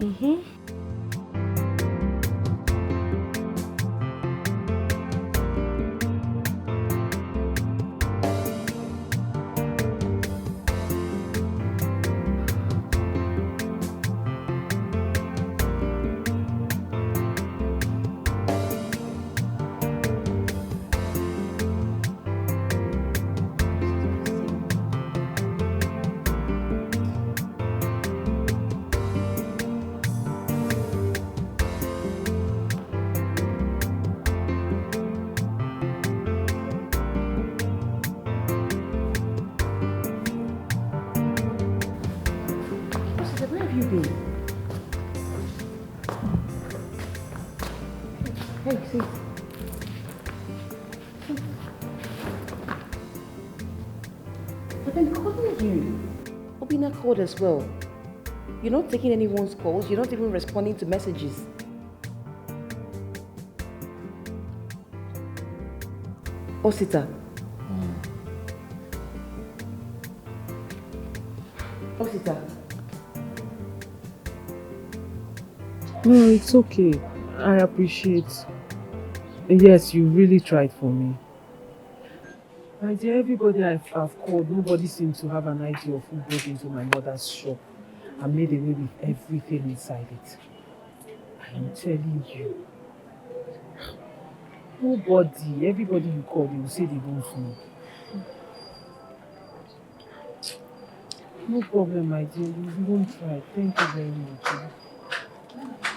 As well. You're not taking anyone's calls, you're not even responding to messages. Osita. Osita. No, it's okay. I appreciate. Yes, you really tried for me. My dear, everybody I've called, nobody seems to have an idea of who broke into my mother's shop and made away with everything inside it. I am telling you. Nobody, everybody you call, they will say they don't know. No problem, my dear. You won't try. Thank you very much.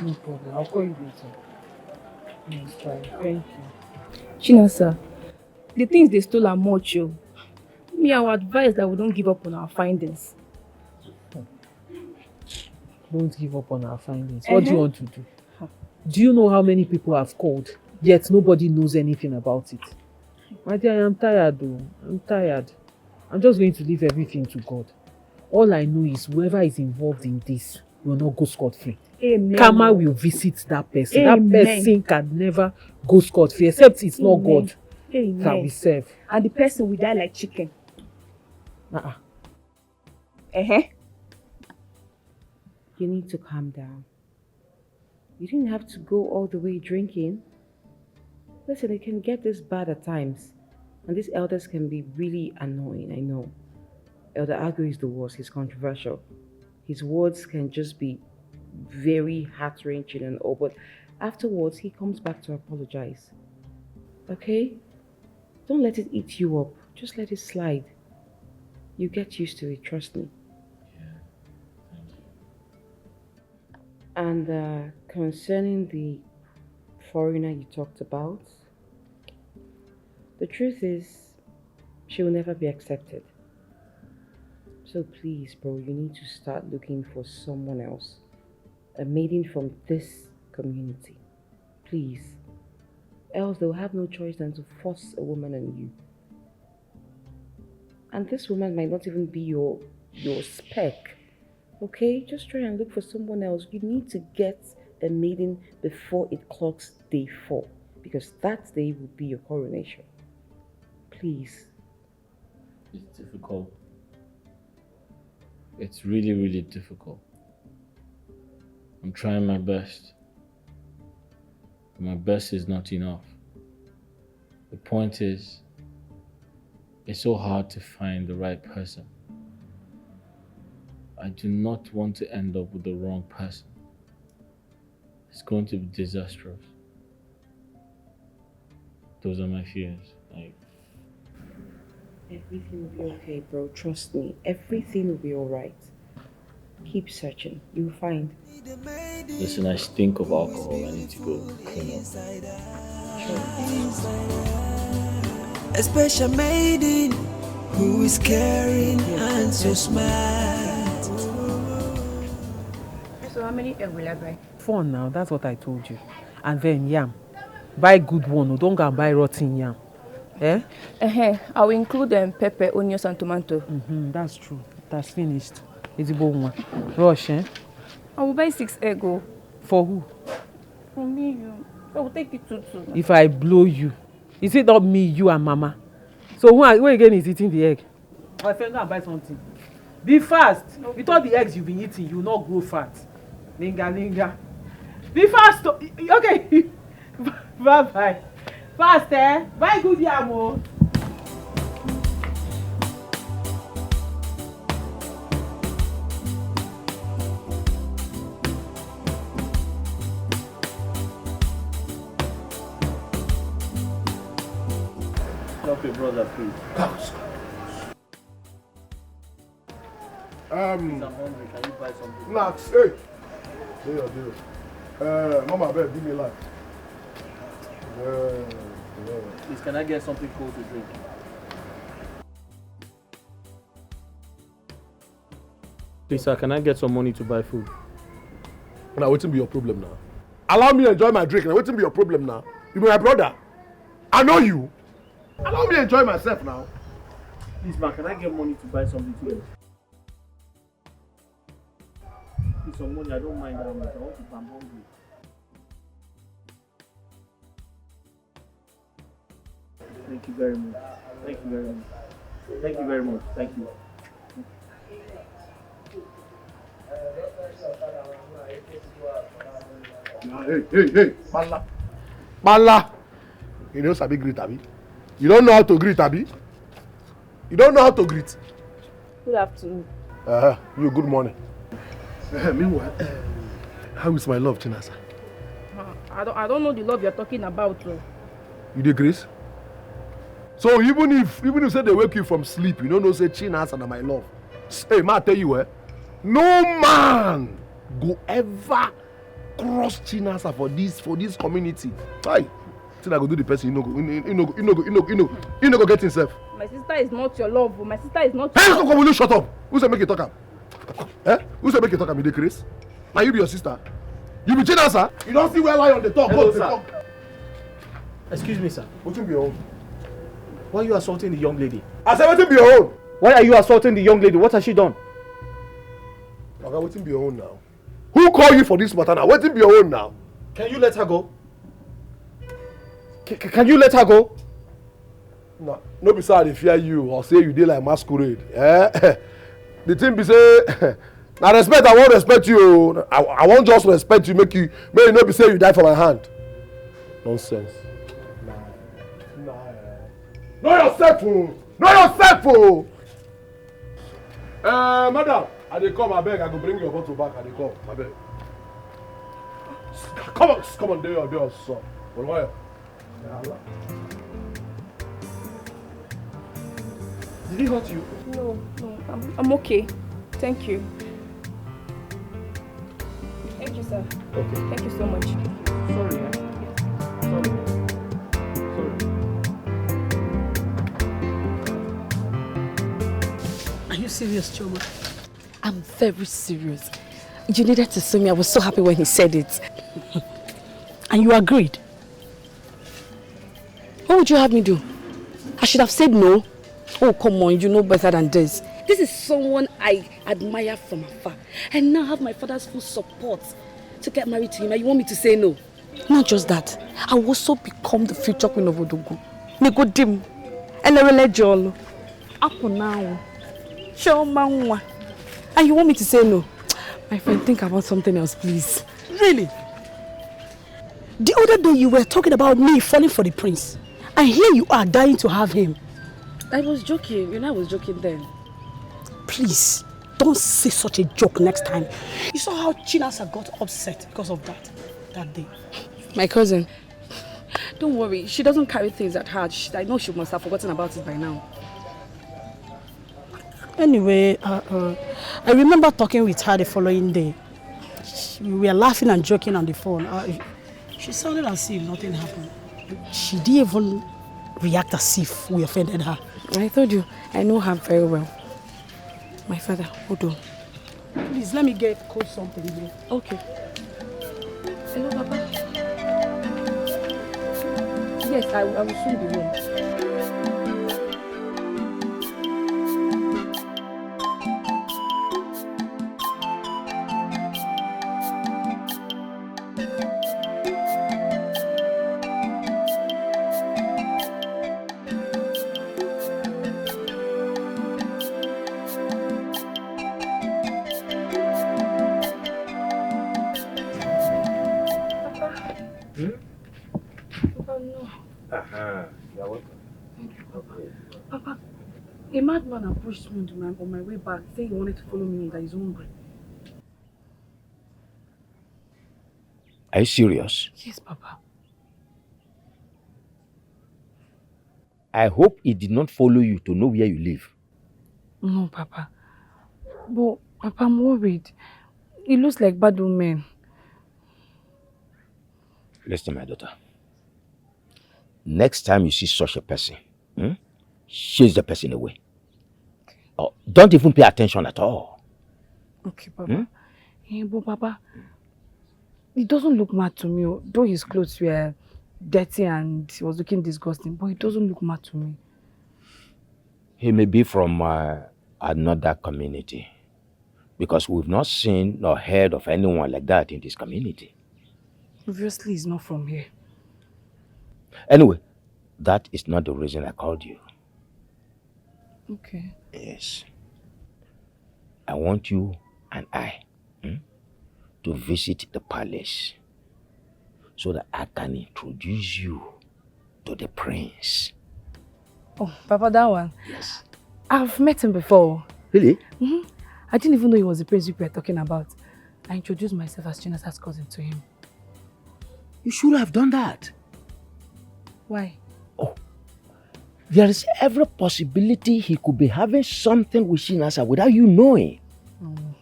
No problem. I'll call you later. It's fine. Thank you. Chinasa, the things they stole are much. Me, I would advise that we don't give up on our findings. Don't give up on our findings. What do you want to do? Do you know how many people have called, yet nobody knows anything about it? My dear, I am tired though. I'm tired. I'm just going to leave everything to God. All I know is whoever is involved in this will not go scot-free. Amen. Karma will visit that person. Amen. That person can never go scot-free, except it's not God that we serve. And the person will die like chicken. You need to calm down. You didn't have to go all the way drinking. Listen, it can get this bad at times. And these elders can be really annoying, I know. Elder Igwe is the worst. He's controversial. His words can just be very heart-wrenching and all, but afterwards he comes back to apologize. Okay? Don't let it eat you up. Just let it slide. You get used to it, trust me. And concerning the foreigner you talked about, the truth is, she will never be accepted. So please, bro, you need to start looking for someone else. A maiden from this community. Please. Else they'll have no choice than to force a woman on you. And this woman might not even be your spec. Okay? Just try and look for someone else. You need to get a maiden before it clocks day 4. Because that day will be your coronation. Please. It's difficult It's really, really difficult. I'm trying my best. But my best is not enough. The point is, it's so hard to find the right person. I do not want to end up with the wrong person. It's going to be disastrous. Those are my fears. Everything will be okay, bro. Trust me. Everything will be alright. Keep searching. You'll find. Listen, I stink of alcohol. I need to go clean up. A special maiden who is caring and so smart. So how many eggs will I buy? 4 now, that's what I told you. And then yam. Buy good one, don't go and buy rotten yam. Eh? I will include pepper, onions and tomato. That's true. That's finished. It's a bon one. Rush, eh? I will buy 6 eggs. For who? For me, you. I will take it too. If I blow you, is it not me, you and Mama? So who again is eating the egg? My friend, go and buy something. Be fast. Okay. With all the eggs you've been eating, you will not grow fat. Linga. Be fast. Okay. Bye. Fast, eh? Buy good yam, oh. Help your brother, please. I'm hungry. Can you buy something? Max, hey. Deal. Mama, babe, give me life. Please, can I get something cold to drink? Please, sir, can I get some money to buy food? Now, what will be your problem now? Allow me to enjoy my drink. Now, what will be your problem now? You be my brother. I know you. Allow me to enjoy myself now. Please, man, can I get money to buy something to eat? Please, some money. I don't mind that much. I want to. I'm hungry. Thank you very much. Thank you very much. Thank you. Hey. Bala. You know sabi greet, abi? You don't know how to greet, abi? You don't know how to greet? Good afternoon. You good morning. Meanwhile, how is my love, Chinasa? I don't know the love you're talking about. You dey grace? So even if say they wake you from sleep, you don't know say Chinasa and my love. Hey, ma, I tell you, no man go ever cross Chinasa for this community. Hi, till I go do the person, you no go get himself. My sister is not your love. My sister is not. Hey, will you shut up? Who say make you talk am? Who say make you talk am? You dey craze? Now you be your sister. You be Chinasa. You don't see where lie on the top. Hello, sir. Excuse me, sir. What you be your own? Why are you assaulting the young lady? I said, what be your own? Why are you assaulting the young lady? What has she done? Okay, what be your own now? Who called you for this matter now? What be your own now? Can you let her go? Can you let her go? No be say I dey fear you or say you dey like masquerade. The thing be say, na respect I wan respect you. I wan just respect you, make you no be say you die for my hand. Nonsense. Know yourself, oh! Know yourself, oh! Madam, I dey come, abeg. I go bring your bottle back. I dey come, abeg. Come on, there, son. For why? Did he hurt you? No, I'm okay. Thank you. Thank you, sir. Okay. Thank you so much. Sorry. Are you serious, Choma? I'm very serious. You needed to see me. I was so happy when he said it. And you agreed? What would you have me do? I should have said no. Oh, come on, you know better than this. This is someone I admire from afar. I now have my father's full support to get married to him. And you want me to say no? Not just that. I will also become the future queen of Odogu. Negodim. And I will let you all. Up now. Show manwa. And you want me to say no? My friend, think about something else, please. Really? The other day you were talking about me falling for the prince. And here you are dying to have him. I was joking. You know I was joking then. Please, don't say such a joke next time. You saw how Chinasa got upset because of that day. My cousin. Don't worry. She doesn't carry things at heart. I know she must have forgotten about it by now. Anyway, I remember talking with her the following day. We were laughing and joking on the phone. She sounded as if nothing happened. She didn't even react as if we offended her. I told you, I know her very well. My father, hold on. Please, let me get cold something here. Okay. Hello, Papa. Yes, I will soon be home. Papa, a madman approached me on my way back, saying he wanted to follow me, that he's hungry. Are you serious? Yes, Papa. I hope he did not follow you to know where you live. No, Papa. But, Papa, I'm worried. He looks like bad man. Listen, my daughter. Next time you see such a person, chase the person away. Or don't even pay attention at all. Okay, Papa. But Papa, he doesn't look mad to me. Though his clothes were dirty and he was looking disgusting, but he doesn't look mad to me. He may be from another community. Because we've not seen nor heard of anyone like that in this community. Obviously, he's not from here. Anyway, that is not the reason I called you. Okay. Yes. I want you and I to visit the palace so that I can introduce you to the prince. Oh, Papa, that one? Yes. I've met him before. Really? I didn't even know he was the prince we were talking about. I introduced myself as Chinasa's cousin to him. You should have done that. Why? Oh, there is every possibility he could be having something with Chinasa without you knowing.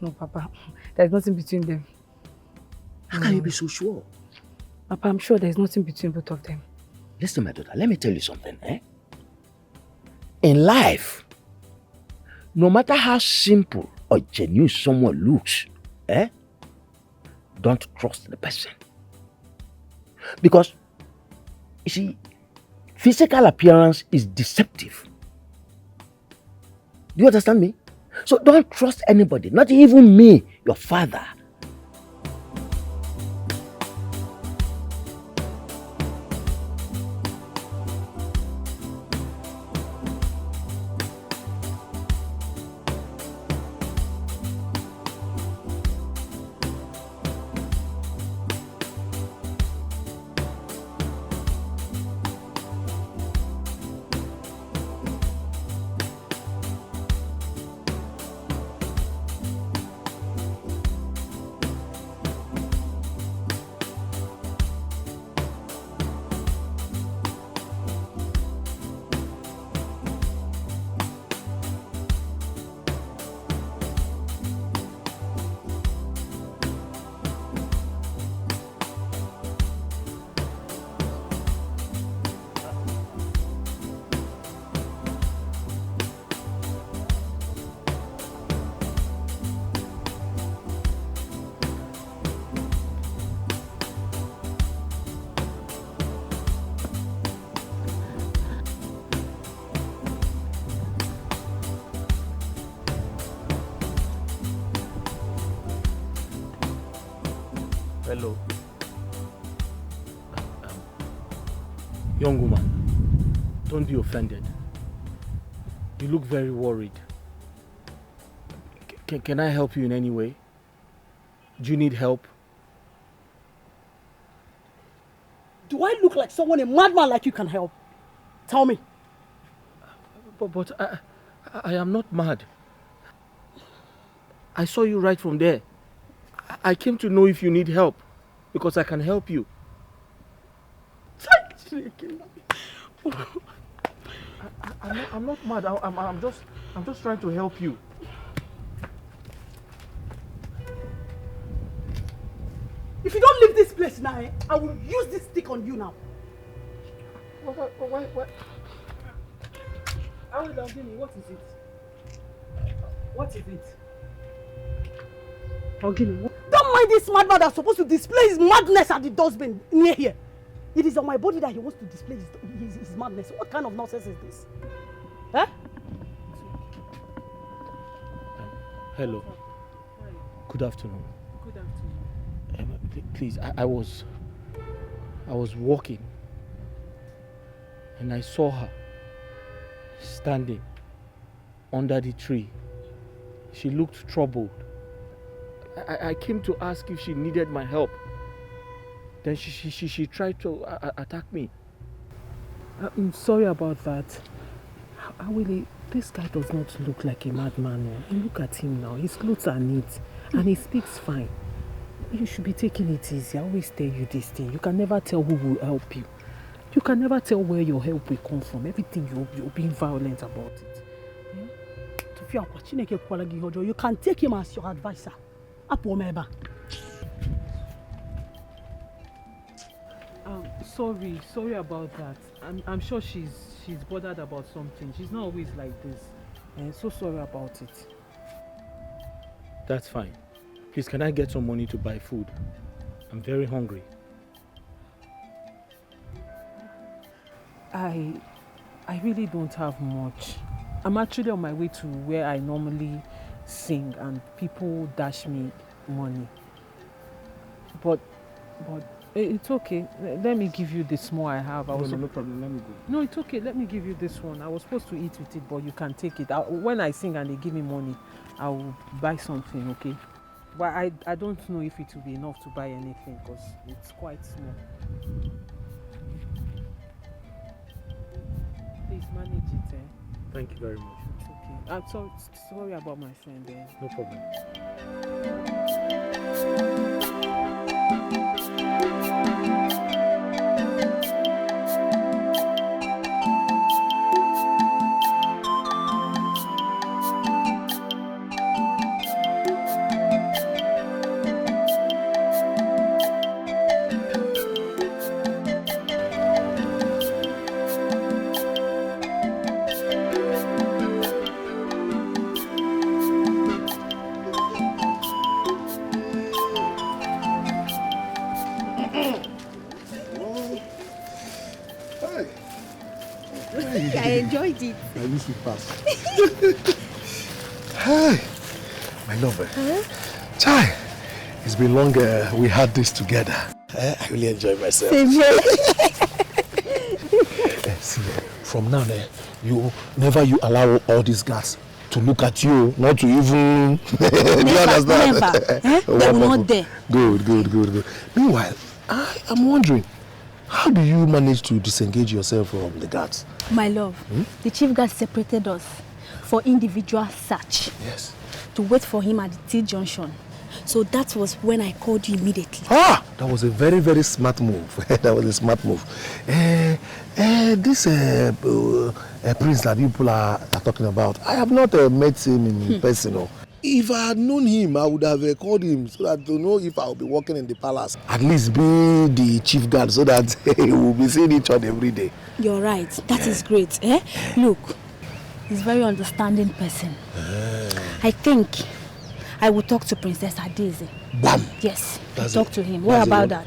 No, Papa. There's nothing between them. How can you be so sure? Papa, I'm sure there's nothing between both of them. Listen, my daughter, let me tell you something. In life, no matter how simple or genuine someone looks, don't trust the person. Because, you see, physical appearance is deceptive. Do you understand me? So don't trust anybody, not even me, your father. Hello. Young woman, don't be offended. You look very worried. Can I help you in any way? Do you need help? Do I look like someone a madman like you can help? Tell me. But I am not mad. I saw you right from there. I came to know if you need help because I can help you. I'm not mad. I'm just trying to help you. If you don't leave this place now, I will use this stick on you now. What? What is it? What is it? Don't mind this madman that's supposed to display his madness at the dustbin near here. It is on my body that he wants to display his madness. What kind of nonsense is this? Huh? Hello. Good afternoon. Good afternoon. Please, I was walking and I saw her standing under the tree. She looked troubled. I came to ask if she needed my help. Then she tried to attack me. I'm sorry about that. Willie, this guy does not look like a madman. Look at him now. His clothes are neat and he speaks fine. You should be taking it easy. I always tell you this thing. You can never tell who will help you. You can never tell where your help will come from. Everything you're being violent about it. You can take him as your advisor. Sorry about that. I'm sure she's bothered about something. She's not always like this. So sorry about it. That's fine. Please, can I get some money to buy food? I'm very hungry. I really don't have much. I'm actually on my way to where I normally sing and people dash me money. But it's okay. Let me give you the small I have. No problem. Let me go. No, it's okay. Let me give you this one. I was supposed to eat with it, but you can take it. When I sing and they give me money, I will buy something, okay? But I don't know if it will be enough to buy anything because it's quite small. Please manage it, eh? Thank you very much. It's okay. I'm sorry about my friend, eh? No problem. I enjoyed it. I miss you fast. Hi, my lover. Chai, it's been long we had this together. I really enjoy myself. Same here. See, from now, you allow all these guys to look at you, not to even. Do you understand? Never. They will not dare. Good. Meanwhile, I'm wondering, how do you manage to disengage yourself from the guards? My love, the chief guard separated us for individual search. Yes. To wait for him at the T-junction. So that was when I called you immediately. That was a very, very smart move. That was a smart move. This prince that people are talking about, I have not met him in person. If I had known him, I would have called him so that to know if I will be working in the palace. At least be the chief guard so that we will be seeing each other every day. You're right. That is great. Look, he's a very understanding person. I think I will talk to Princess Adeze. Bam! Yes, talk to him. What about that?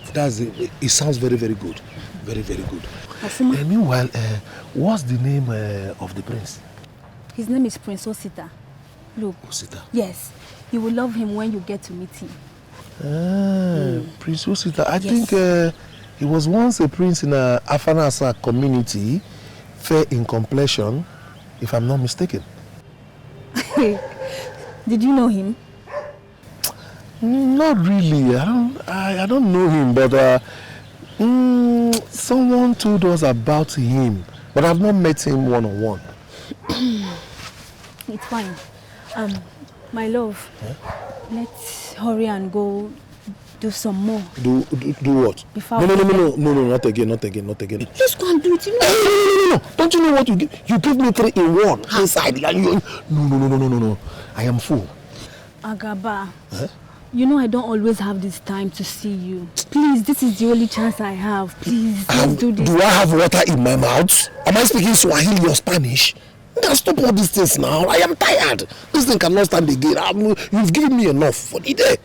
It sounds very, very good. Very, very good. Meanwhile, what's the name of the prince? His name is Prince Osita. Look. Osita? Yes. You will love him when you get to meet him. Prince Osita. I think he was once a prince in a Afanasa community, fair in complexion, if I'm not mistaken. Did you know him? Not really. I don't know him, but someone told us about him, but I've not met him one-on-one. It's fine. My love, let's hurry and go do some more. Do what? Before No, not again. Let's go and do it. No. Don't you know what you give? You give me 3 in 1 inside. And you, no. I am full. Agaba, you know I don't always have this time to see you. Please, this is the only chance I have. Please, let's do this. Do I have water in my mouth? Am I speaking Swahili or Spanish? Now stop all these things now. I am tired. This thing cannot stand again. You've given me enough for the day.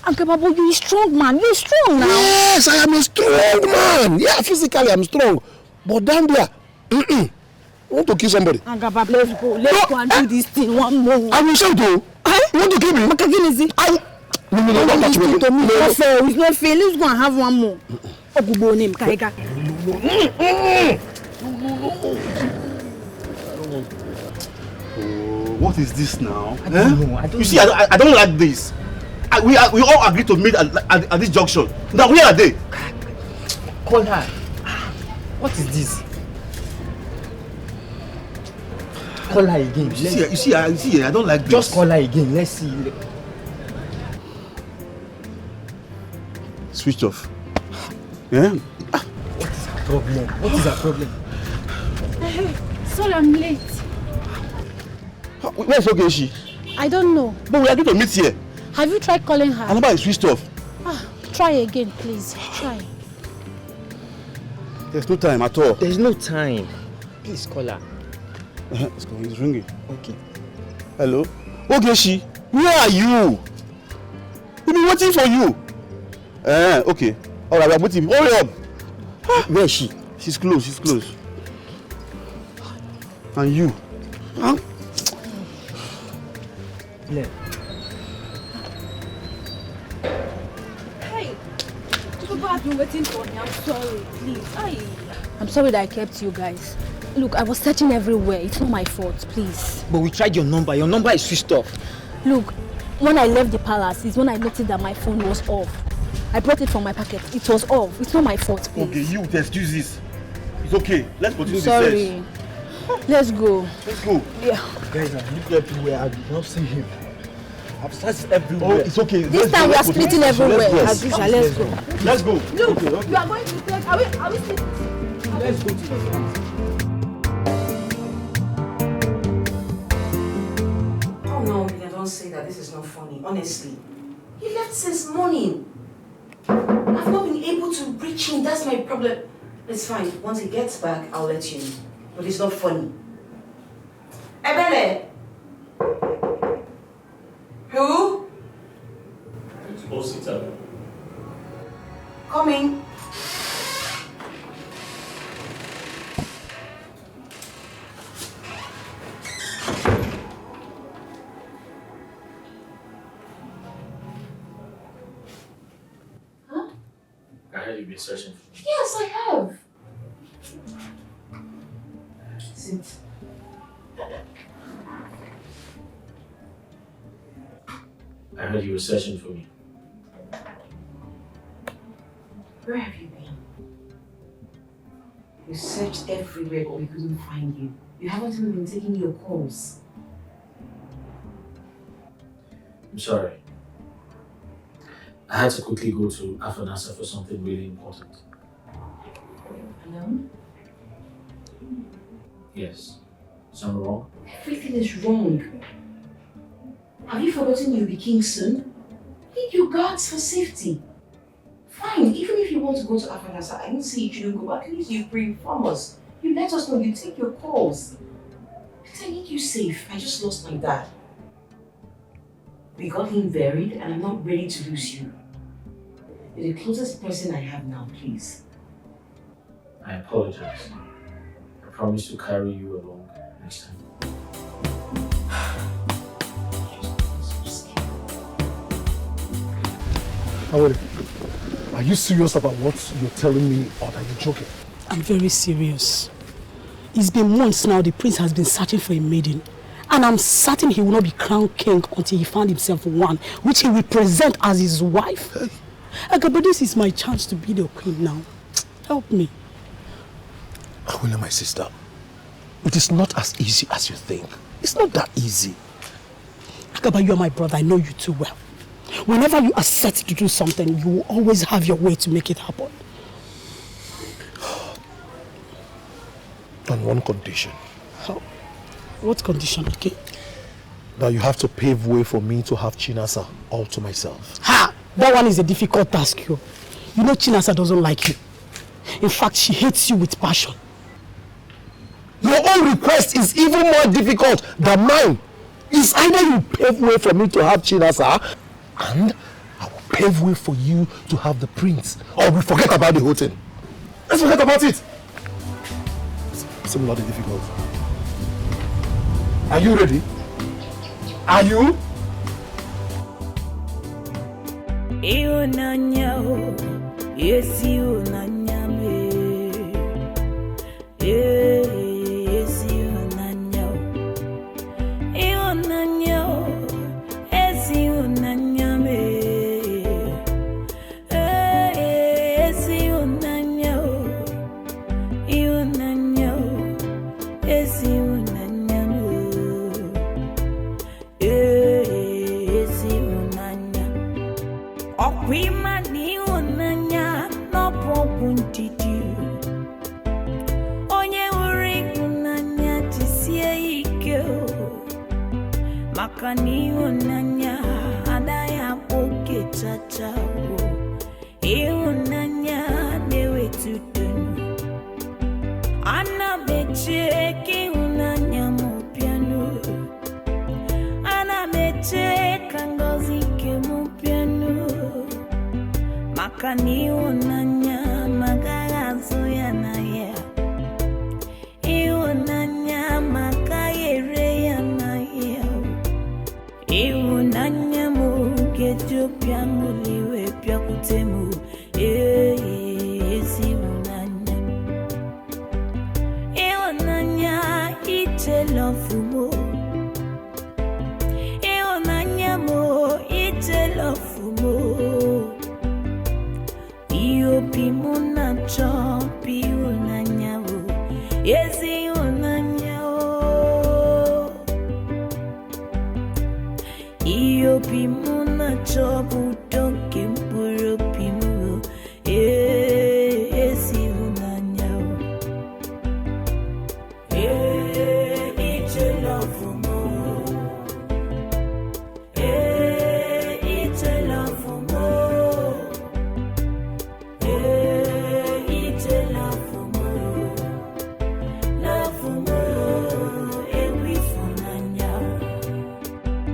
Agaba, but you're a strong man. You're strong now. Yes, I am a strong man. Yeah, physically I'm strong. But down there, I want to kill somebody. Agaba, let's go. Let's go and do this thing one more. I will show you. You want to kill me? No, don't touch me. It's not fair. Let's go and have one more. What is this now? I don't know. You see, I don't like this. We all agreed to meet at this junction. Now where are they? Call her. What is this? Call her again. You see, I don't like this. Just call her again. Let's see. Switch off. Yeah? What is her problem? What is her problem? Hey, sorry, I'm late. Where's Ogechi? I don't know. But we are going to meet here. Have you tried calling her? Her number is switched off. Try again, please. Try. There's no time at all. There's no time. Please call her. It's ringing. Okay. Hello? Ogechi, where are you? We've been waiting for you. Okay. Alright, I'm waiting. Hurry up. Where is she? She's close. And you? Huh? Yeah. Hey, people have been waiting for me. I'm sorry, please. I'm sorry that I kept you guys. Look, I was searching everywhere. It's not my fault, please. But we tried your number. Your number is switched off. Look, when I left the palace, is when I noticed that my phone was off. I brought it from my pocket. It was off. It's not my fault, please. Okay, you excuse this. It's okay. Let's continue the Sorry. search. Let's go. Let's go. Yeah. Guys, I look everywhere. I did not see him. I've searched everywhere. Oh, it's okay. This time we are splitting everywhere. As usual, let's go. Let's go. Look, Okay. you are going to take. Are we splitting? Let's go to the front. Oh no, Mia, don't say that. This is not funny. Honestly. He left since morning. I've not been able to reach him. That's my problem. It's fine. Once he gets back, I'll let you know. But it's not funny. Ebele! Who? Coming. I heard you've been searching for me. Yes, I have. Sit. I heard you were searching for me. Where have you been? We searched everywhere, but we couldn't find you. You haven't even been taking your calls. I'm sorry. I had to quickly go to Afanasa for something really important. Alone? Yes. Something wrong? Everything is wrong. Have you forgotten you'll be king soon? Leave your guards for safety. Fine, even if you want to go to Afanasa, I didn't say you shouldn't go, but at least you pre-inform us. You let us know, you take your calls. But I need you safe. I just lost my dad. We got him buried and I'm not ready to lose you. You're the closest person I have now, please. I apologize. I promise to carry you along next time. Are you serious about what you're telling me, or are you joking? I'm very serious. It's been months now the prince has been searching for a maiden, And I'm certain he will not be crowned king until he found himself one, which he will present as his wife. Okay, but this is my chance to be the queen now. Help me. Awele, my sister, it is not as easy as you think. It's not that easy. Akaba, you are my brother. I know you too well. Whenever you are set to do something, you will always have your way to make it happen. On one condition. How? What condition, okay? That you have to pave way for me to have Chinasa all to myself. Ha! That one is a difficult task, yo. You know Chinasa doesn't like you. In fact, she hates you with passion. Your own request is even more difficult than mine. It's either you pave way for me to have Chinasa, and I will pave way for you to have the prince. Or we forget about the whole thing. Let's forget about it. Similarly difficult. Are you ready? Are you? You nanya, yes you nanya me. Yes you nanya. You nanya, yes you nanya me. Yes you nanya. You nanya, yes you nanya me. Yes you nanya. Okwimani unanya no popuntiti. Onye uri unanya tisie ikeo. Makani unanya adaya poke chachao. Unanya dewe tutunu. Ana beche unanya mopiano. Ana beche kangozi ke mopiano. Makani unanya magarazo ya naya. Unanya makayere ya naya. Unanya mugejo pianguliwe pia kutemu. Esi unanya. Unanya ite lofumo. Unanya mo ite lofumo. Iopi muna chopi unanya wo. Esi unanya wo. Iopi muna chopu donki mpuro pimu. Esi unanya wo. Ite lofumo. Ite lofumo. Ite lofumo. Lofumo. Ewi funanya.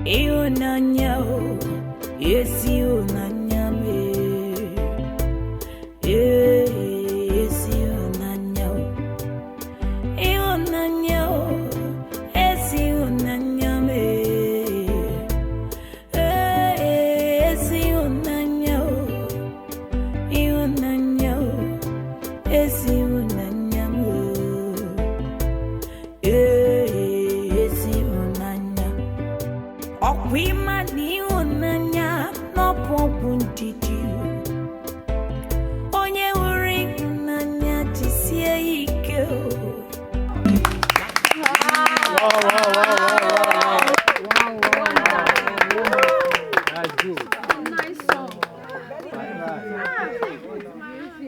Unanya. Yes unanya me. Yes unanya. Unanya. Yes unanya me. Yes unanya. Unanya. Yes unanya me. Yes unanya. Okwimani unanya no popuntiti. Onye uri unanya tisie ikeo. That's good. Nice song.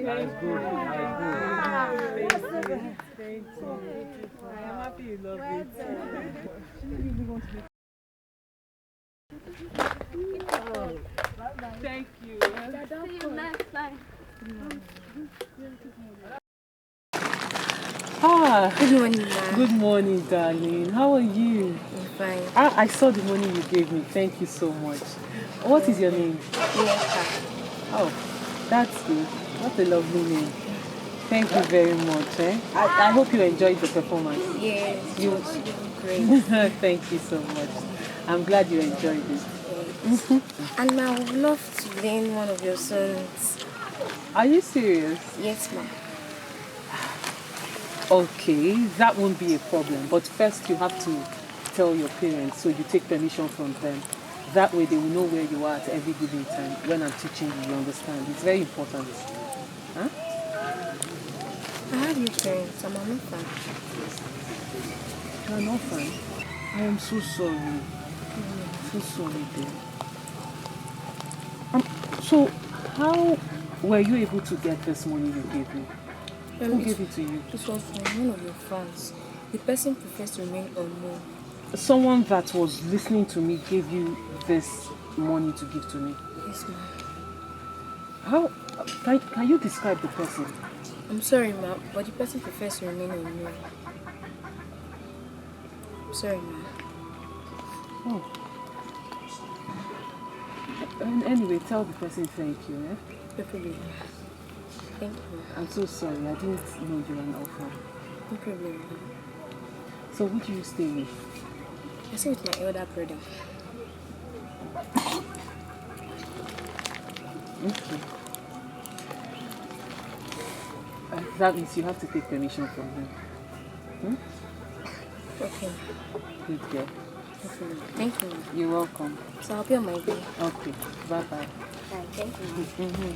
That's good. Thank you. I'm happy you love it. Thank you. See you next time. Ah, Good morning, ma. good morning, darling. How are you? I'm fine. I saw the money you gave me. Thank you so much. What is your name? Oh, that's good. What a lovely name. Thank you very much. I hope you enjoyed the performance. Yes, You great. Thank you so much. I'm glad you enjoyed it. And ma, I would love to learn one of your songs. Are you serious? Yes, ma. Okay, that won't be a problem. But first you have to tell your parents, so you take permission from them. That way they will know where you are at every given time. When I'm teaching you, you understand. It's very important. Huh? I have no parents. I'm an orphan. You're an orphan? I am so sorry. I'm so sorry, dear. So, how were you able to get this money you gave me? Who gave it to you? It was from one of your friends. The person prefers to remain unknown. Someone that was listening to me gave you this money to give to me? Yes, ma'am. How? Can you describe the person? I'm sorry, ma'am, but the person prefers to remain unknown. I'm sorry, ma'am. Oh. Anyway, tell the person thank you, eh? No problem. Thank you. I'm so sorry, I didn't know you were an orphan. No problem. So who do you stay with? I stay with my elder brother. Okay. That means you have to take permission from him. Hmm? Okay. Good girl. Okay. Thank you. You're welcome. So I'll be on my way. Okay. Bye-bye. Bye. Thank you. Mm-hmm.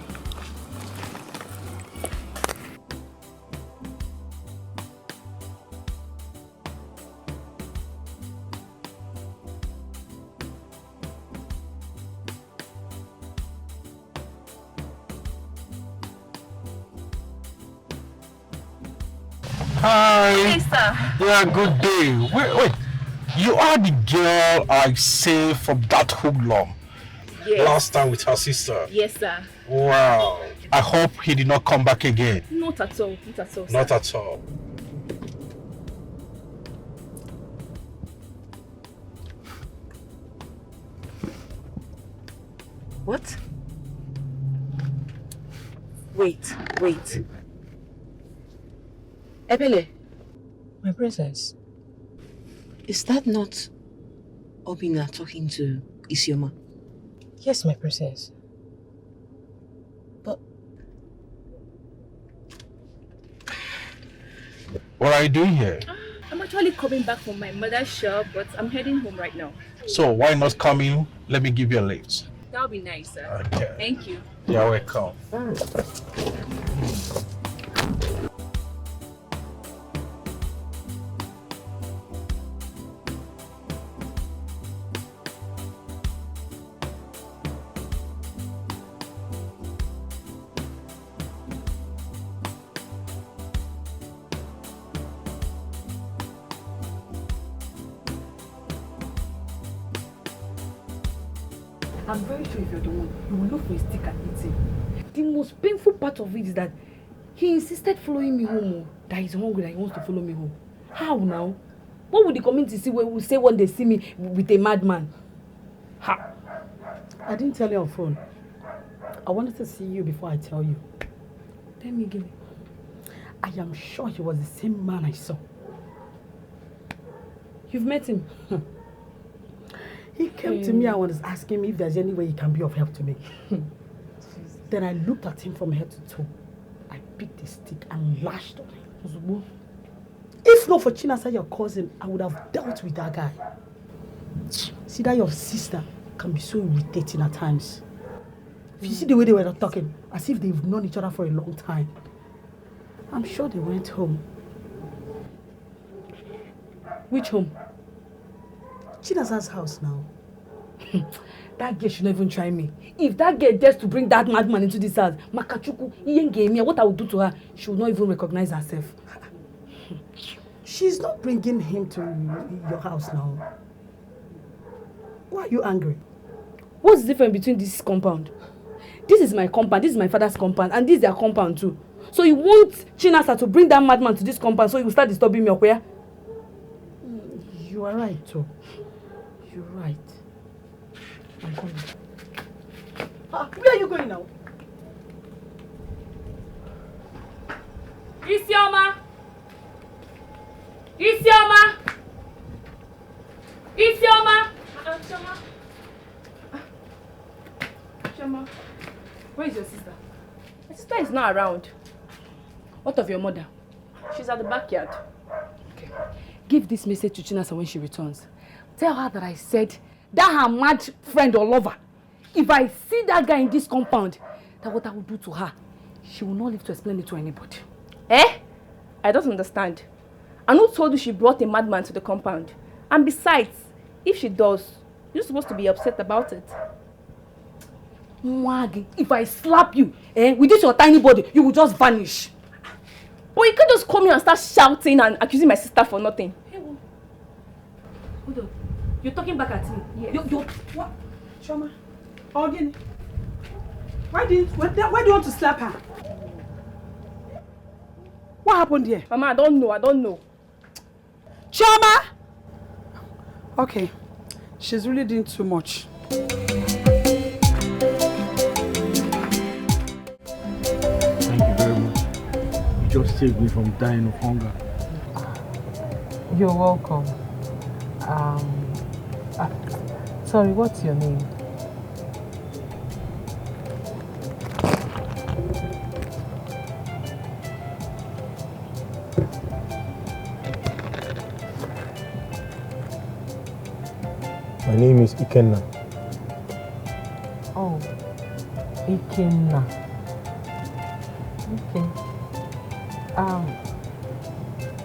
Hi. Hey, sir. Yeah, good day. Wait. You are the girl I saved from that hoodlum Yes. last time with her sister. Yes, sir. Wow. I hope he did not come back again. Not at all. Not at all, sir. Not at all. What? Wait. Ebele. My princess. Is that not Obina talking to Isioma? Yes, my princess. But what are you doing here? I'm actually coming back from my mother's shop, but I'm heading home right now. So why not come in? Let me give you a lift. That'll be nice, sir. Okay. Thank you. You're welcome. I'm very sure if you're the one, you will look for a stick and eat it. The most painful part of it is that he insisted following me home. That he's hungry, that he wants to follow me home. How now? What would the community say when they see me with a madman? Ha! I didn't tell you on phone. I wanted to see you before I tell you. Tell me again. I am sure he was the same man I saw. You've met him? He came to me and was asking me if there's any way he can be of help to me. Then I looked at him from head to toe. I picked a stick and lashed on him. If not for Chinasa, your cousin, I would have dealt with that guy. See that your sister can be so irritating at times. If you see the way they were talking, as if they've known each other for a long time. I'm sure they went home. Which home? Chinasa's house now. That girl should not even try me. If that girl dares to bring that madman into this house, Makachuku, what I would do to her, she will not even recognize herself. She's not bringing him to your house now. Why are you angry? What's the difference between this compound? This is my compound, this is my father's compound, and this is their compound too. So you want Chinasa to bring that madman to this compound so you will start disturbing me, okay? You are right, too. You're right. I'm coming. Where are you going now? Isioma! Isioma! Isioma! Shama, where is your sister? My sister is not around. What of your mother? She's at the backyard. Okay. Give this message to Chinasa when she returns. Tell her that I said that her mad friend or lover, if I see that guy in this compound, that what I will do to her, she will not live to explain it to anybody. Eh? I don't understand. And who told you she brought a madman to the compound? And besides, if she does, you're supposed to be upset about it. Mwagi, if I slap you, with this your tiny body, you will just vanish. But you can't just come here and start shouting and accusing my sister for nothing. Hey, hold on. You're talking back at me. Yes. You're what? Choma. Again. Why do you want to slap her? What happened here? Mama, I don't know. Choma! Okay. She's really doing too much. Thank you very much. You just saved me from dying of hunger. You're welcome. Sorry, what's your name? My name is Ikenna. Oh, Ikenna. Okay.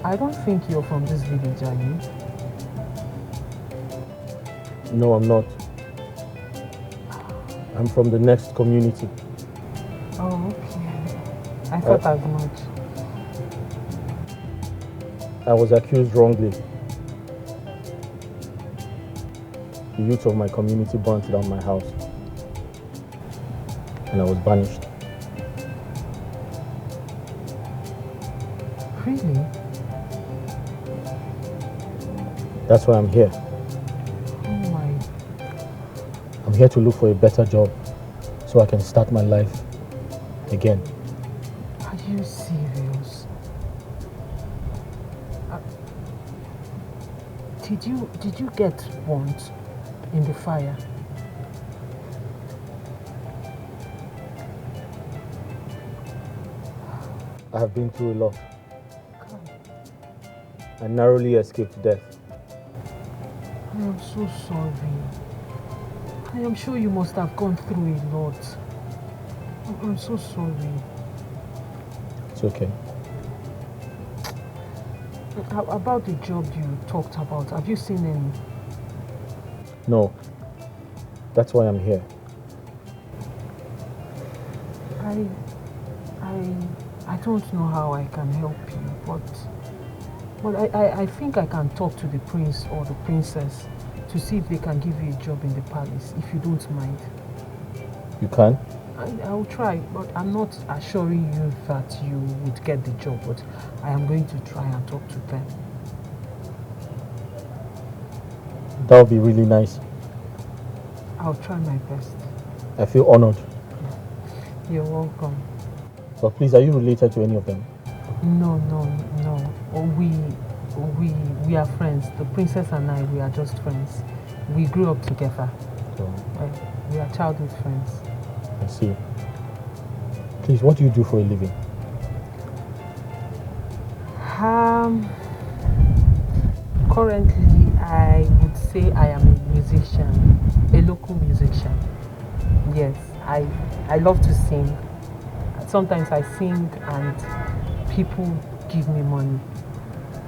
I don't think you're from this village, are you? No, I'm not. I'm from the next community. Oh, okay. I thought as much. I was accused wrongly. The youth of my community burnt down my house. And I was banished. Really? That's why I'm here. Oh my. I'm here to look for a better job so I can start my life again. Are you serious? Did you get burnt in the fire? I have been through a lot. I narrowly escaped death. I am so sorry. I am sure you must have gone through a lot. I'm so sorry. It's okay. About the job you talked about, have you seen any? No. That's why I'm here. I don't know how I can help you, but I think I can talk to the prince or the princess to see if they can give you a job in the palace, if you don't mind. You can? I'll try, but I'm not assuring you that you would get the job, but I am going to try and talk to them. That would be really nice. I'll try my best. I feel honored. You're welcome. But please, are you related to any of them? No. We are friends. The princess and I, we are just friends. We grew up together. We are childhood friends. I see. Please, what do you do for a living? Currently, I would say I am a musician, a local musician. Yes, I love to sing. Sometimes I sing and people give me money.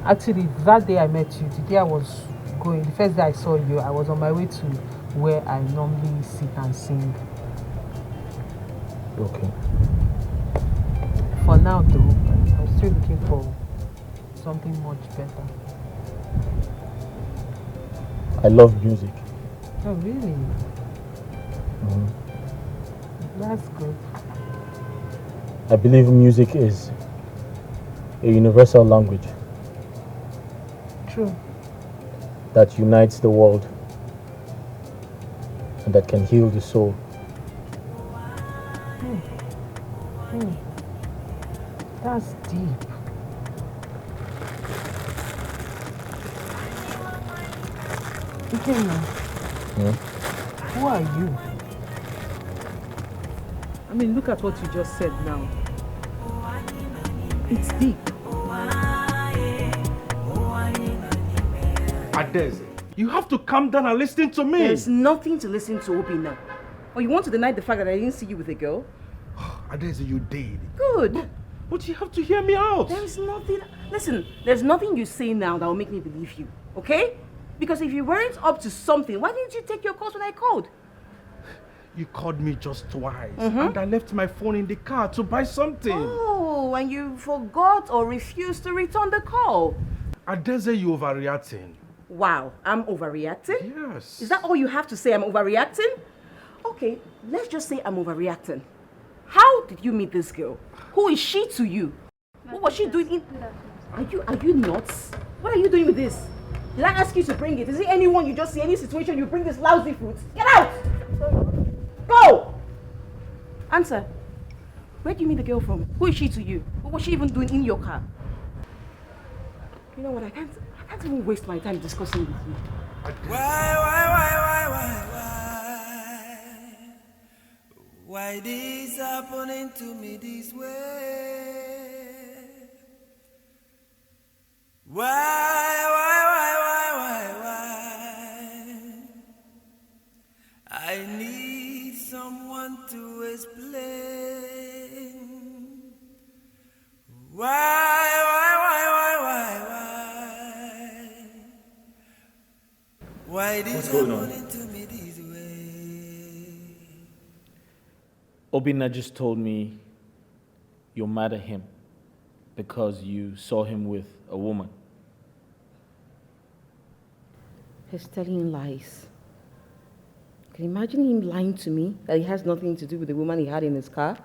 Actually, that day I met you, the day I was going, the first day I saw you, I was on my way to where I normally sit and sing. Okay. For now though, I'm still looking for something much better. I love music. Oh really? That's good. I believe music is a universal language. True. That unites the world and that can heal the soul. That's deep. Ikenna, who are you? I mean, look at what you just said now. It's deep. Adeze, You have to calm down and listen to me. There's nothing to listen to, Obi, now. Or you want to deny the fact that I didn't see you with a girl? Adeze, you did. Good. But you have to hear me out. There's nothing... Listen, there's nothing you say now that will make me believe you, okay? Because if you weren't up to something, why didn't you take your calls when I called? You called me just twice. And I left my phone in the car to buy something. Oh, and you forgot or refused to return the call. Adeze, you overreacting. Wow, I'm overreacting? Yes. Is that all you have to say, I'm overreacting? Okay, let's just say I'm overreacting. How did you meet this girl? Who is she to you? What was she doing in... Are you nuts? What are you doing with this? Did I ask you to bring it? Is it anyone you just see, any situation you bring this lousy fruit? Get out! Go! Answer. Where do you meet the girl from? Who is she to you? What was she even doing in your car? You know what, I can't even waste my time discussing with you. Why this happening to me this way? Why? I need someone to explain. Why? Why this happening to me this way? Obinna just told me you're mad at him because you saw him with a woman. He's telling lies. Can you imagine him lying to me that he has nothing to do with the woman he had in his car?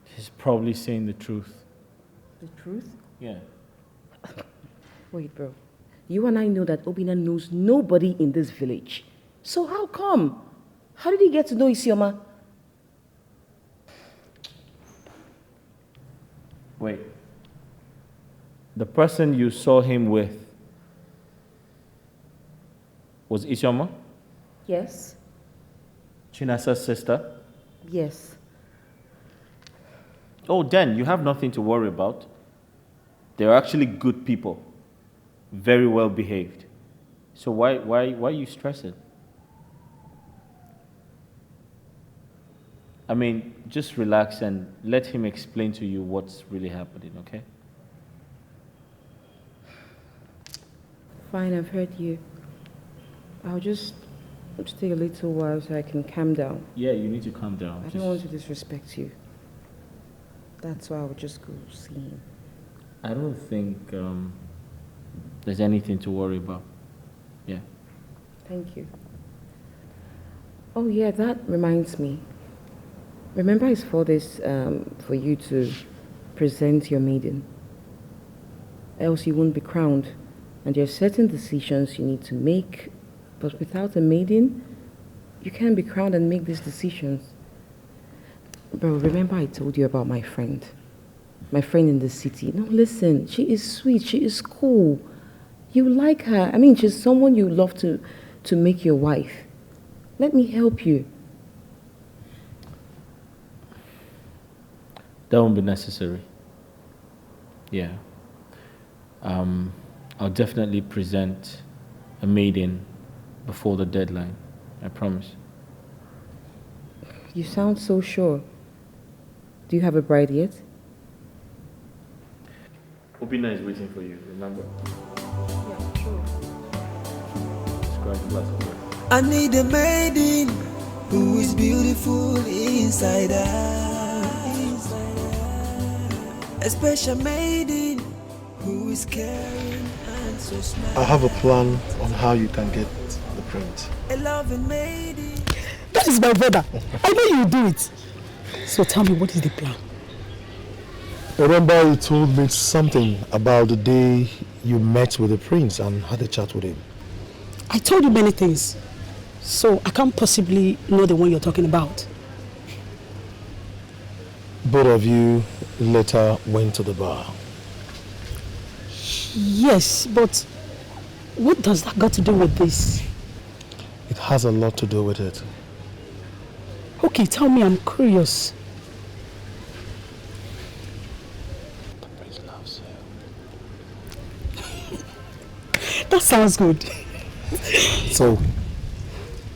He's probably saying the truth. The truth? Yeah. Wait, bro. You and I know that Obinna knows nobody in this village. So how come? How did he get to know Isioma? Wait. The person you saw him with was Isioma? Yes. Chinasa's sister? Yes. Oh, then you have nothing to worry about. They're actually good people. Very well behaved. So why are you stressing? I mean, just relax and let him explain to you what's really happening, okay? Fine, I've heard you. I'll just take a little while so I can calm down. Yeah, you need to calm down. I don't want to disrespect you. That's why I'll just go see him. I don't think there's anything to worry about. Yeah. Thank you. Oh yeah, that reminds me. Remember it's for this, for you to present your maiden. Else you won't be crowned. And there are certain decisions you need to make, but without a maiden, you can't be crowned and make these decisions. Bro, remember I told you about my friend? My friend in the city. No, listen, she is sweet, she is cool. You like her. I mean, she's someone you love to make your wife. Let me help you. That won't be necessary. Yeah. I'll definitely present a maiden before the deadline. I promise. You sound so sure. Do you have a bride yet? Obinna is waiting for you, remember? Yeah, sure. Just grab a glass of water. I need a maiden who is beautiful inside out. A special maiden who is caring and so smart. I have a plan on how you can get the prince. A loving maiden. That is my brother. I know you will do it. So tell me, what is the plan? Remember you told me something about the day you met with the prince and had a chat with him. I told you many things. So I can't possibly know the one you're talking about. Both of you later went to the bar. Yes, but what does that got to do with this? It has a lot to do with it. Okay, tell me, I'm curious. The prince loves That sounds good. So,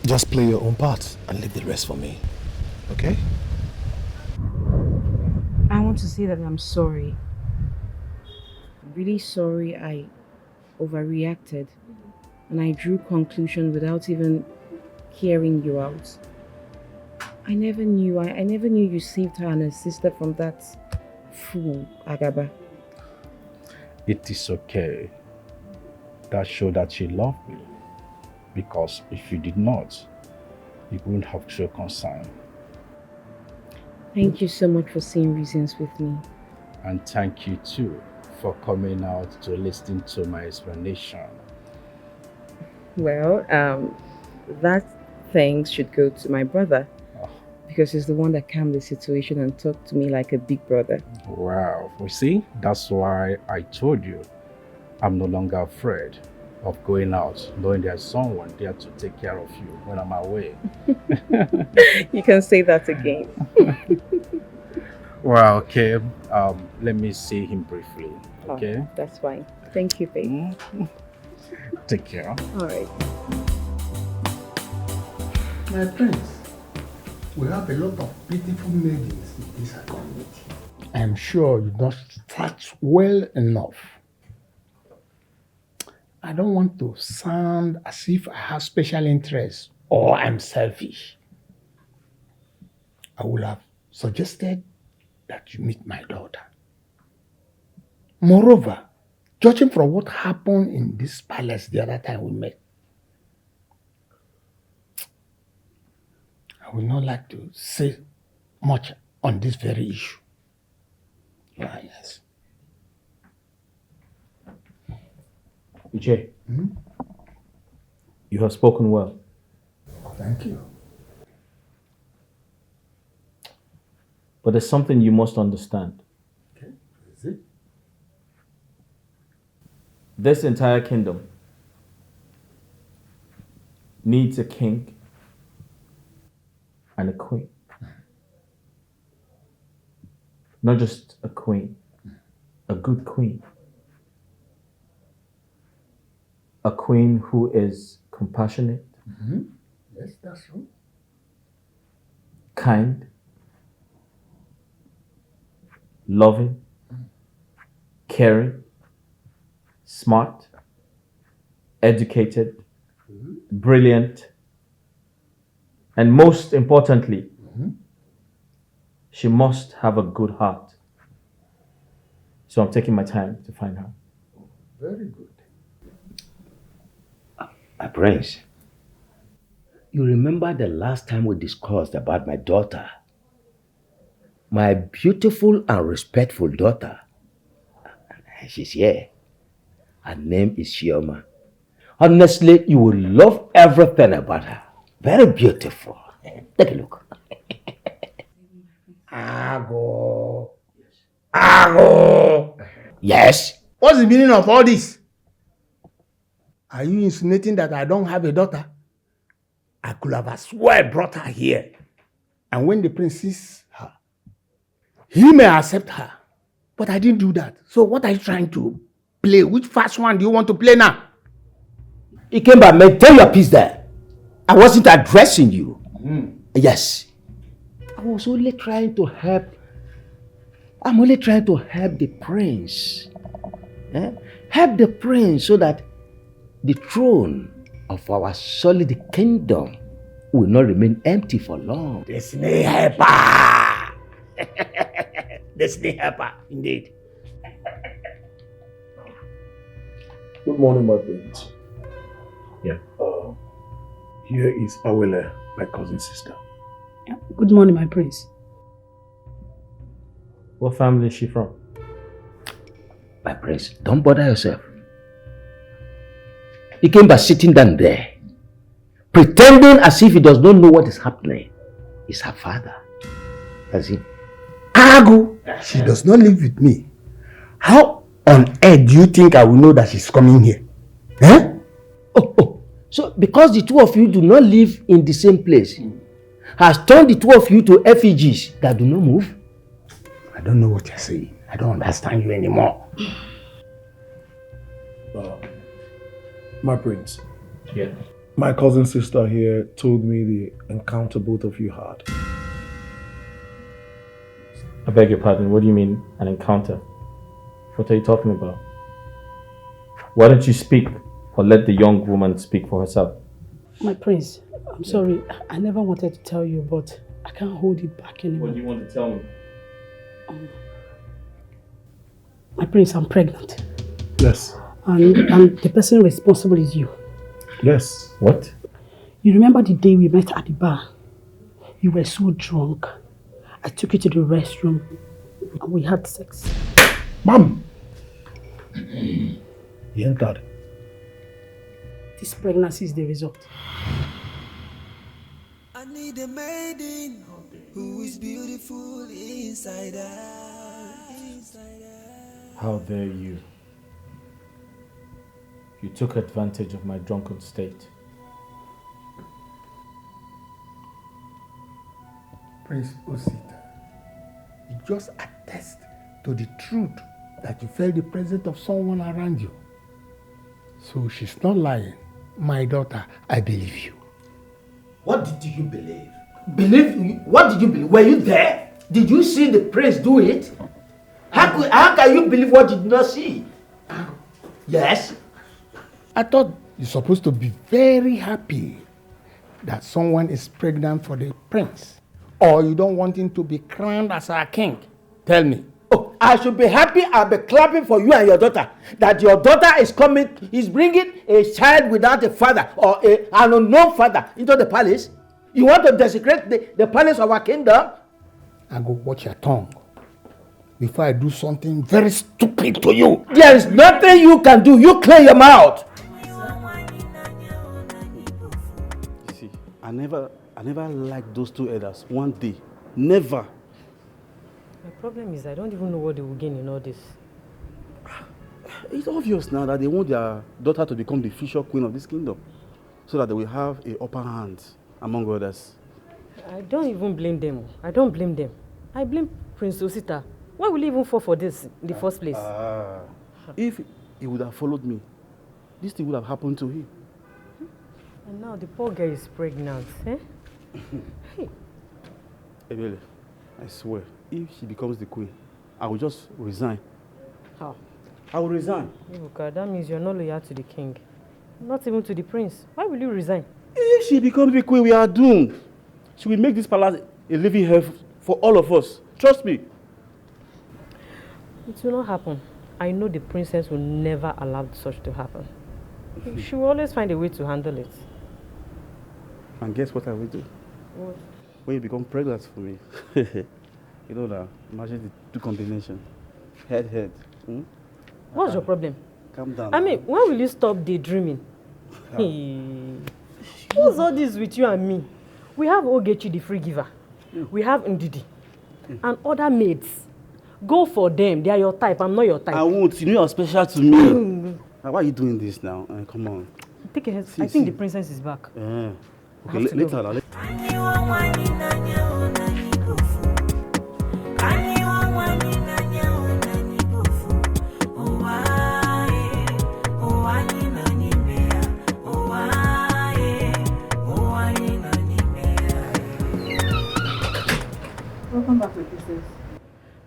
just play your own part and leave the rest for me. Okay? I want to say that I'm sorry. Really sorry I overreacted and I drew conclusions without even hearing you out. I never knew you saved her and her sister from that fool, Agaba. It is okay. That showed that she loved me. Because if you did not, you wouldn't have shown concern. Thank you so much for seeing reasons with me. And thank you too for coming out to listen to my explanation. Well, that thanks should go to my brother. Because he's the one that calmed the situation and talked to me like a big brother. Wow, you see, that's why I told you I'm no longer afraid of going out, knowing there's someone there to take care of you when I'm away. You can say that again. Well, okay, let me see him briefly, okay? Oh, that's fine. Thank you, babe. Take care. All right. My friends, we have a lot of beautiful maidens in this community. I'm sure you don't start well enough. I don't want to sound as if I have special interest or I'm selfish. I would have suggested that you meet my daughter. Moreover, judging from what happened in this palace the other time we met, I would not like to say much on this very issue. Yes. Ije, you have spoken well. Thank you. But there's something you must understand. Okay, is it? This entire kingdom needs a king and a queen. Not just a queen, a good queen. A queen who is compassionate, Yes, that's true. kind, loving, caring, smart, educated, brilliant, and most importantly, she must have a good heart. So I'm taking my time to find her. Very good. My prince, you remember the last time we discussed about my daughter? My beautiful and respectful daughter. She's here. Her name is Shioma. Honestly, you will love everything about her. Very beautiful. Take a look. Ago. Ago. Yes? What's the meaning of all this? Are you insinuating that I don't have a daughter? I could have, I swear, brought her here. And when the prince sees her, he may accept her. But I didn't do that. So what are you trying to play? Which fast one do you want to play now? You came back, maintain your peace there. I wasn't addressing you. Yes. I was only trying to help. I'm only trying to help the prince. Help the prince so that the throne of our solid kingdom will not remain empty for long. Destiny helper! Destiny helper, indeed. Good morning, my friends. Yeah. Here is Awele, my cousin sister. Good morning, my prince. What family is she from? My prince, don't bother yourself. He came by sitting down there, pretending as if he does not know what is happening. He's her father. That's him. Agu! She does not live with me. How on earth do you think I will know that she's coming here? So because the two of you do not live in the same place, has turned the two of you to effigies that do not move? I don't know what you're saying. I don't understand you anymore. My prince. Yeah. My cousin sister here told me the encounter both of you had. I beg your pardon, what do you mean, an encounter? What are you talking about? Why don't you speak, or let the young woman speak for herself? My prince, I'm sorry. I never wanted to tell you, but I can't hold it back anymore. What do you want to tell me? My prince, I'm pregnant. Yes. And the person responsible is you. Yes. What? You remember the day we met at the bar? You were so drunk. I took you to the restroom and we had sex. Mom! You entered. This pregnancy is the result. I need a maiden who is beautiful inside out. How dare you? You took advantage of my drunken state. Prince Osita, you just attest to the truth that you felt the presence of someone around you. So she's not lying. My daughter, I believe you. What did you believe? What did you believe? Were you there? Did you see the prince do it? How can you believe what you did not see? Yes? I thought you're supposed to be very happy that someone is pregnant for the prince. Or you don't want him to be crowned as our king. Tell me. Oh, I should be happy and be clapping for you and your daughter. That your daughter is bringing a child without a father or an unknown father into the palace. You want to desecrate the palace of our kingdom? And go watch your tongue before I do something very stupid to you. There is nothing you can do. You clear your mouth. You see, I never liked those two elders. One day. Never. My problem is I don't even know what they will gain in all this. It's obvious now that they want their daughter to become the future queen of this kingdom. So that they will have an upper hand among others. I don't even blame them. I don't blame them. I blame Prince Osita. Why will he even fall for this in the first place? If he would have followed me, this thing would have happened to him. And now the poor girl is pregnant. Eh? Hey. Ebele, I swear, if she becomes the queen, I will just resign. How? I will resign. Ibuka, that means you're not loyal to the king. Not even to the prince. Why will you resign? If she becomes the queen, we are doomed. She will make this palace a living hell for all of us. Trust me. It will not happen. I know the princess will never allow such to happen. She will always find a way to handle it. And guess what I will do? What? When you become pregnant for me. You know that. Imagine the two combination. Head. Hmm? What's your problem? Calm down. I mean, when will you stop daydreaming? What's all this with you and me? We have Ogechi the free giver. We have Ndidi. And other maids. Go for them. They are your type. I'm not your type. I won't. You know you're special to me. Why are you doing this now? Come on. Take a head. I think the princess is back. Okay, later now. Welcome back, my princess.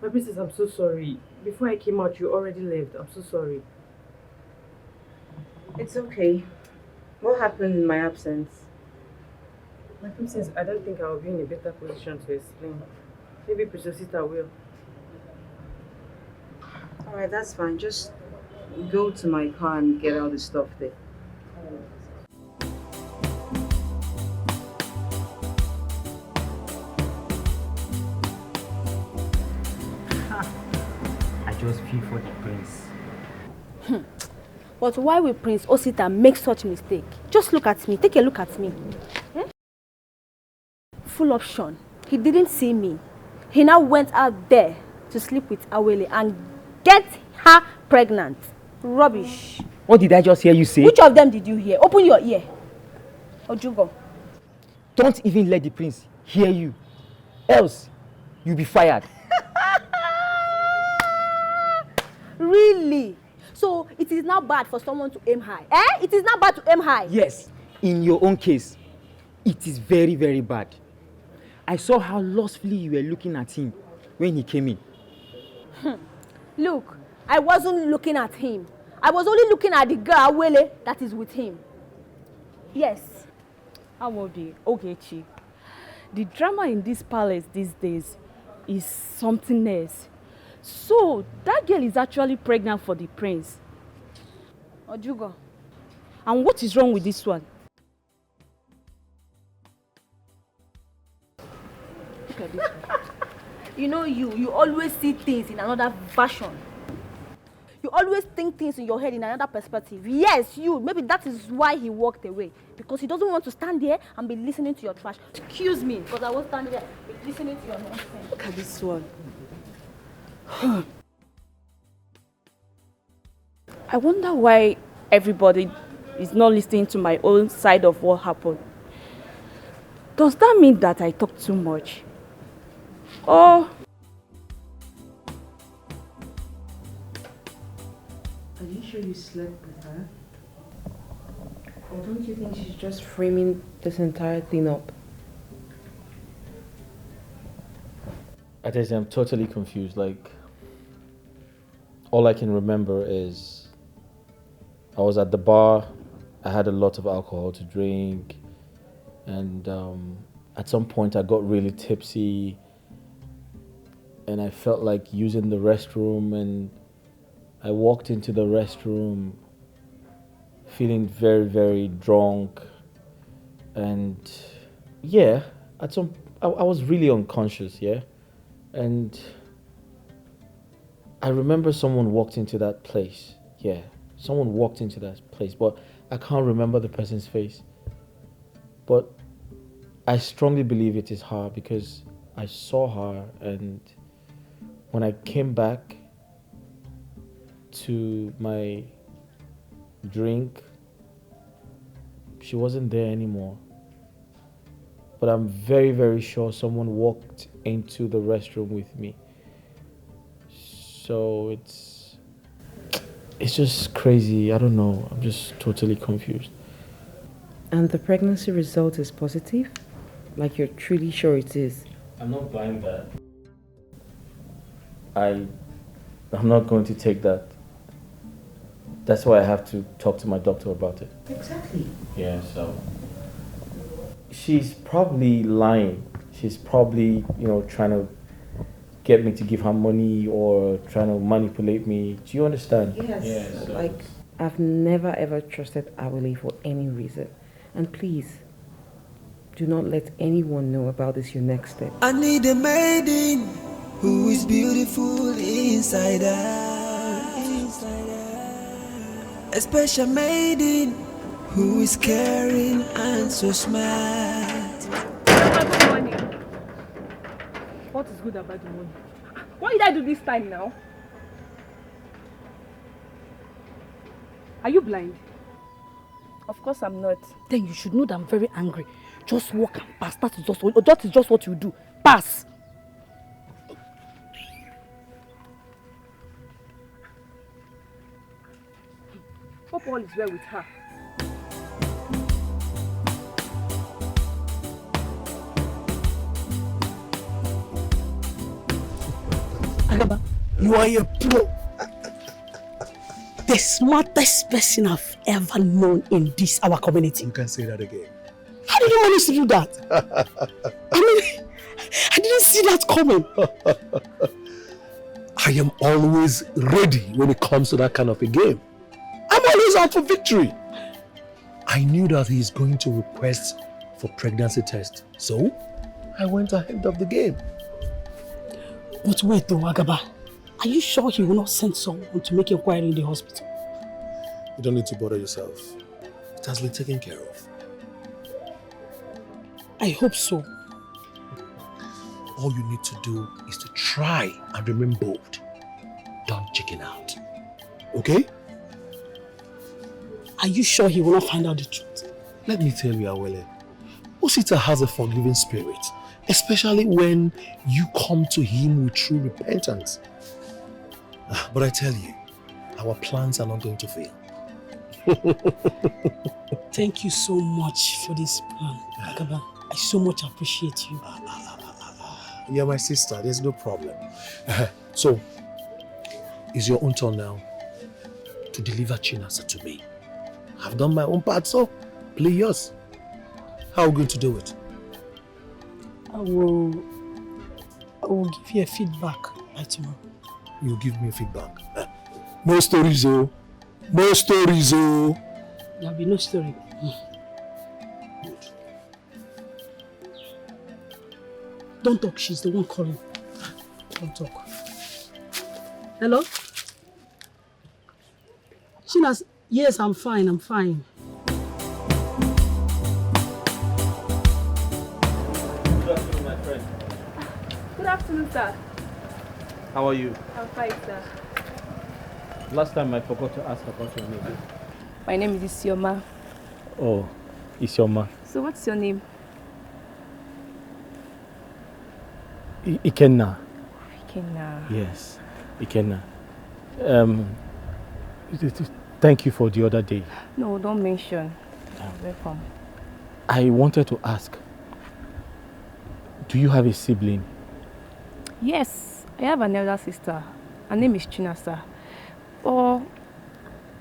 My princess, I'm so sorry. Before I came out, you already left. I'm so sorry. It's okay. What happened in my absence? My princess, I don't think I'll be in a better position to explain. Maybe Princess Sita will. Alright, that's fine. Just go to my car and get all the stuff there. I just feel for the prince. But why will Prince Osita make such mistake? Just look at me. Take a look at me. Full option. He didn't see me. He now went out there to sleep with Awele and get her pregnant. Rubbish. What did I just hear you say? Which of them did you hear? Open your ear. Ojugo. Don't even let the prince hear you. Else, you'll be fired. Really? So it is now bad for someone to aim high. It is now bad to aim high. Yes, in your own case, it is very, very bad. I saw how lustfully you were looking at him when he came in. Look, I wasn't looking at him. I was only looking at the girl, Wele, that is with him. Yes. Awobi, Ogechi, the drama in this palace these days is something else. So, that girl is actually pregnant for the prince. Ojugo. And what is wrong with this one? Look at this one. You know you always see things in another version. You always think things in your head in another perspective. Yes, you. Maybe that is why he walked away. Because he doesn't want to stand there and be listening to your trash. Excuse me, because I won't stand there be listening to your nonsense. Look at this one. I wonder why everybody is not listening to my own side of what happened. Does that mean that I talk too much? Or... Are you sure you slept with her? Or don't you think she's just framing this entire thing up? I'm totally confused. Like, all I can remember is I was at the bar, I had a lot of alcohol to drink, and at some point I got really tipsy, and I felt like using the restroom, and I walked into the restroom feeling very, very drunk, and yeah, I was really unconscious, yeah, and I remember someone walked into that place, yeah, someone walked into that place, but I can't remember the person's face, but I strongly believe it is her because I saw her, and when I came back to my drink, she wasn't there anymore. But I'm very, very sure someone walked into the restroom with me. So it's just crazy. I don't know. I'm just totally confused. And the pregnancy result is positive? Like you're truly sure it is? I'm not buying that. I'm not going to take that. That's why I have to talk to my doctor about it. Exactly. Yeah, so she's probably lying. She's probably, trying to get me to give her money or trying to manipulate me. Do you understand? Yes. Yeah, so like, I've never ever trusted Awele for any reason. And please, do not let anyone know about this your next step. I need a maiden who is beautiful inside out. A special maiden who is caring and so smart. Good morning. What is good about the money? What did I do this time now? Are you blind? Of course I'm not. Then you should know that I'm very angry. Just walk and pass. That is just what you do. Pass. Hope all is well with her. Agaba, you are a pro. The smartest person I've ever known in this, our community. You can say that again. How did you manage to do that? I mean, I didn't see that coming. I am always ready when it comes to that kind of a game. I'm always out for victory. I knew that he is going to request for pregnancy test, so I went ahead of the game. But wait though, Agaba. Are you sure he will not send someone to make inquiry in the hospital? You don't need to bother yourself. It has been taken care of. I hope so. All you need to do is to try and remain bold. Don't chicken out. Okay? Are you sure he will not find out the truth? Let me tell you, Awele, Osita has a forgiving spirit, especially when you come to him with true repentance. But I tell you, I our plans are not going to fail. Thank you so much for this plan, Agaba. I so much appreciate you. You're my sister, there's no problem. So, it's your own turn now to deliver Chinasa to me. I've done my own part, so play yours. How are we going to do it? I will give you a feedback by tomorrow. You give me feedback. No stories, oh. No stories, oh. There'll be no story. Good. Don't talk, she's the one calling. Don't talk. Hello? Chinas, yes, I'm fine, I'm fine. Good afternoon, my friend. Good afternoon, sir. How are you? I'm fine, sir. Last time I forgot to ask about your name. My name is Isioma. Oh, Isioma. So what's your name? Ikenna. Ikenna. Yes, Ikenna. Thank you for the other day. No, don't mention. Welcome. I wanted to ask, do you have a sibling? Yes, I have an elder sister. Her name is Chinasa. Or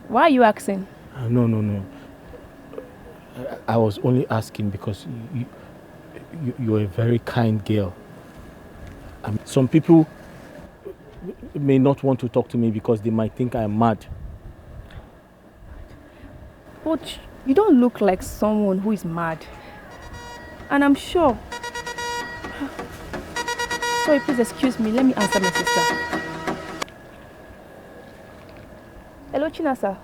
why are you asking? No. I was only asking because you're a very kind girl. Some people may not want to talk to me because they might think I'm mad. But you don't look like someone who is mad. And I'm sure... Sorry, please excuse me. Let me answer my sister. Hello, Chinasa.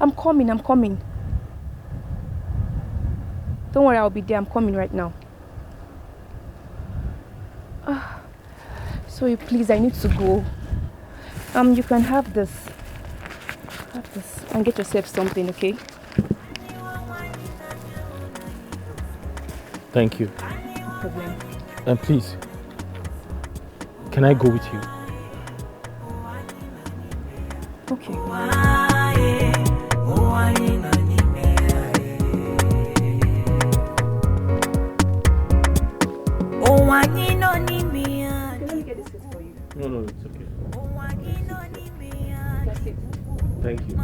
I'm coming. Don't worry, I'll be there. I'm coming right now. Sorry, please, I need to go. You can have this. Have this and get yourself something, okay? Thank you. No problem. And please, can I go with you? Okay. No, it's okay. Thank you.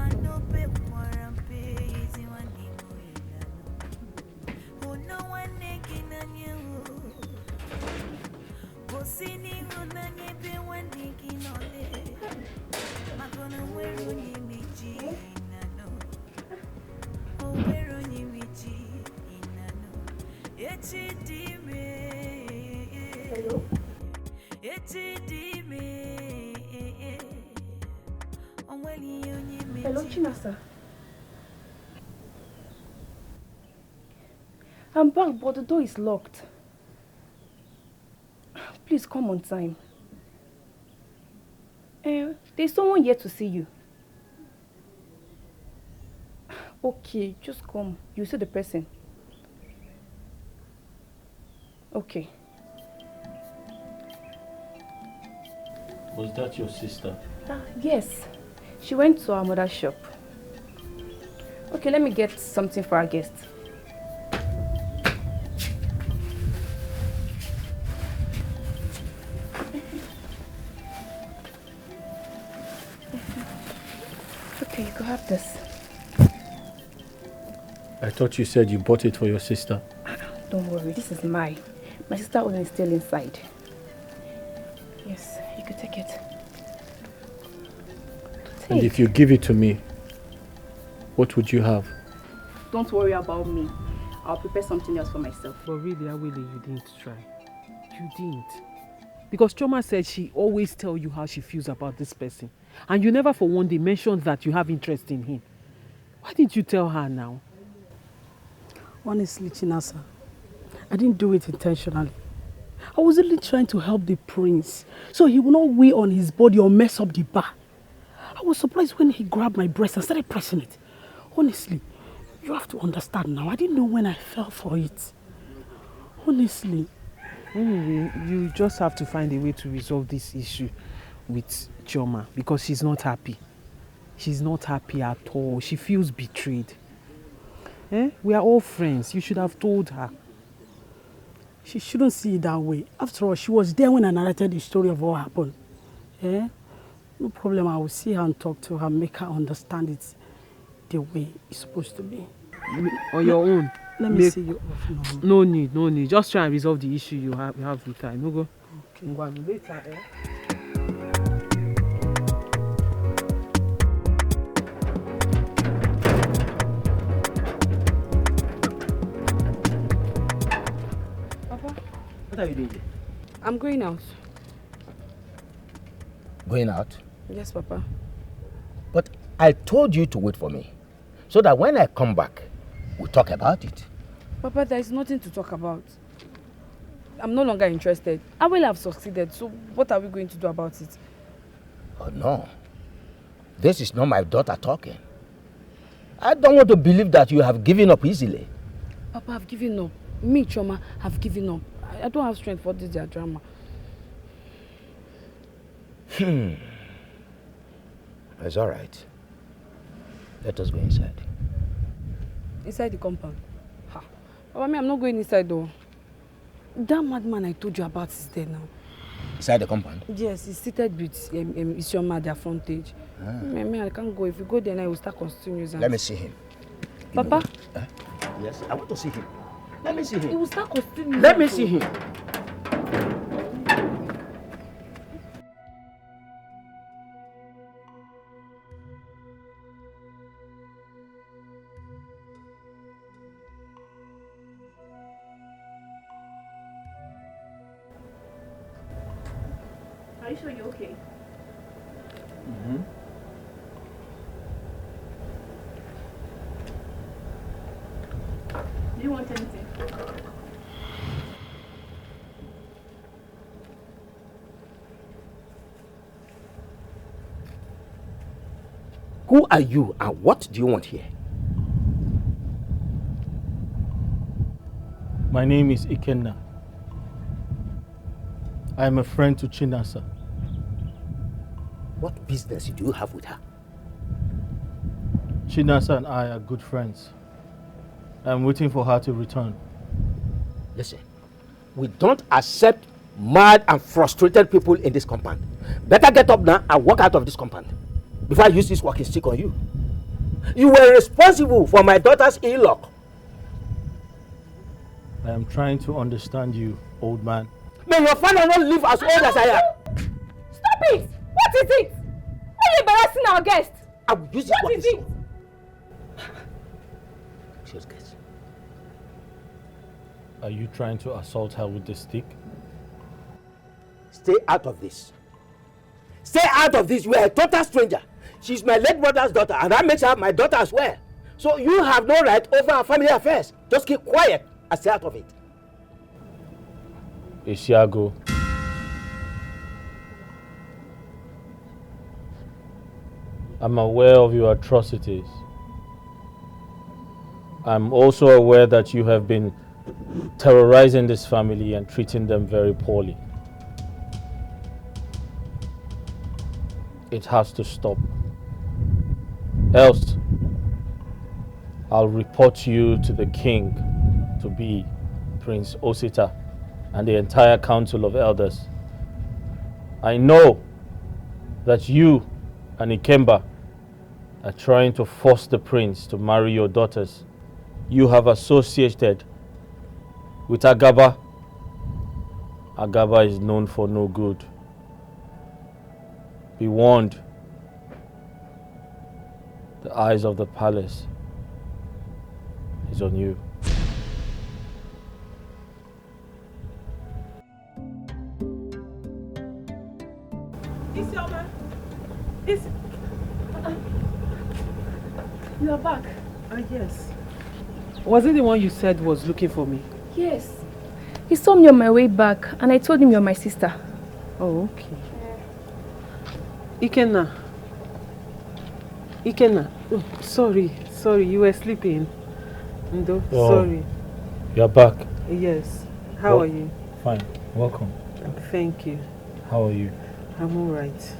Hello, Chinasa. I'm back, but the door is locked. Please come on time. There's someone here to see you. Okay, just come. You see the person. Okay. Was that your sister? Yes. She went to our mother's shop. Okay, let me get something for our guest. Okay, you can have this. I thought you said you bought it for your sister. Don't worry, this is mine. My sister Owen is still inside. Yes, you could take it. And if you give it to me, what would you have? Don't worry about me. I'll prepare something else for myself. But really, Awele, you didn't try. You didn't. Because Choma said she always tell you how she feels about this person. And you never for one day mentioned that you have interest in him. Why didn't you tell her now? Honestly, Chinasa, I didn't do it intentionally. I was only trying to help the prince so he would not weigh on his body or mess up the bar. I was surprised when he grabbed my breast and started pressing it. Honestly, you have to understand now. I didn't know when I fell for it. Honestly. Anyway, you just have to find a way to resolve this issue with Chioma, because she's not happy. She's not happy at all. She feels betrayed. We are all friends. You should have told her. She shouldn't see it that way. After all, she was there when I narrated the story of what happened. No problem. I will see her and talk to her, make her understand it the way it's supposed to be. On your own. Let me see you off now. No need. Just try and resolve the issue you have with her. No go. Okay. Later, Papa, what are you doing here? I'm going out. Going out? Yes, Papa. But I told you to wait for me, so that when I come back, we'll talk about it. Papa, there is nothing to talk about. I'm no longer interested. I will have succeeded, so what are we going to do about it? Oh no, this is not my daughter talking. I don't want to believe that you have given up easily. Papa, I've given up. Me, Chioma, have given up. I don't have strength for this their drama. It's all right. Let us go inside. Inside the compound? Ha. Papa, I'm not going inside though. That madman I told you about is there now. Inside the compound? Yes, he's seated with Isioma at their frontage. I can't go. If you go there now, he will start constituting nuisance. Let me see him. Papa? Yes, I want to see him. Let me see him. He will start constituting nuisance. Let me see him. Are you sure you're okay? Do you want anything? Who are you and what do you want here? My name is Ikenna. I am a friend to Chinasa. What business do you have with her? Chinasa and I are good friends. I'm waiting for her to return. Listen, we don't accept mad and frustrated people in this compound. Better get up now and walk out of this compound before I use this walking stick on you. You were responsible for my daughter's ill luck. I am trying to understand you, old man. May your father not live as old as I am. Stop it! What is it? Why are you embarrassing our guest? I will use this walking stick. Just guess. Are you trying to assault her with the stick? Stay out of this. Stay out of this. You are a total stranger. She's my late brother's daughter, and that makes her my daughter as well. So you have no right over our family affairs. Just keep quiet and stay out of it. Ishiago. I'm aware of your atrocities. I'm also aware that you have been terrorizing this family and treating them very poorly. It has to stop. Else, I'll report you to the king, to be Prince Osita, and the entire council of elders. I know that you and Ikemba are trying to force the prince to marry your daughters. You have associated with Agaba. Agaba is known for no good. Be warned. The eyes of the palace is on you. Isioma, you are back. Yes. Was it the one you said was looking for me? Yes. He saw me on my way back and I told him you're my sister. Oh, okay. Ikenna. Oh, sorry, you were sleeping. Ndo, Oh, sorry. You're back. Yes. How are you? Fine. Welcome. Thank you. How are you? I'm all right.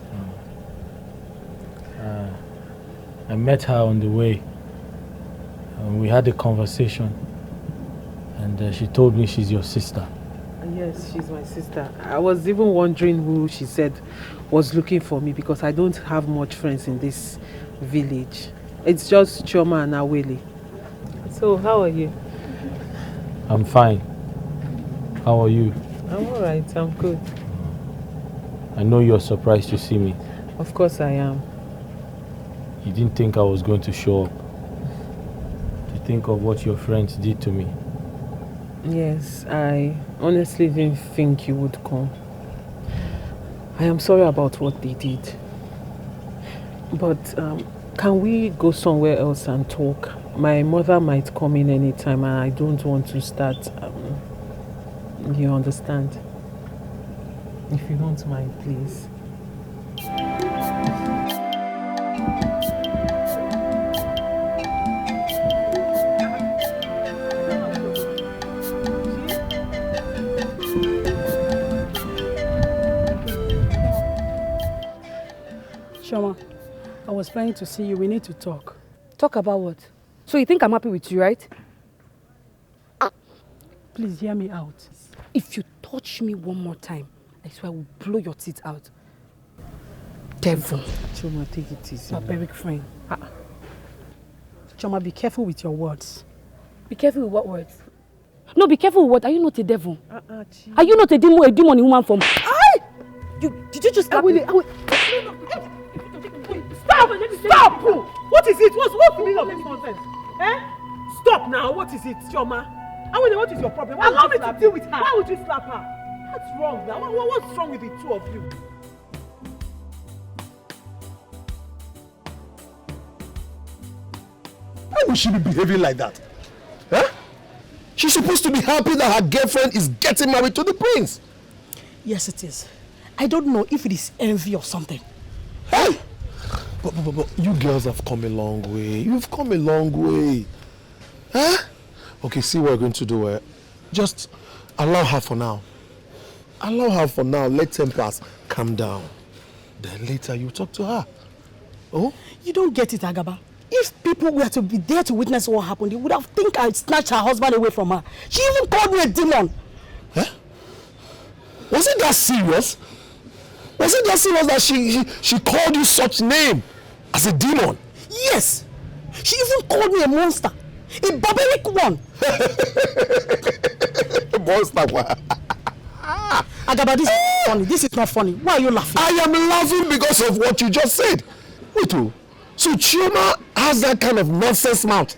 I met her on the way. We had a conversation. And she told me she's your sister. Yes, she's my sister. I was even wondering who she said was looking for me because I don't have much friends in this village. It's just Chioma and Awele. So, how are you? I'm fine. How are you? I'm alright, I'm good. I know you're surprised to see me. Of course I am. You didn't think I was going to show up. To think of what your friends did to me. Yes, I honestly didn't think you would come. I am sorry about what they did. But can we go somewhere else and talk? My mother might come in anytime and I don't want to start. You understand? If you don't mind, please. Shoma, I was planning to see you. We need to talk. Talk about what? So you think I'm happy with you, right? Please hear me out. If you touch me one more time, I swear I will blow your teeth out. Devil. Choma, take it easy. Barbaric friend. Choma, be careful with your words. Be careful with what words? No, be careful with what? Are you not a devil? Are you not a demon in woman form? Did you just slap me? Stop! Stop! What is it? What's the meaning of this nonsense? Eh? Stop now! What is it, Choma? What is your problem? Allow me to deal with her. Why would you slap her? What's wrong now? What's wrong with the two of you? Why would she be behaving like that? Huh? She's supposed to be happy that her girlfriend is getting married to the prince. Yes, it is. I don't know if it is envy or something. Hey! But you girls have come a long way. You've come a long way. Huh? Okay, see what we're going to do. Just allow her for now. Allow her for now. Let tempers calm down. Then later you talk to her. Oh? You don't get it, Agaba. If people were to be there to witness what happened, they would have think I'd snatched her husband away from her. She even called me a demon. Huh? Was it that serious? Was it that serious that she called you such name as a demon? Yes. She even called me a monster. A barbaric one. A monster? Agaba, this is funny. This is not funny. Why are you laughing? I am laughing because of what you just said. Wait, so Chioma has that kind of nonsense mouth.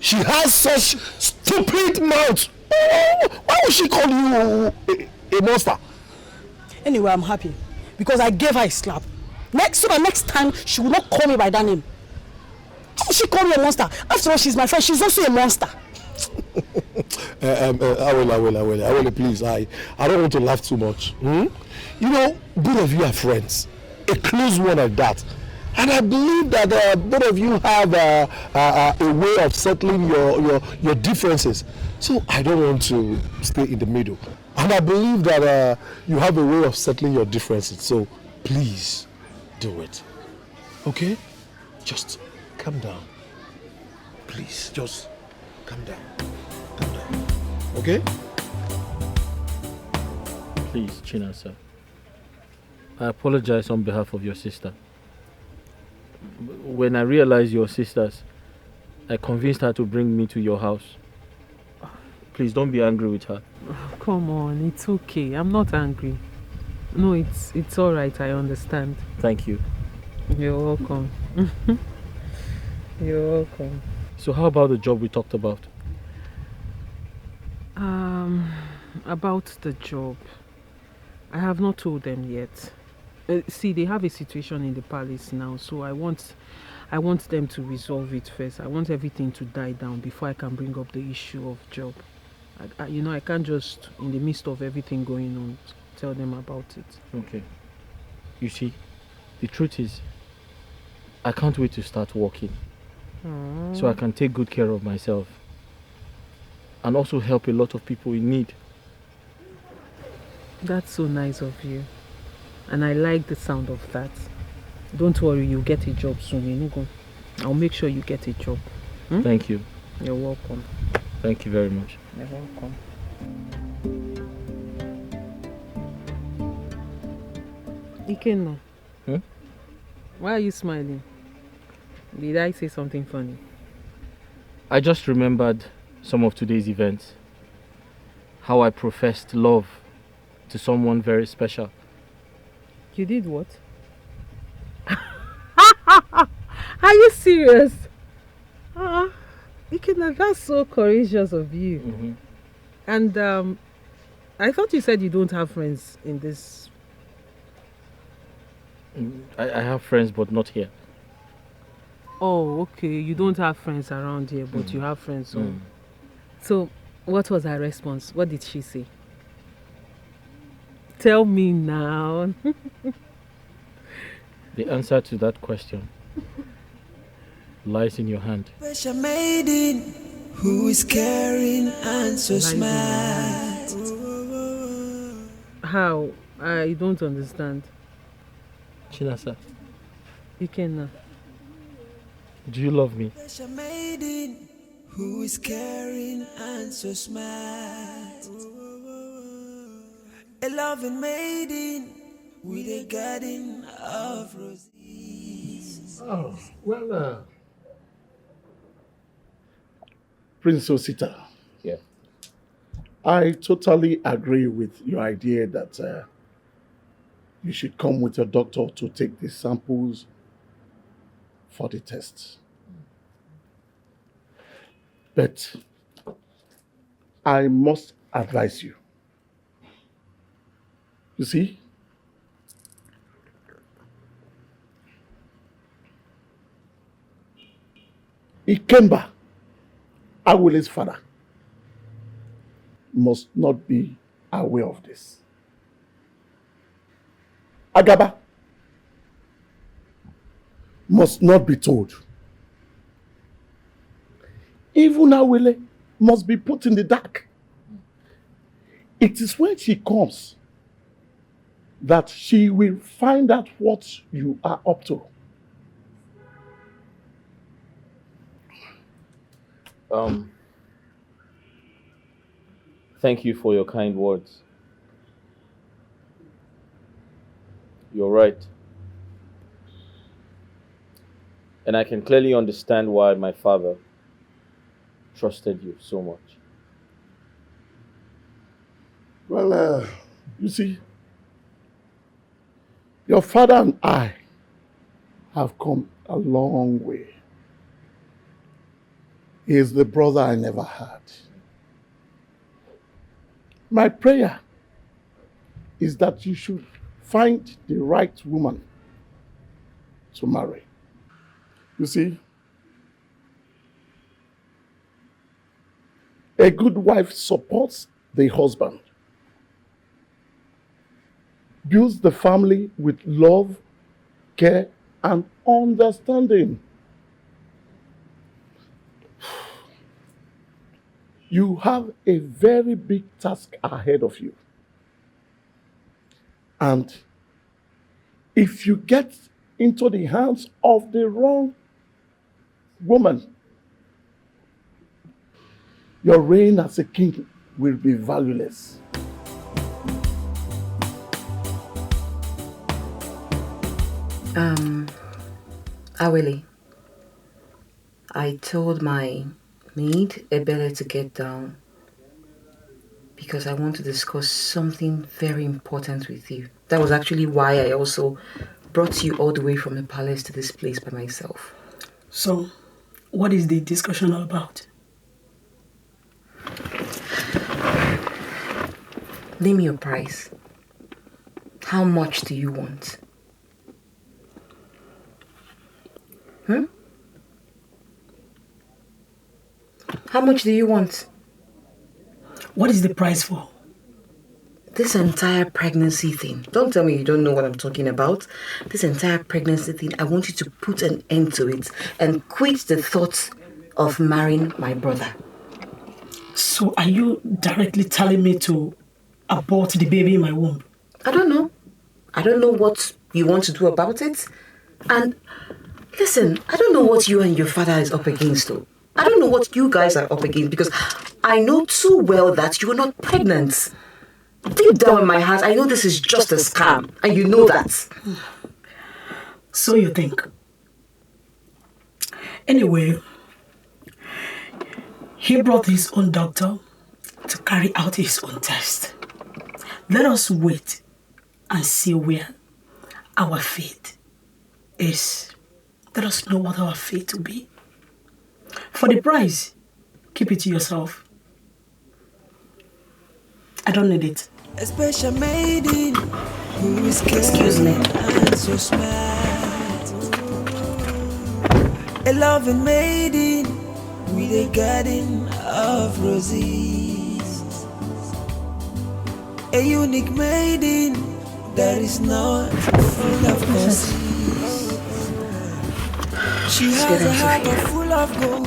She has such stupid mouth. Why would she call you a monster? Anyway, I'm happy because I gave her a slap. So the next time she will not call me by that name. She called me a monster. After all, she's my friend. She's also a monster. I will, please. I don't want to laugh too much. You know, both of you are friends. A close one like that. And I believe that both of you have a way of settling your differences. So I don't want to stay in the middle. And I believe that you have a way of settling your differences. So please do it. Okay? Just calm down. Please, just calm down. Calm down. Okay? Please, Chinasa. I apologize on behalf of your sister. When I realized your sisters, I convinced her to bring me to your house. Please don't be angry with her. Come on, it's okay. I'm not angry. No, it's all right. I understand. Thank you. You're welcome. You're welcome. So how about the job we talked about? About the job, I have not told them yet. See, they have a situation in the palace now, so I want them to resolve it first. I want everything to die down before I can bring up the issue of job. I can't just, in the midst of everything going on, tell them about it. Okay. You see, the truth is, I can't wait to start working. So I can take good care of myself. And also help a lot of people in need. That's so nice of you. And I like the sound of that. Don't worry, you'll get a job soon. You know. I'll make sure you get a job. Hmm? Thank you. You're welcome. Thank you very much. You're welcome. Ikenna. Why are you smiling? Did I say something funny? I just remembered some of today's events. How I professed love to someone very special. You did what? Are you serious? Ikenna, that's so courageous of you. And I thought you said you don't have friends in this. I have friends, but not here. Oh, okay. You don't have friends around here, but you have friends. So, what was her response? What did she say? Tell me now. The answer to that question lies in your hand. Special maiden who is caring and so smart. How? I don't understand. Chinasa, Ikenna, do you love me? Special maiden who is caring and so smart. A loving maiden with a garden of roses. Oh, well, Prince Osita. Yeah. I totally agree with your idea that you should come with your doctor to take the samples for the test. But I must advise you. You see, Ikemba, Awule's father, must not be aware of this. Agaba must not be told. Even Awule must be put in the dark. It is when she comes that she will find out what you are up to. Thank you for your kind words. You're right. And I can clearly understand why my father trusted you so much. Well, you see, your father and I have come a long way. He is the brother I never had. My prayer is that you should find the right woman to marry. You see, a good wife supports the husband, builds the family with love, care, and understanding. You have a very big task ahead of you. And if you get into the hands of the wrong woman, your reign as a king will be valueless. Awele, I told my maid Ebele to get down because I want to discuss something very important with you. That was actually why I also brought you all the way from the palace to this place by myself. So, what is the discussion all about? Name your price. How much do you want? How much do you want? What is the price for? This entire pregnancy thing. Don't tell me you don't know what I'm talking about. This entire pregnancy thing, I want you to put an end to it and quit the thought of marrying my brother. So are you directly telling me to abort the baby in my womb? I don't know. I don't know what you want to do about it. And Listen, I don't know what you and your father is up against, though. I don't know what you guys are up against because I know too well that you are not pregnant. Deep down in my heart, I know this is just a scam, and you know that. So you think. Anyway, he brought his own doctor to carry out his own test. Let us wait and see where our fate is. Let us know what our fate will be. For the price, keep it to yourself. I don't need it. A special maiden who is caring and so smart. A loving maiden with a garden of roses. A unique maiden that is not full of mercy. She has a heart full of gold,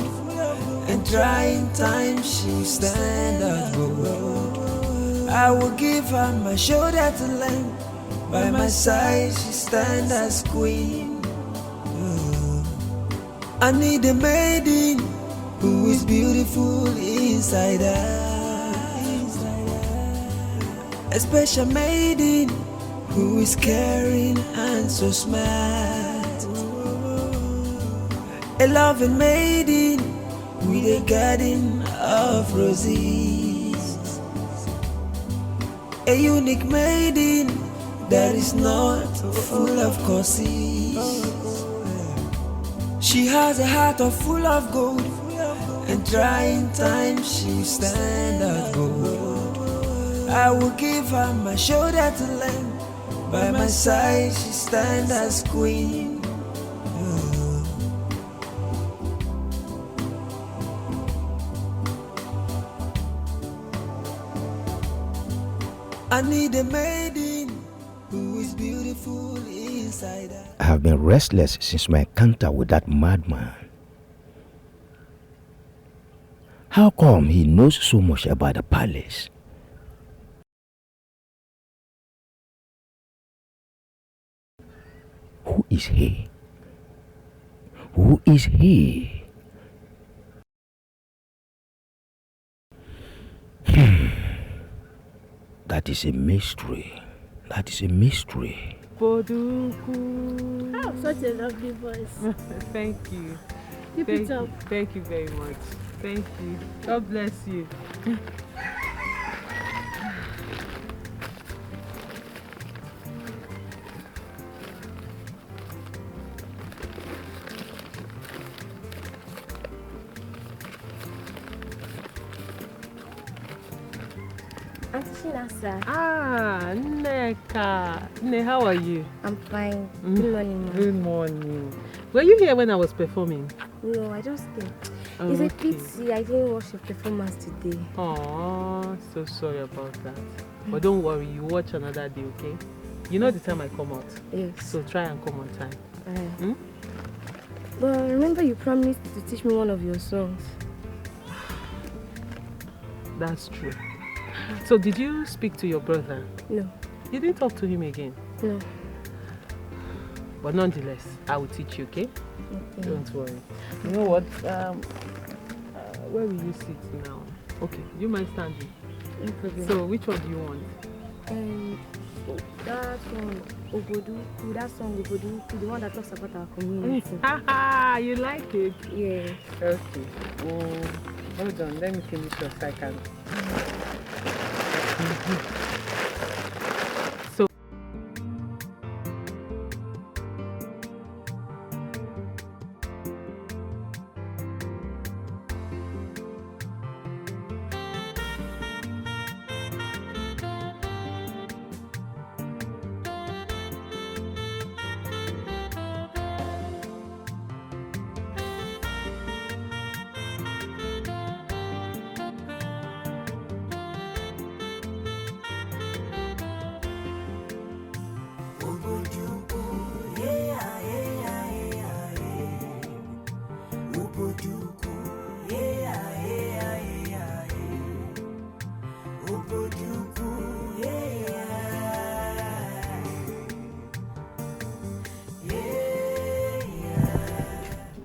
and trying times she will stand at gold. I will give her my shoulder to lend. By my side she stand as queen. I need a maiden who is beautiful inside her. A special maiden who is caring and so smart. A loving maiden with a garden of roses. A unique maiden that is not full of curses. She has a heart full of gold, and trying times she will stand at gold. I will give her my shoulder to lend. By my side she stand as queen. I need a maiden who is beautiful inside her. I have been restless since my encounter with that madman. How come he knows so much about the palace? Who is he? Who is he? That is a mystery. That is a mystery. Boduku. Oh, such a lovely voice. Thank you. Keep it up. Thank you very much. Thank you. God bless you. Ah, Nneka. Nne, how are you? I'm fine. Good morning, Mom. Good morning. Were you here when I was performing? No, I just came. Oh, It's a okay. pity I didn't watch your performance today. Oh, so sorry about that. But don't worry, you watch another day, okay? You know the time I come out? Yes. So try and come on time. But remember you promised to teach me one of your songs. That's true. So did you speak to your brother? No. You didn't talk to him again? No. But nonetheless, I will teach you, okay? Okay. Don't worry. You know what? Where will you sit now? Okay, do you mind standing? No problem. So which one do you want? That song, Oboduku, the one that talks about our community. Haha, you like it? Yeah. Okay. Oh, hold on, let me finish your second. So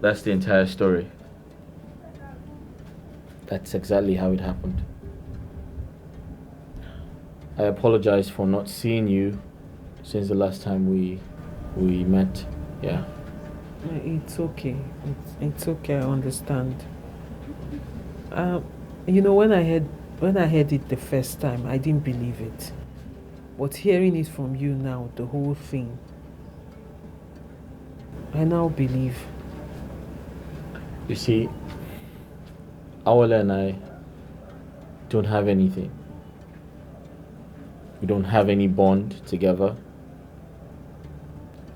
That's the entire story. That's exactly how it happened. I apologize for not seeing you since the last time we met. Yeah. It's okay. It's okay. I understand. You know, when I heard it the first time, I didn't believe it. But hearing it from you now, the whole thing, I now believe. You see, Awale and I don't have anything. We don't have any bond together.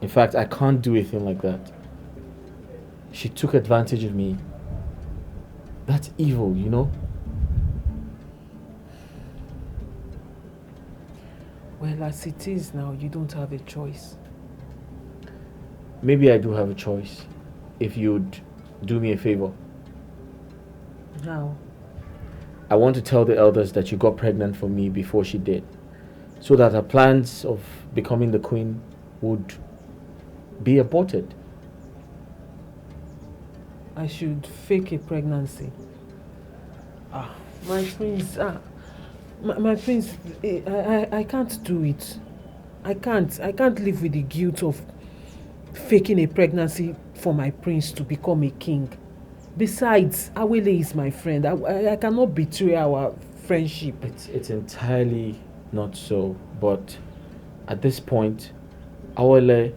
In fact, I can't do a thing like that. She took advantage of me. That's evil, you know? Well, as it is now, you don't have a choice. Maybe I do have a choice. If you'd do me a favor. How? I want to tell the elders that you got pregnant for me before she did, so that her plans of becoming the queen would be aborted. I should fake a pregnancy. My prince, my prince, I can't do it. I can't live with the guilt of faking a pregnancy for my prince to become a king. Besides, Awele is my friend. I cannot betray our friendship. It's entirely not so, but at this point, Awele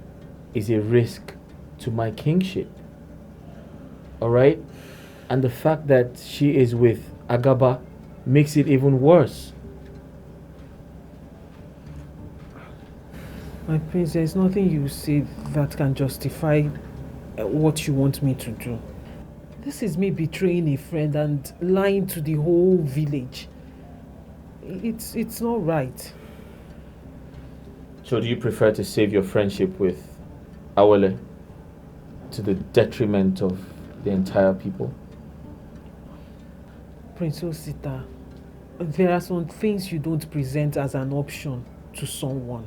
is a risk to my kingship. Alright? And the fact that she is with Agaba makes it even worse. My prince, there is nothing you say that can justify what you want me to do. This is me betraying a friend and lying to the whole village. It's not right. So do you prefer to save your friendship with Awele to the detriment of the entire people? Prince Osita, there are some things you don't present as an option to someone.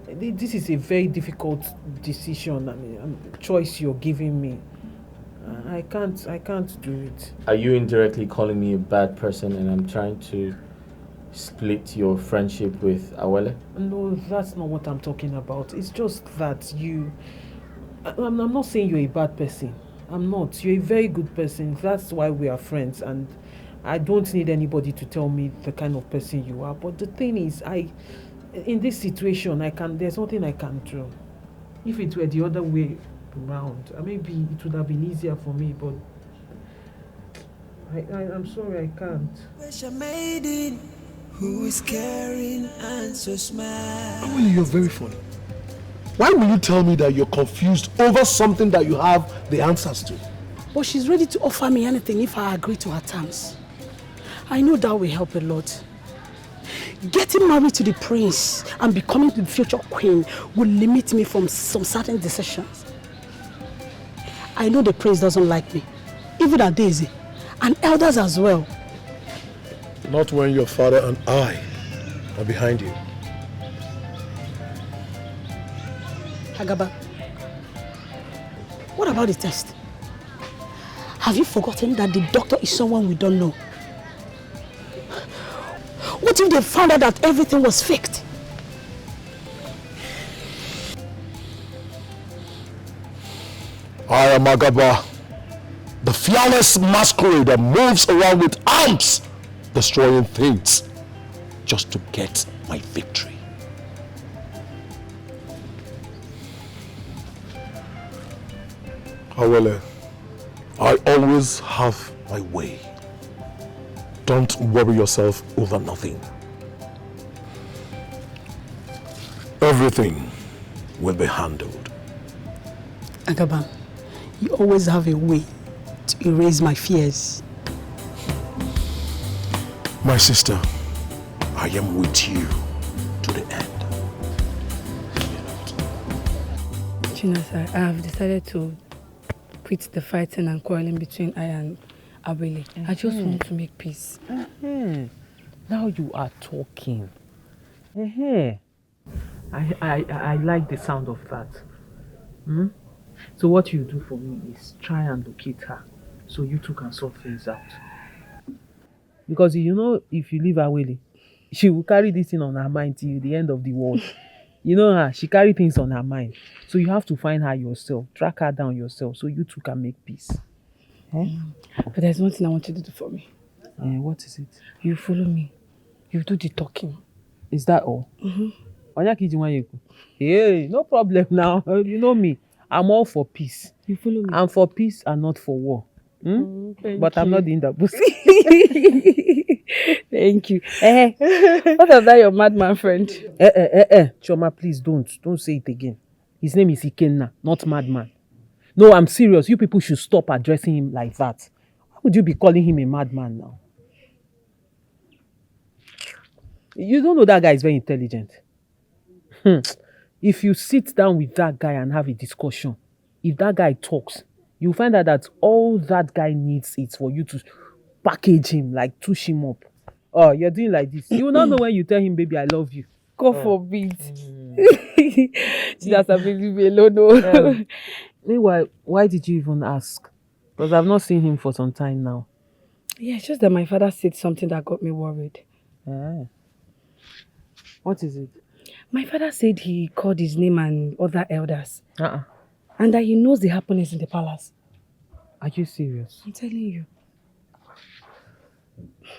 This is a very difficult decision. I mean, choice you're giving me. I can't do it. Are you indirectly calling me a bad person and I'm trying to split your friendship with Awele? No, that's not what I'm talking about. It's just that I'm not saying you're a bad person. I'm not. You're a very good person. That's why we are friends, and I don't need anybody to tell me the kind of person you are. But the thing is, in this situation, there's nothing I can do. If it were the other way around, maybe it would have been easier for me, but I'm sorry, I can't. Special maiden who is caring and so smart. Well, you're very funny. Why will you tell me that you're confused over something that you have the answers to? But she's ready to offer me anything if I agree to her terms. I know that will help a lot. Getting married to the prince and becoming the future queen will limit me from some certain decisions. I know the prince doesn't like me, even at Daisy, and elders as well. Not when your father and I are behind you. Agaba, what about the test? Have you forgotten that the doctor is someone we don't know? What if they found out that everything was faked? I am Agaba, the fearless masquerade that moves around with arms, destroying things just to get my victory. However, I always have my way. Don't worry yourself over nothing. Everything will be handled. Agaba, you always have a way to erase my fears. My sister, I am with you to the end. Chinasa, I have decided to quit the fighting and quarreling between I and Awele. I just want to make peace. Now you are talking. I like the sound of that. So what you do for me is try and locate her so you two can sort things out. Because you know, if you leave her waiting, she will carry this thing on her mind till the end of the world. You know her, she carry things on her mind. So you have to find her yourself, track her down yourself so you two can make peace. Eh? But there's one thing I want you to do for me. What is it? You follow me. You do the talking. Is that all? Mm-hmm. Hey, no problem now. You know me. I'm all for peace. You follow me? I'm for peace and not for war. But I'm not in the bush. Thank you. What about your madman friend? Choma, please don't say it again. His name is Ikenna, not madman. No, I'm serious. You people should stop addressing him like that. Why would you be calling him a madman now? You don't know that guy is very intelligent. If you sit down with that guy and have a discussion, if that guy talks, you'll find out that all that guy needs is for you to package him, like touch him up. Oh, you're doing like this. You will not know when you tell him, baby, I love you. God forbid. That's a baby alone. Meanwhile, why did you even ask? Because I've not seen him for some time now. Yeah, it's just that my father said something that got me worried. What is it? My father said he called his name and other elders. And that he knows the happenings in the palace. Are you serious? I'm telling you.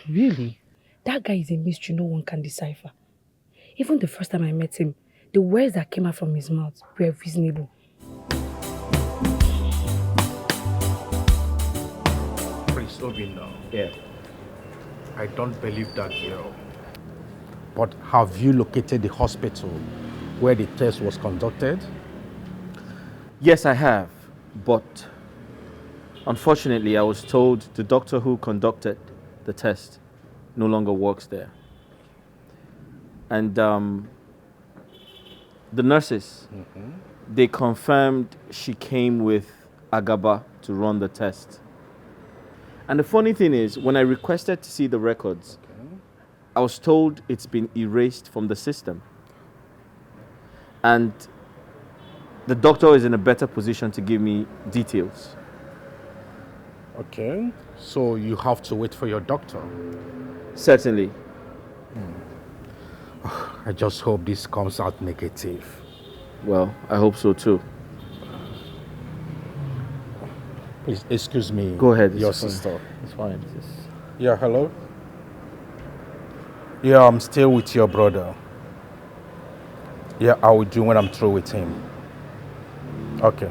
Really? That guy is a mystery no one can decipher. Even the first time I met him, the words that came out from his mouth were reasonable. Prince Obinna. Yeah. I don't believe that girl. But have you located the hospital where the test was conducted? Yes, I have, but unfortunately, I was told the doctor who conducted the test no longer works there. And the nurses, they confirmed she came with Agaba to run the test. And the funny thing is, when I requested to see the records, I was told it's been erased from the system. And the doctor is in a better position to give me details. Okay, so you have to wait for your doctor. Certainly. I just hope this comes out negative. Well, I hope so too. Please, excuse me. Go ahead. Your It's fine. sister. It's fine. Yeah, hello? Yeah, I'm still with your brother. Yeah, I will do when I'm through with him. Okay.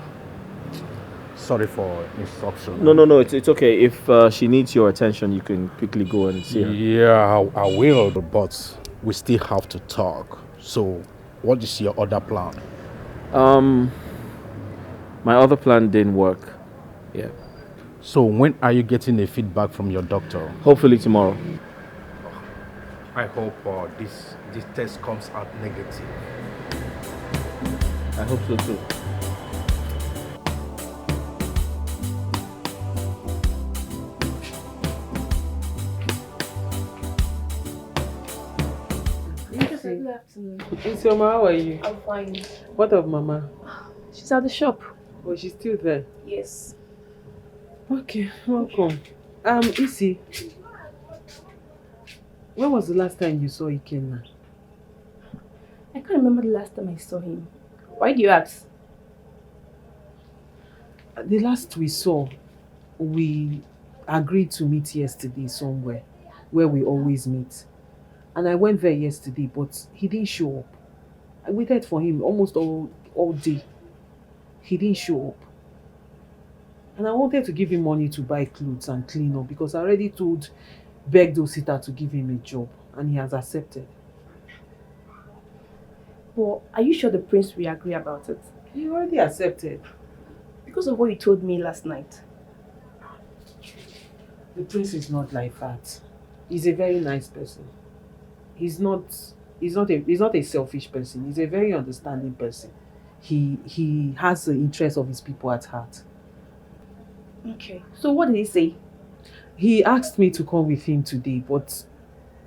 Sorry for interruption. No, it's okay. If she needs your attention, you can quickly go and see her. Yeah, I will, but we still have to talk. So, what is your other plan? My other plan didn't work. Yeah. So, when are you getting a feedback from your doctor? Hopefully tomorrow. I hope this test comes out negative. I hope so too. Good afternoon. Isioma, how are you? I'm fine. What of Mama? She's at the shop. Oh, she's still there? Yes. Okay, welcome. Isi, when was the last time you saw Ikenna? I can't remember the last time I saw him. Why do you ask? The last we saw, we agreed to meet yesterday somewhere where we always meet. And I went there yesterday, but he didn't show up. I waited for him almost all day. He didn't show up. And I wanted to give him money to buy clothes and clean up because I already begged Osita to give him a job and he has accepted. But are you sure the prince will agree about it? He already accepted. Because of what you told me last night. The prince is not like that. He's a very nice person. He's not a selfish person. He's a very understanding person. He has the interest of his people at heart. Okay. So what did he say? He asked me to come with him today, but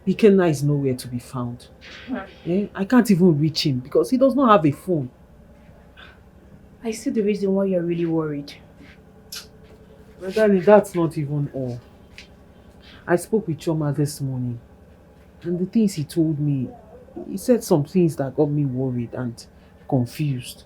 Ikenna is nowhere to be found. I can't even reach him because he does not have a phone. I see the reason why you're really worried. But darling, that's not even all. I spoke with Choma this morning, and the things he told me, he said some things that got me worried and confused.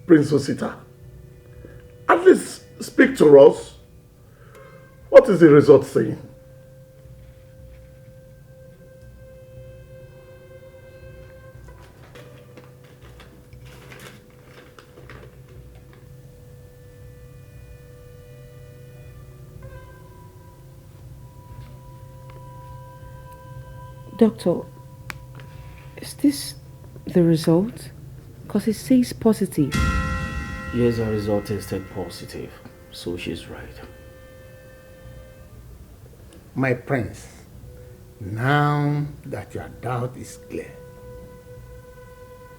Prince Osita, at least speak to us. What is the result saying? Doctor, is this the result? Because it says positive. Yes, her result tested positive, so she's right. My prince, now that your doubt is clear,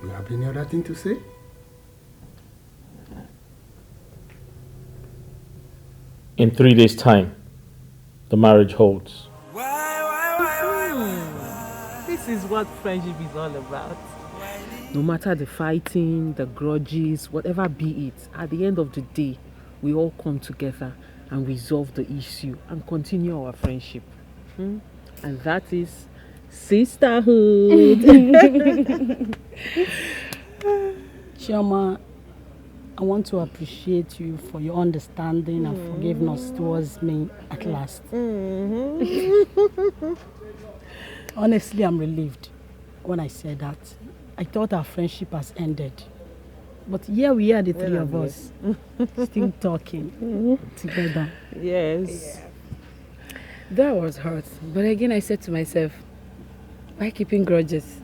you have any other thing to say? In 3 days' time, the marriage holds. This is what friendship is all about. No matter the fighting, the grudges, whatever be it, at the end of the day, we all come together and resolve the issue and continue our friendship. And that is sisterhood. Chioma, I want to appreciate you for your understanding and forgiveness towards me at last. Honestly, I'm relieved when I said that. I thought our friendship has ended. But here we are, the three of us, still talking together. Yes. That was hurt. But again, I said to myself, why keeping grudges?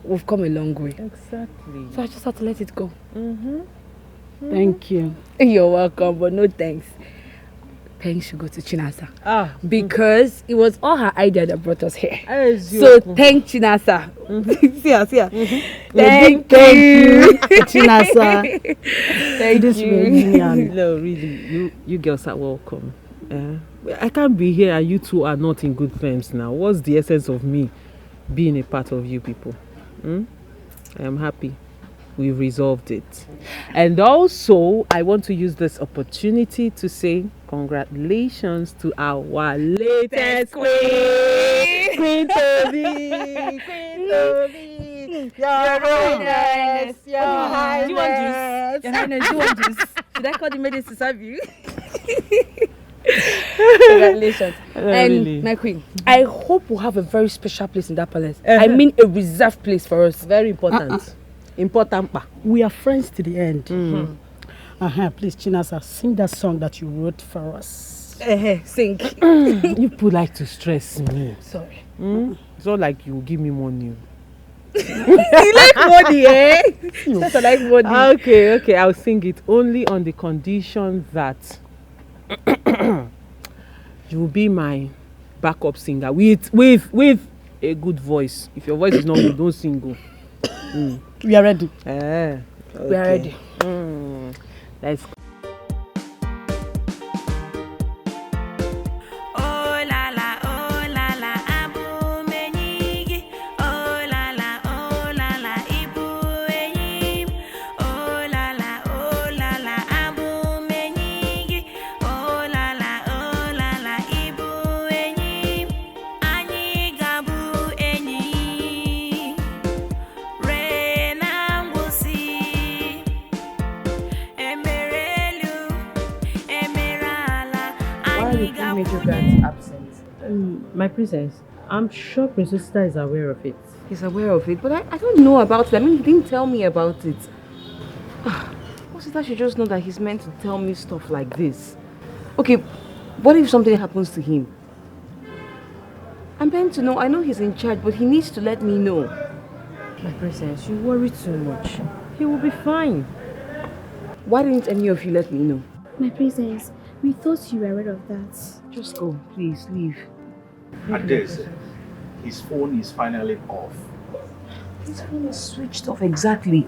We've come a long way. Exactly. So I just had to let it go. Thank you. You're welcome, but no thanks. Thanks should go to Chinasa. Because it was all her idea that brought us here. So thank Chinasa. See ya. Thank you. Chinasa. Thank you. No, really, you girls are welcome. I can't be here and you two are not in good terms now. What's the essence of me being a part of you people? I am happy we resolved it. And also, I want to use this opportunity to say congratulations to our latest queen, Queen Toby. Your Highness, Your Highness. Do you want juice? Your Highness, do you want juice? Should I call the maiden to serve you? Congratulations. And my queen, I hope we'll have a very special place in that palace. I mean a reserved place for us. Very important. Important. We are friends to the end. Please, Chinasa, sing that song that you wrote for us. Sing. You people like to stress me. Sorry. It's not like you give me money. You like money, eh? Yes, I like money. Okay, I'll sing it only on the condition that you will be my backup singer with a good voice. If your voice is not good, don't sing. We are ready. We are ready. Let's go. My princess, I'm sure Princess Sita is aware of it. He's aware of it, but I don't know about it. I mean, he didn't tell me about it. What's it that she just know that he's meant to tell me stuff like this? Okay, what if something happens to him? I'm meant to know. I know he's in charge, but he needs to let me know. My princess, you worry too much. He will be fine. Why didn't any of you let me know? My princess, we thought you were aware of that. Just go, please, leave. At this, his phone is finally off. His phone is switched off exactly.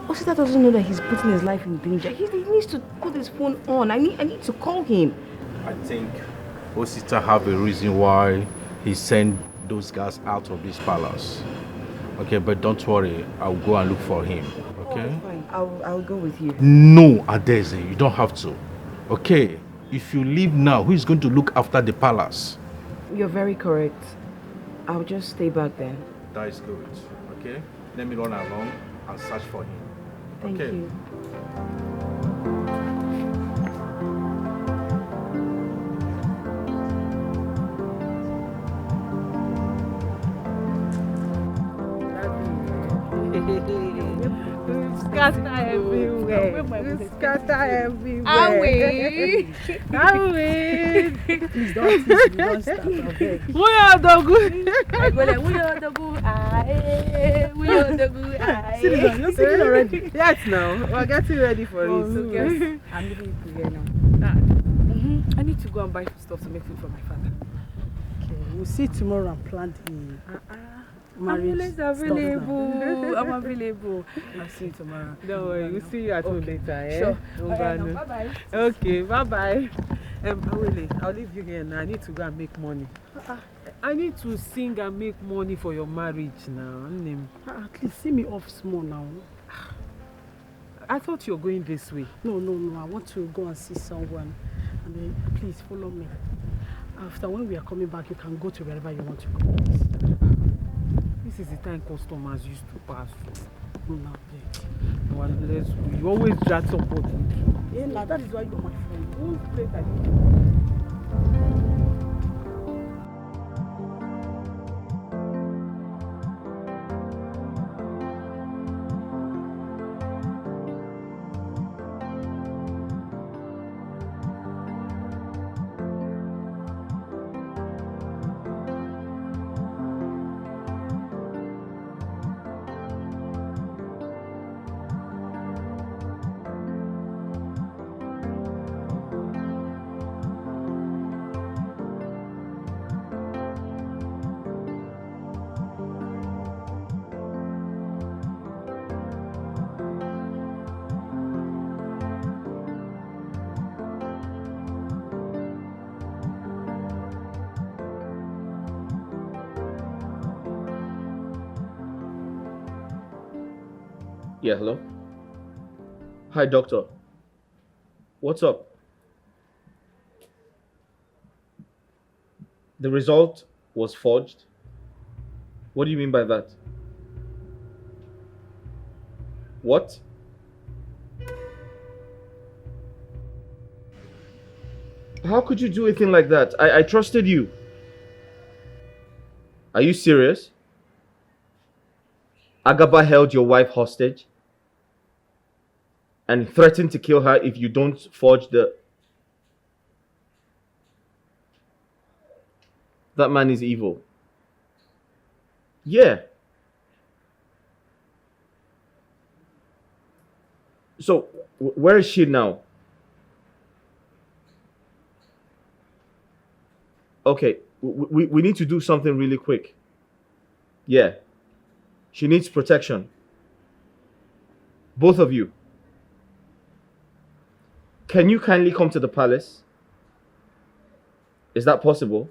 Osita doesn't know that he's putting his life in danger. He needs to put his phone on. I need to call him. I think Osita have a reason why he sent those guys out of this palace. Okay, but don't worry, I'll go and look for him. Okay? Oh, fine. I'll go with you. No, Adeze, you don't have to. Okay, if you leave now, who is going to look after the palace? You're very correct. I'll just stay back then. That is good. Okay? Let me run along and search for him. Thank you. Scatter everywhere. Scatter everywhere. Awe. Please don't tease me. Don't start. We are Dogu. I go like, we are Dogu. Aye. We are Dogu. Aye. You're singing already. Yes, now. We're getting ready for it. Okay. I'm leaving it here now. I need to go and buy stuff to make food for my father. Okay, we'll see tomorrow and plan the marriage. I'm available. I'm available. I'll see you tomorrow. Don't worry, we'll see you at home later. Eh? Sure. Bye-bye. Okay, bye-bye. I'll leave you here now. I need to go and make money. I need to sing and make money for your marriage now. At least see me off small now. I thought you were going this way. No. I want to go and see someone. And then please follow me. After when we are coming back, you can go to wherever you want to go. This is the time customers used to pass. No, please. Unless you always drag somebody. Yeah, now that is why you're my friend. Who's place Yeah, hello? Hi, doctor. What's up? The result was forged? What do you mean by that? What? How could you do a thing like that? I trusted you. Are you serious? Agaba held your wife hostage and threatened to kill her if you don't forge the... That man is evil. Yeah. So, where is she now? Okay, we need to do something really quick. Yeah. She needs protection. Both of you. Can you kindly come to the palace? Is that possible?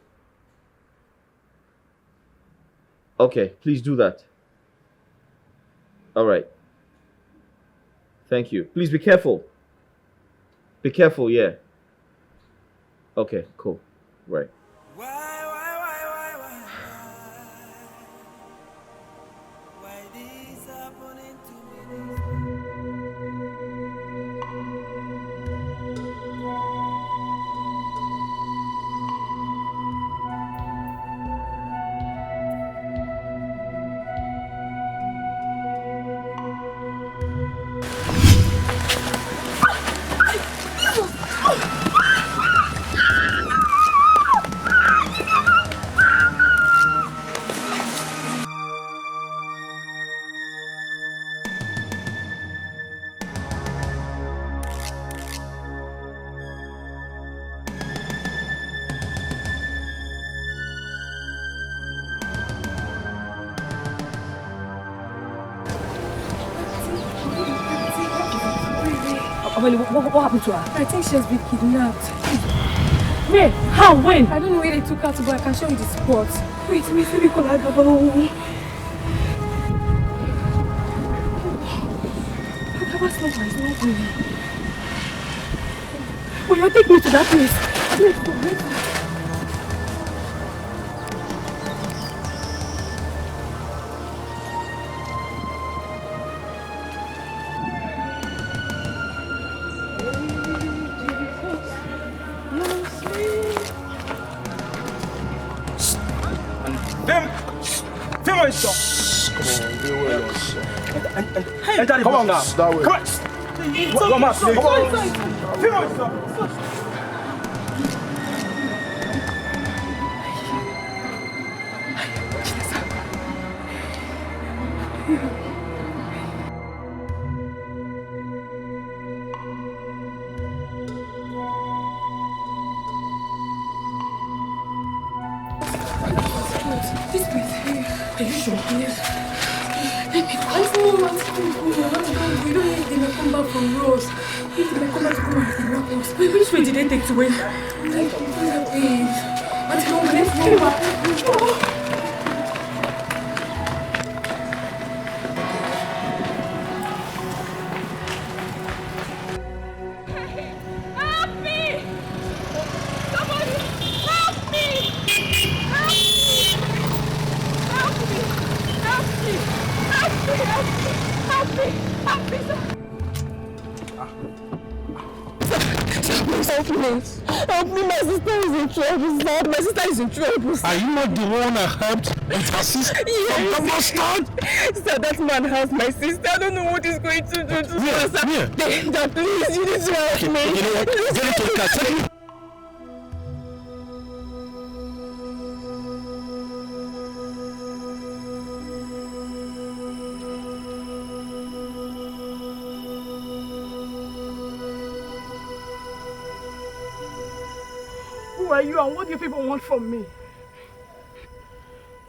Okay, please do that. All right. Thank you. Please be careful. Be careful, yeah. Okay, cool. Right. What happened to her? I think she has been kidnapped. Where? How? When? I don't know where they took her to, but I can show you the spot. Wait, let me call her. What's not my name? Will you take me to that place? Let's go. Come on now. That way. Come on. Come on. This place. Are you sure? Yes. Let me go. We don't need them to come back from Rose. If they come back to come and kidnap us. Wait, which way did they take to win? Let's go. Help me, my sister is in trouble, sir. My sister is in trouble, sir. Are you not the one I helped with her sister? Yes. From the bastard? Sir, that man has my sister. I don't know what he's going to do to her, sir. Danger, please, you need to help me. You know what? Get into the car. Take me. Who are you and what do you people want from me?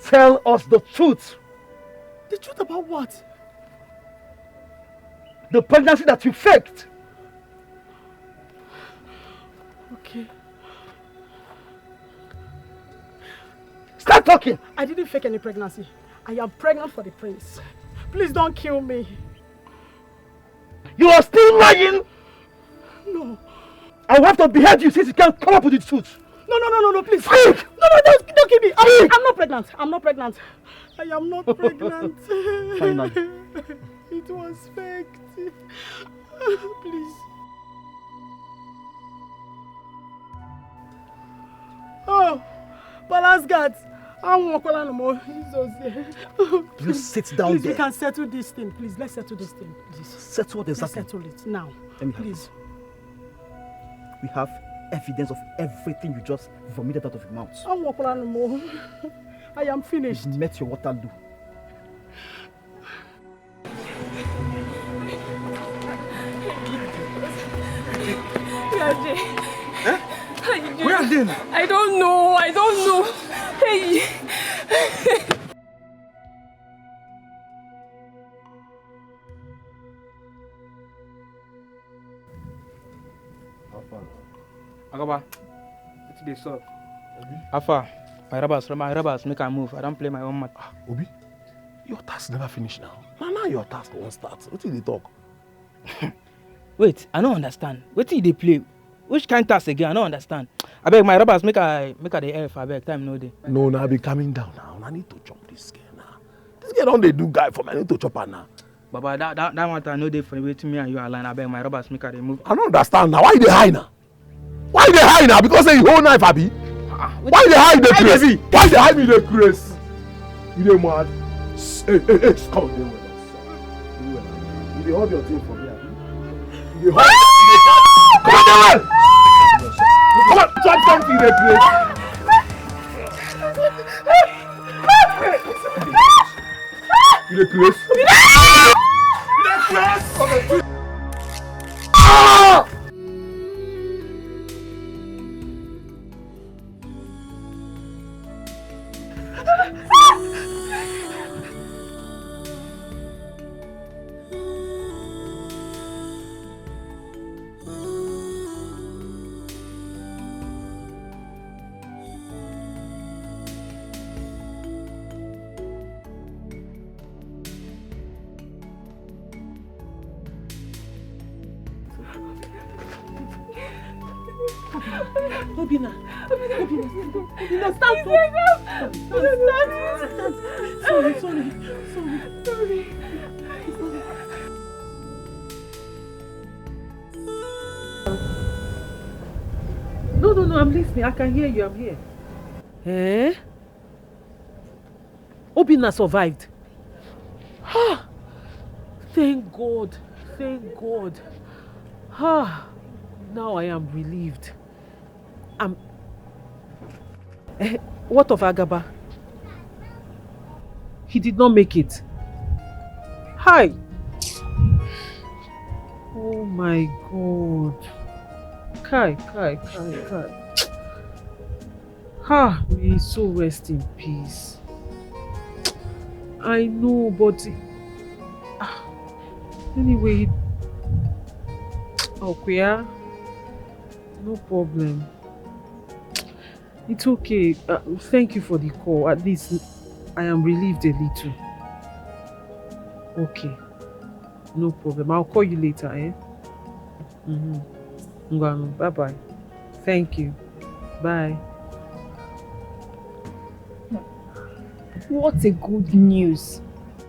Tell us the truth. The truth about what? The pregnancy that you faked. Okay. Start talking. I didn't fake any pregnancy. I am pregnant for the prince. Please don't kill me. You are still lying. No. I will have to behead you since you can't come up with the truth. No, please. Speak! No, don't kill me. I'm not pregnant. I'm not pregnant. I am not pregnant. Finally. It was faked. Please. Oh, Palace guards. I won't call no more. You sit down please, there. We can settle this thing. Please, let's settle this thing. Please. Settle what exactly? Let's settle it now. Let me please. We have evidence of everything you just vomited out of your mouth. I won't call no more. I am finished. You've met your Waterloo. Where are they? Huh? Where are they? I don't know. Hey. Agaba, it's the sub. Alpha, my robbers, make a move. I don't play my own match. Obi, your task never finished now. Now your task won't start. What did they talk? Wait, I don't understand. What did they play? Which kind of task again? I don't understand. I beg my robbers, make a the elf. I beg time no day. No, now be coming down now. I need to chop this girl now. This girl don't they do guy for me. I need to chop her now. Baba, that one I know they for the way to me and you align. I beg my robbers, make a move. I don't understand now. Why they hide now? Why they hide now? Because say you hold knife, Abi. Why they hide the grace? Why they hide me the grace? You dey mad? Hey, come on, you dey hold your thing for me, Abi. You dey hold. Come on, come on, try something, the grace. You dey grace? You dey grace? Ah! Obina, stand up. Sorry. No, I'm listening. I can hear you. I'm here. Eh? Obina survived. Ah, thank God. Ah, now I am relieved. What of Agaba? He did not make it. Hi. Oh my God. Kai. May his soul rest in peace. I know, but anyway, okay, no problem. It's okay. Thank you for the call. At least I am relieved a little. Okay, no problem. I'll call you later, eh? Bye-bye. Thank you. Bye. What a good news.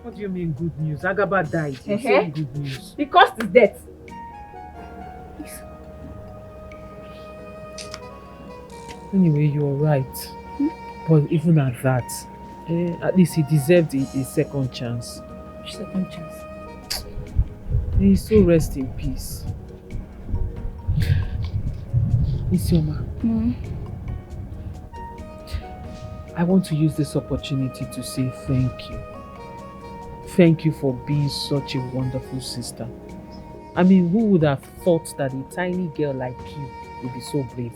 What do you mean good news? Agaba died. You say good news. He caused his death. Anyway, you're right. But even at that, at least he deserved a second chance. Second chance? May he still rest in peace. Isioma, I want to use this opportunity to say thank you. Thank you for being such a wonderful sister. I mean, who would have thought that a tiny girl like you would be so brave?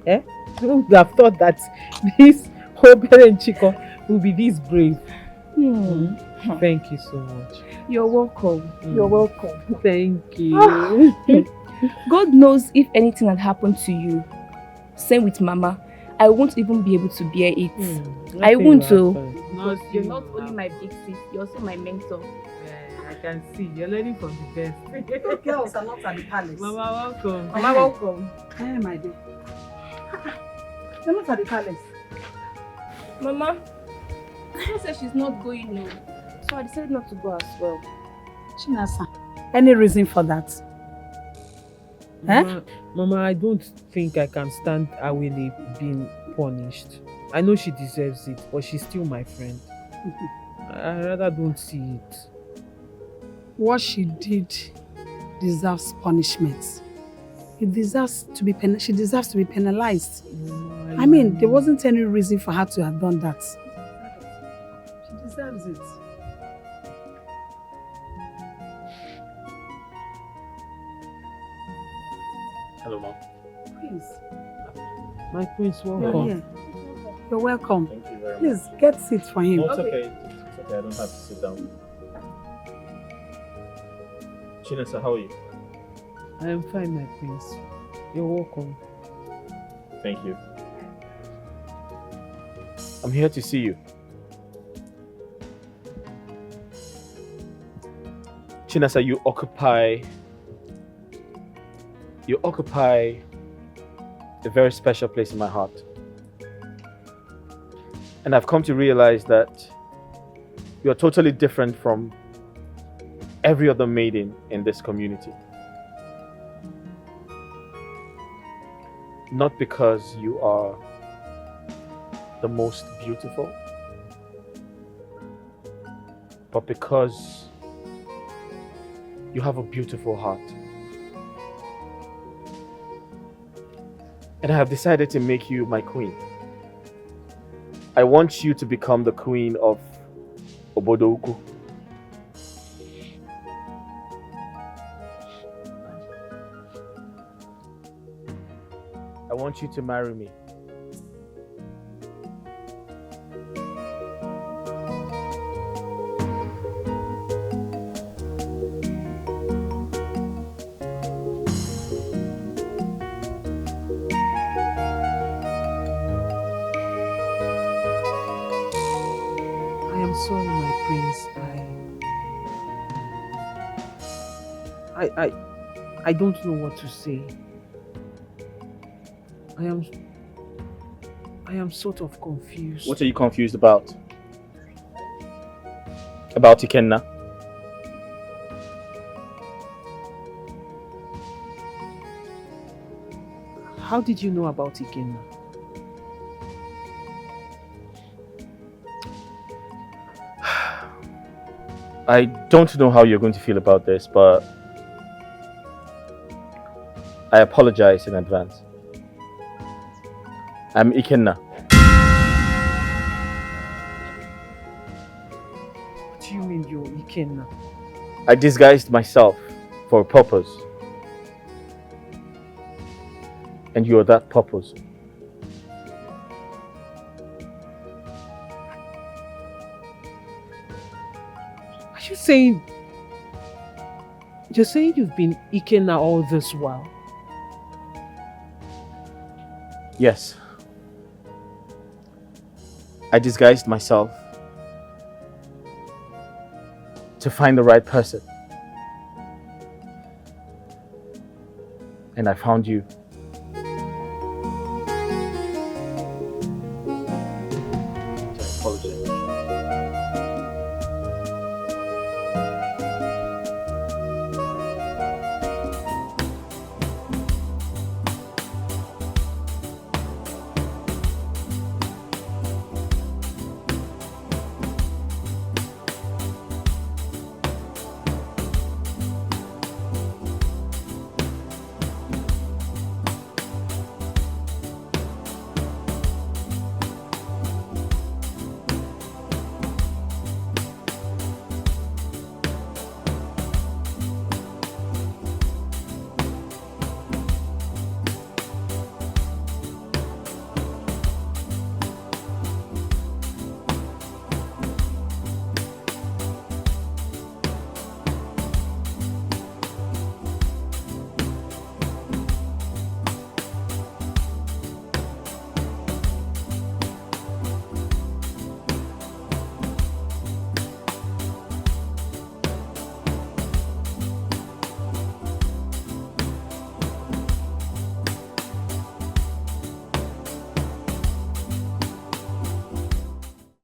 Eh? Who would have thought that this Obere Chico would be this brave? Thank you so much. You're welcome. You're welcome. Thank you. God knows if anything had happened to you. Same with Mama. I won't even be able to bear it. I won't too. Because you're not only my big sis, you're also my mentor. Yeah, I can see. You're learning from the best. Girls are not at the palace. Mama, welcome. Mama, welcome. Hey, my dear. You're not at the palace. Mama, she said she's not going no. So I decided not to go as well. Chinasa, any reason for that? Mama, I don't think I can stand Awele being punished. I know she deserves it, but she's still my friend. I rather don't see it. What she did deserves punishment. She deserves to be penalized. I mean, there wasn't any reason for her to have done that. She deserves it. Hello, Mom. Please. My prince, welcome. You're welcome. Thank you very much. Please, get seat for him. No, it's okay. It's okay. I don't have to sit down. Chinasa, how are you? I am fine, my prince. You're welcome. Thank you. I'm here to see you. Chinasa, you occupy a very special place in my heart. And I've come to realize that you are totally different from every other maiden in this community. Not because you are the most beautiful, but because you have a beautiful heart. And I have decided to make you my queen. I want you to become the queen of Obodo Ukwu. I want you to marry me. Sorry, my prince. I don't know what to say. I am sort of confused. What are you confused about? About Ikenna? How did you know about Ikenna? I don't know how you're going to feel about this, but I apologize in advance. I'm Ikenna. What do you mean you're Ikenna? I disguised myself for a purpose. And you are that purpose. Are you saying... You're saying you've been Ikenna all this while? Yes. I disguised myself to find the right person. And I found you.